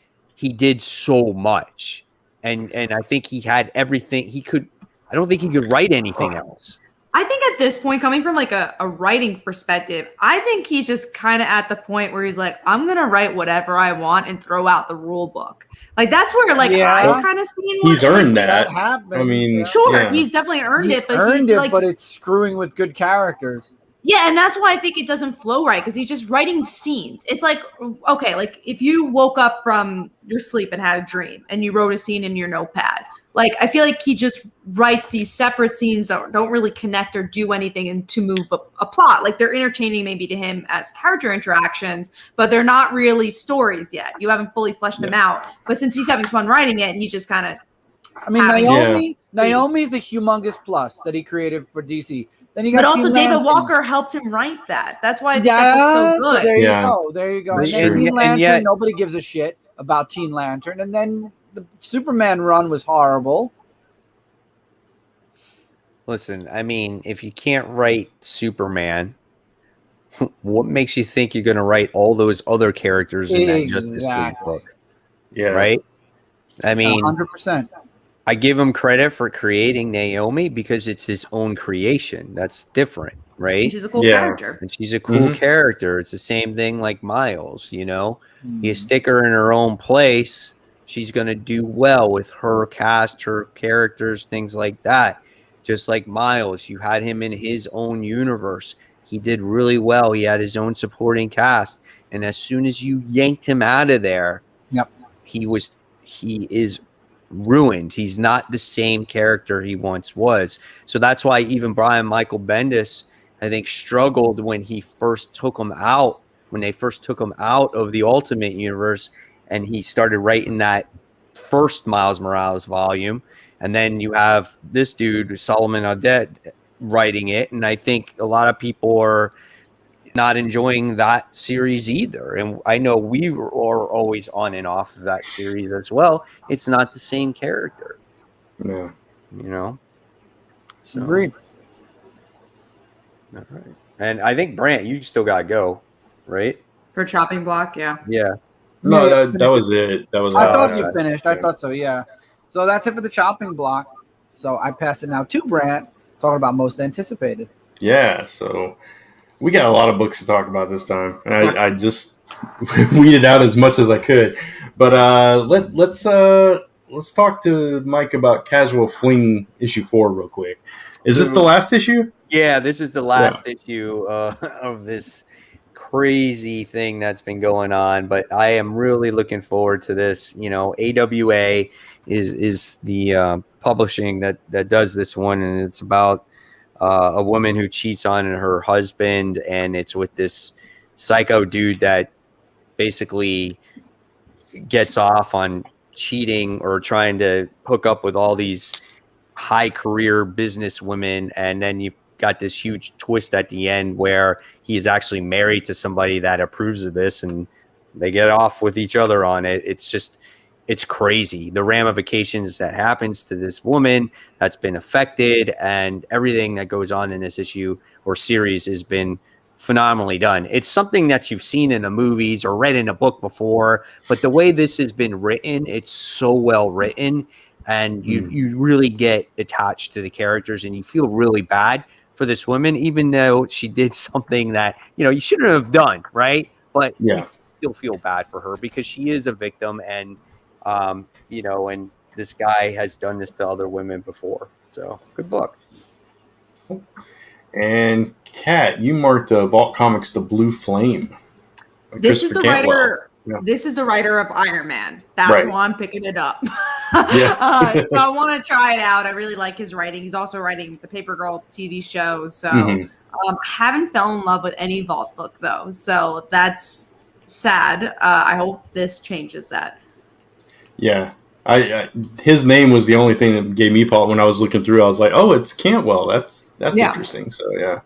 did so much, and I think he had everything he could. I don't think he could write anything else. I think at this point, coming from like a writing perspective, I think he's just kind of at the point where he's like, I'm gonna write whatever I want and throw out the rule book. Like that's where like I kind of see him. He's earned that. happened. I mean, Sure, he's definitely earned it, but but it's screwing with good characters. Yeah, and that's why I think it doesn't flow right because he's just writing scenes. It's like, okay, like if you woke up from your sleep and had a dream and you wrote a scene in your notepad, like I feel like he just writes these separate scenes that don't really connect or do anything and to move a plot. Like they're entertaining maybe to him as character interactions, but they're not really stories yet. You haven't fully fleshed them out. But since he's having fun writing it, he just kind of. I mean, Naomi's a humongous plus that he created for DC. Then you got but also Teen David Lantern. Walker helped him write that. That's why I think that book's so good. So there you go. And then True. Teen Lantern, yet- nobody gives a shit about Teen Lantern. And then the Superman run was horrible. Listen, I mean, if you can't write Superman, what makes you think you're going to write all those other characters in that Justice League book? Yeah. Right? I mean, 100%. I give him credit for creating Naomi because it's his own creation. That's different, right? She's a cool character. And she's a cool character. It's the same thing like Miles, you know? You stick her in her own place, she's going to do well with her cast, her characters, things like that. Just like Miles, you had him in his own universe. He did really well. He had his own supporting cast. And as soon as you yanked him out of there, he is ruined. He's not the same character he once was. So that's why even Brian Michael Bendis, I think, struggled when he first took him out, when they first took him out of the Ultimate Universe, and he started writing that first Miles Morales volume. And then you have this dude, Solomon Audet, writing it. And I think a lot of people are not enjoying that series either. And I know we are always on and off of that series as well. It's not the same character. Yeah. You know? So, Agreed. All right. And I think, Brant, you still got to go, right? For chopping block, yeah. Yeah. No, that was it. That was. I thought you finished. I thought so, yeah. So that's it for the chopping block. So I pass it now to Brant, talking about most anticipated. Yeah, so we got a lot of books to talk about this time, and I just weeded out as much as I could. But let's talk to Mike about Casual Fling issue 4 real quick. Is this the last issue? Yeah, this is the last issue of this crazy thing that's been going on. But I am really looking forward to this. You know, AWA is the publishing that does this one, and it's about a woman who cheats on her husband, and it's with this psycho dude that basically gets off on cheating or trying to hook up with all these high career business women, and then you've got this huge twist at the end where he is actually married to somebody that approves of this, and they get off with each other on it. It's crazy, the ramifications that happens to this woman that's been affected, and everything that goes on in this issue or series has been phenomenally done. It's something that you've seen in the movies or read in a book before, but the way this has been written, it's so well written, and you really get attached to the characters, and you feel really bad for this woman, even though she did something that, you know, you shouldn't have done, right? But you still feel bad for her because she is a victim, and you know, and this guy has done this to other women before. So good book. And Kat, you marked Vault Comics The Blue Flame. This is the Cantwell. writer. Yeah. This is the writer of Iron Man. That's Right. why I'm picking it up. Yeah. So I want to try it out. I really like his writing. He's also writing the Paper Girl TV show. So I haven't fell in love with any Vault book though. So that's sad. I hope this changes that. Yeah. I his name was the only thing that gave me pause when I was looking through. I was like, oh, it's Cantwell. That's interesting. So yeah.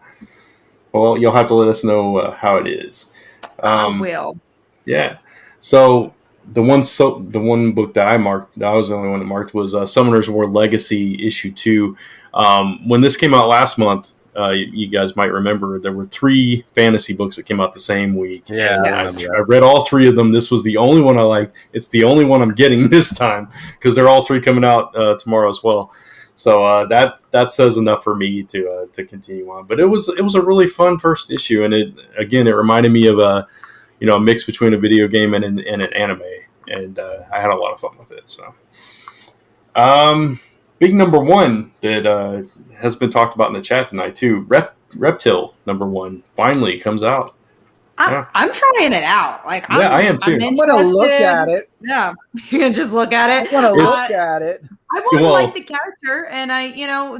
Well, you'll have to let us know how it is. I will. Yeah. So the one book that I marked, that I was the only one that marked, was Summoner's War Legacy issue 2. When this came out last month, you guys might remember there were 3 fantasy books that came out the same week. Yeah, I read all 3 of them. This was the only one I liked. It's the only one I'm getting this time because they're all 3 coming out tomorrow as well. So that says enough for me to continue on. But it was a really fun first issue, and it reminded me of a mix between a video game and an anime, and I had a lot of fun with it. So, big number 1 that has been talked about in the chat tonight too. Reptile number 1 finally comes out. I'm trying it out. I am too. I'm gonna look at it. Yeah, you're gonna just look at it. I'm gonna look at it. I really like the character, and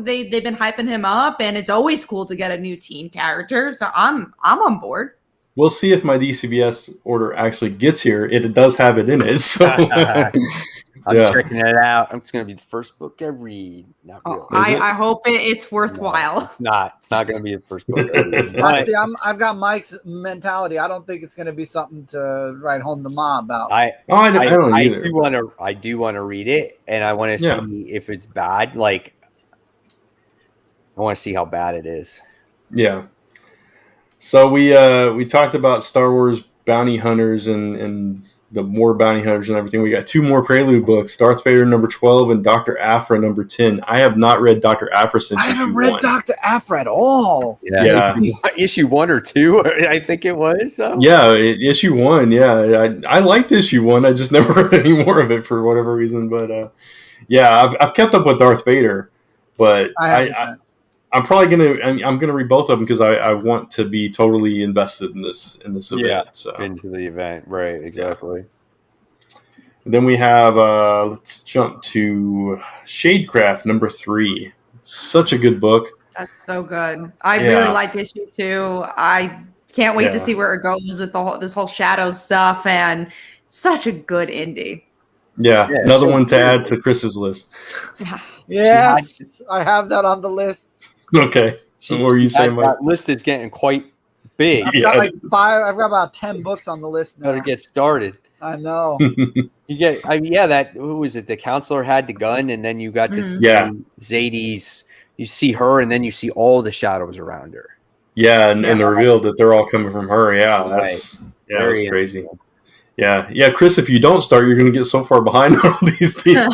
they've been hyping him up, and it's always cool to get a new teen character. So I'm on board. We'll see if my DCBS order actually gets here. It does have it in it, so I'm checking it out. It's going to be the first book I read. Not really. I hope it's worthwhile. No, it's not going to be the first book I read. See, I've got Mike's mentality. I don't think it's going to be something to write home to mom about. I don't either. I do want to read it, and I want to see if it's bad. I want to see how bad it is. Yeah. So we talked about Star Wars bounty hunters and the more bounty hunters and everything. We got 2 more Prelude books: Darth Vader number 12 and Dr. Aphra number 10. I have not read Dr. Aphra since issue 1. I haven't read Dr. Aphra at all. Yeah. Issue 1 or 2, I think it was. Though. Yeah, issue 1. Yeah, I liked issue 1. I just never read any more of it for whatever reason. But I've kept up with Darth Vader, but I'm probably gonna read both of them because I want to be totally invested in this event. Yeah, into the event, right? Exactly. Yeah. Then we have let's jump to Shadecraft number 3. Such a good book. That's so good. I really liked issue 2. I can't wait to see where it goes with this whole Shadows stuff, and such a good indie. Yeah, another one to add to Chris's list. Yes, I have that on the list. Okay. So what were you saying, Mike? That list is getting quite big. I've got I've got about 10 books on the list now. Better get started. I know. You get, who was it? The counselor had the gun, and then you got to see Zadie's. You see her, and then you see all the shadows around her. Yeah, and the reveal that they're all coming from her. Yeah, that's crazy. Yeah, Chris, if you don't start, you're going to get so far behind on all these things.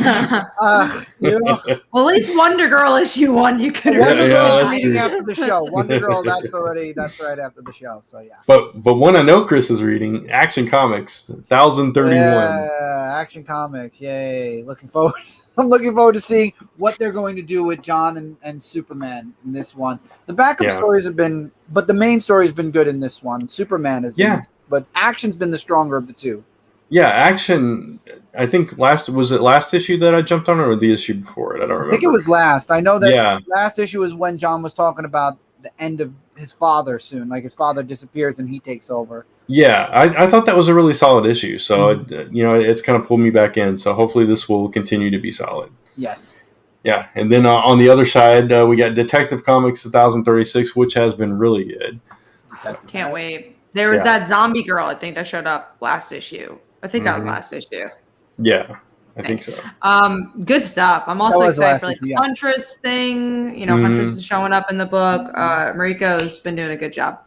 Well, at least Wonder Girl issue 1, you could read after the show. Wonder Girl, that's right after the show. So yeah. But one I know Chris is reading, Action Comics 1031. Yeah, Action Comics, yay! Looking forward. I'm looking forward to seeing what they're going to do with John and Superman in this one. The backup stories have been, but the main story has been good in this one. Superman has been. But Action's been the stronger of the 2. Yeah, Action. I think last issue that I jumped on, or the issue before it? I don't remember. I think it was last. I know that last issue was when John was talking about the end of his father soon. Like his father disappears and he takes over. Yeah, I thought that was a really solid issue. So it's kind of pulled me back in. So hopefully this will continue to be solid. Yes. Yeah, and then on the other side, we got Detective Comics 1036, which has been really good. Can't wait. There was that zombie girl, I think, that showed up last issue. I think that was last issue. Yeah, I think so. Good stuff. I'm also excited for the Huntress thing. Huntress is showing up in the book. Mariko's been doing a good job.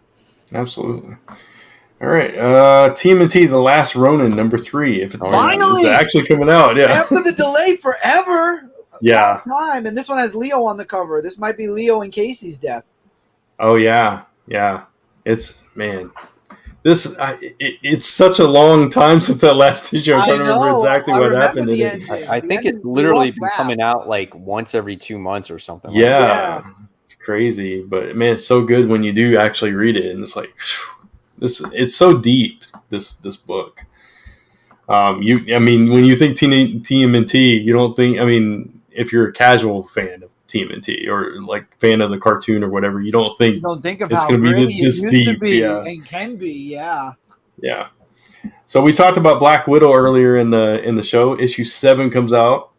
Absolutely. All right. Tmnt, The Last Ronin, number 3. Finally! It's actually coming out. Yeah. After the delay forever. Yeah. Time. And this one has Leo on the cover. This might be Leo and Casey's death. Oh, yeah. Yeah. It's, man. It's such a long time since that last issue. I'm trying to remember exactly what happened. I think it's literally been coming out like once every 2 months or something. Yeah, it's crazy, but man, it's so good when you do actually read it, and it's like it's so deep. This book. When you think TMNT, you don't think. I mean, if you're a casual fan of TMNT or like fan of the cartoon or whatever, you don't think of it's going to be this deep. And can be, yeah. So we talked about Black Widow earlier in the show. Issue 7 comes out.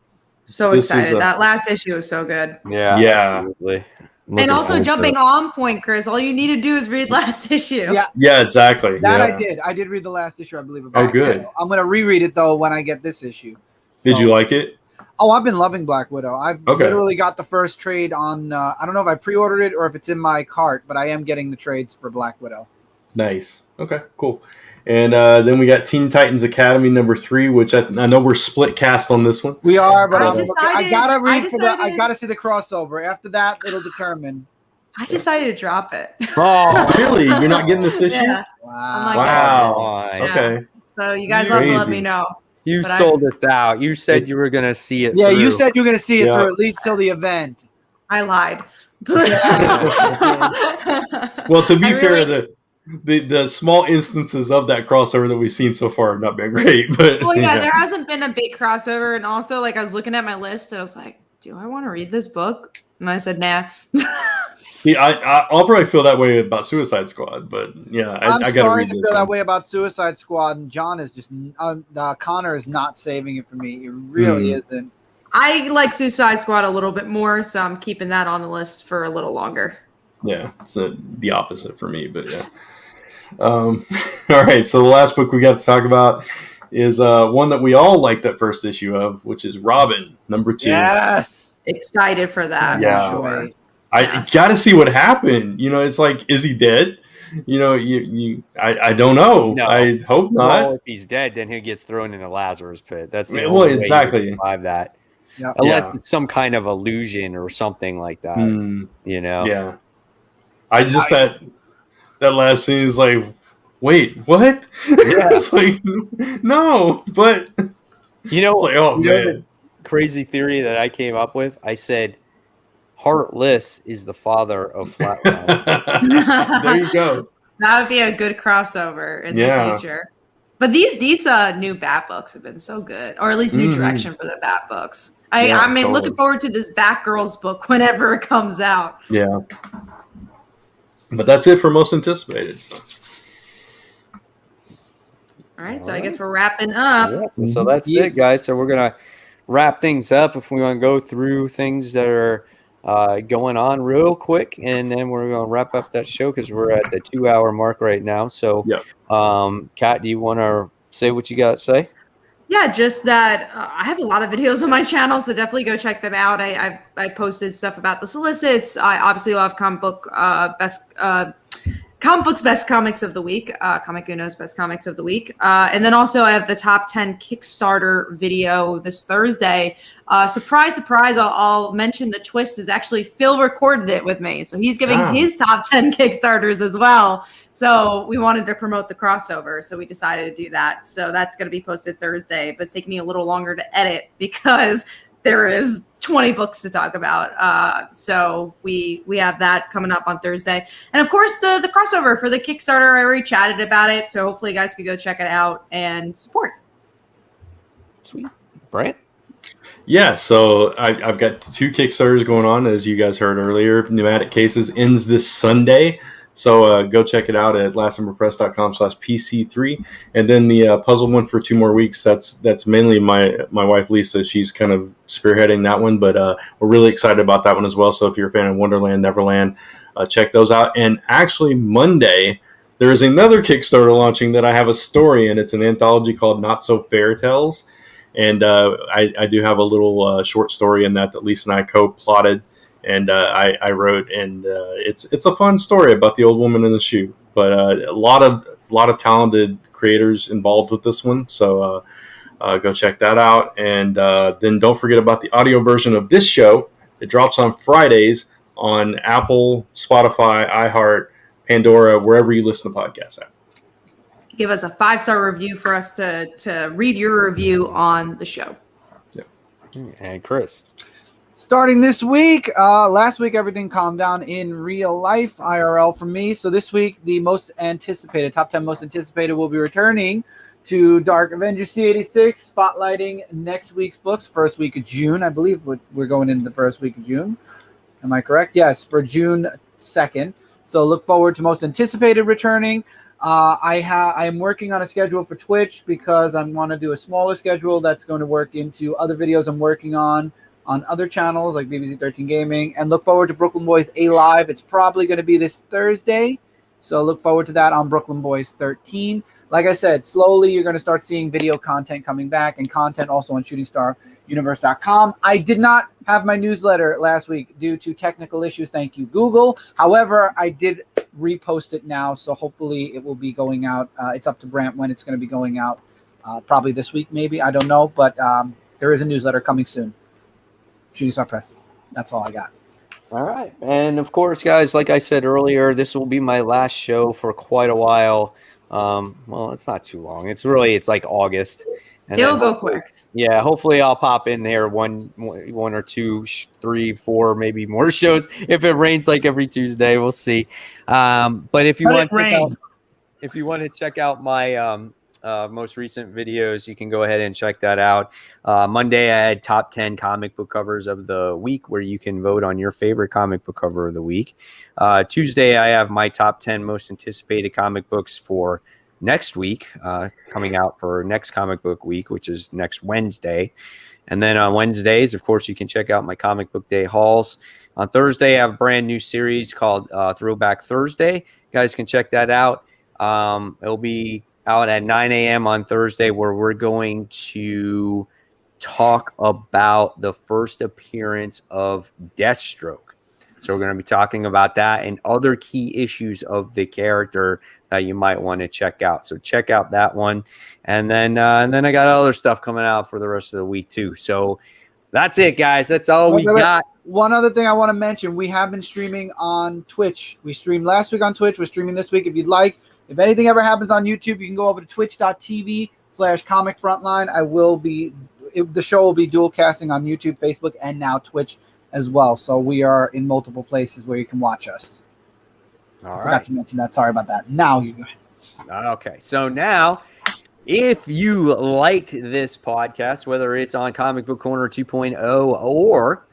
So This is excited. That last issue was so good. Yeah. Yeah. Absolutely. And Looking also forward to jumping it. on point, Chris. All you need to do is read last issue. Yeah, Yeah, exactly. that yeah. I did read the last issue, I believe. of Oh, Black good. Widow. I'm gonna reread it though when I get this issue. Did So- you like it? Oh, I've been loving Black Widow. I've Okay. literally got the first trade on. I don't know if I pre-ordered it or if it's in my cart, but I am getting the trades for Black Widow. Nice. Okay, cool. And then we got Teen Titans Academy #3, which I know we're split cast on this one. We are, but I I gotta read I decided- gotta see the crossover. After that, it'll determine. I decided to drop it. Oh, Really? You're not getting this issue? Yeah. Wow. I'm like, Wow. Yeah. Okay. So you guys will have to let Crazy. me know. You But I- sold us out. You said It's- you were gonna see it. Yeah, you through. said you were gonna see it Yeah. through at least till the event. I lied. Well, to be I fair, really- the small instances of that crossover that we've seen so far have not been great. But Well, yeah, there hasn't been a big crossover, and also like I was looking at my list, and I was like, "Do I want to read this book?" And I said, "Nah." See, I'll probably feel that way about Suicide Squad, but yeah, I'm I got to starting read to this feel that one. way about Suicide Squad, and John is just Connor is not saving it for me. He really isn't. I like Suicide Squad a little bit more, so I'm keeping that on the list for a little longer. Yeah, it's the opposite for me, but yeah. All right, so the last book we got to talk about is one that we all liked that first issue of, which is Robin #2. Yes. Excited for that. Yeah. For sure. I got to see what happened. You know, it's like, is he dead? You know, I don't know. No. I hope not. Well, if he's dead, then he gets thrown in the Lazarus pit. That's the Well, only way you exactly. can survive that. Yep. Unless Yeah. it's some kind of illusion or something like that. You know? Yeah. I just that last scene is like, wait, what? Yeah. It's like, no, but You know, it's like, oh you know man. the crazy theory that I came up with? I said, Heartless is the father of Flatline. There you go. That would be a good crossover in Yeah. the future. But these new Bat books have been so good, or at least new direction for the Bat books. Yeah, I mean, totally. looking forward to this Batgirls book whenever it comes out. Yeah. But that's it for most anticipated. So. All right, so I All guess we're wrapping up. Yeah, so that's it, guys. So we're gonna wrap things up. If we want to go through things that are going on real quick, and then we're gonna wrap up that show because we're at the 2-hour mark right now. So, Yep. Kat, do you want to say what you got to say? Yeah, just that I have a lot of videos on my channel, so definitely go check them out. I posted stuff about the solicits. I obviously love comic books best comics of the week, Comic Uno's best comics of the week, and then also I have the top 10 Kickstarter video this Thursday. Surprise, surprise! I'll mention the twist is actually Phil recorded it with me, so he's giving his top 10 Kickstarters as well. So we wanted to promote the crossover, so we decided to do that. So that's going to be posted Thursday, but it's taking me a little longer to edit because there is 20 books to talk about. So we have that coming up on Thursday. And of course, the crossover for the Kickstarter, I already chatted about it. So hopefully you guys could go check it out and support. Sweet. Brant? Yeah, so I've got 2 Kickstarters going on, as you guys heard earlier. Pneumatic Cases ends this Sunday. So go check it out at lastsummerpress.com/PC3. And then the puzzle one for 2 more weeks, that's mainly my wife, Lisa. She's kind of spearheading that one, but we're really excited about that one as well. So if you're a fan of Wonderland, Neverland, check those out. And actually Monday, there is another Kickstarter launching that I have a story in. It's an anthology called Not So Fairy Tales. And I do have a little short story in that Lisa and I co-plotted. And I wrote, and it's a fun story about the old woman in the shoe. But a lot of talented creators involved with this one, so go check that out. And then don't forget about the audio version of this show. It drops on Fridays on Apple, Spotify, iHeart, Pandora, wherever you listen to podcasts at. Give us a 5-star review for us to read your review on the show. And Chris? Starting this week, last week everything calmed down in real life, IRL for me. So this week, the most anticipated, top 10 most anticipated will be returning to Dark Avengers C86, spotlighting next week's books, first week of June. I believe we're going into the first week of June. Am I correct? Yes, for June 2nd. So look forward to most anticipated returning. I am working on a schedule for Twitch because I want to do a smaller schedule that's going to work into other videos I'm working on other channels like BBC 13 Gaming, and look forward to Brooklyn Boys A Live. It's probably going to be this Thursday, so look forward to that on Brooklyn Boys 13. Like I said, slowly you're going to start seeing video content coming back and content also on ShootingStarUniverse.com. I did not have my newsletter last week due to technical issues. Thank you, Google. However, I did repost it now, so hopefully it will be going out. It's up to Brant when it's going to be going out. Probably this week, maybe. I don't know, but there is a newsletter coming soon. Shooting Star Presses. That's all I got. All right. And of course, guys, like I said earlier, this will be my last show for quite a while. Well, it's not too long. It's like August. And It'll go quick. Yeah, hopefully I'll pop in there one or two, 3, 4, maybe more shows. If it rains like every Tuesday, we'll see. But if you want to check out my most recent videos, you can go ahead and check that out. Monday, I had top 10 comic book covers of the week, where you can vote on your favorite comic book cover of the week. Tuesday, I have my top 10 most anticipated comic books for next week, coming out for next comic book week, which is next Wednesday. And then on Wednesdays, of course, you can check out my comic book day hauls. On Thursday, I have a brand new series called Throwback Thursday. You guys can check that out. It'll be out at 9 a.m. on Thursday, where we're going to talk about the first appearance of Deathstroke. So we're going to be talking about that and other key issues of the character that you might want to check out. So check out that one. And then I got other stuff coming out for the rest of the week too. So that's it, guys. That's all we got. One other thing I want to mention, we have been streaming on Twitch. We streamed last week on Twitch. We're streaming this week if you'd like. If anything ever happens on YouTube, you can go over to twitch.tv/comicfrontline. The show will be dual casting on YouTube, Facebook, and now Twitch as well. So we are in multiple places where you can watch us. All I right. forgot to mention that. Sorry about that. Now you go ahead. Okay. So now, if you liked this podcast, whether it's on Comic Book Corner 2.0 or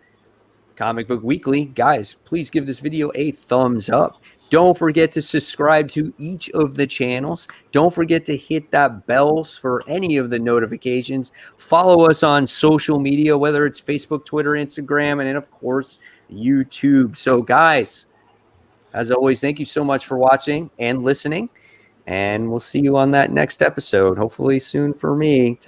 Comic Book Weekly, guys, please give this video a thumbs up. Don't forget to subscribe to each of the channels. Don't forget to hit that bells for any of the notifications. Follow us on social media, whether it's Facebook, Twitter, Instagram, and then, of course, YouTube. So, guys, as always, thank you so much for watching and listening. And we'll see you on that next episode, hopefully soon for me.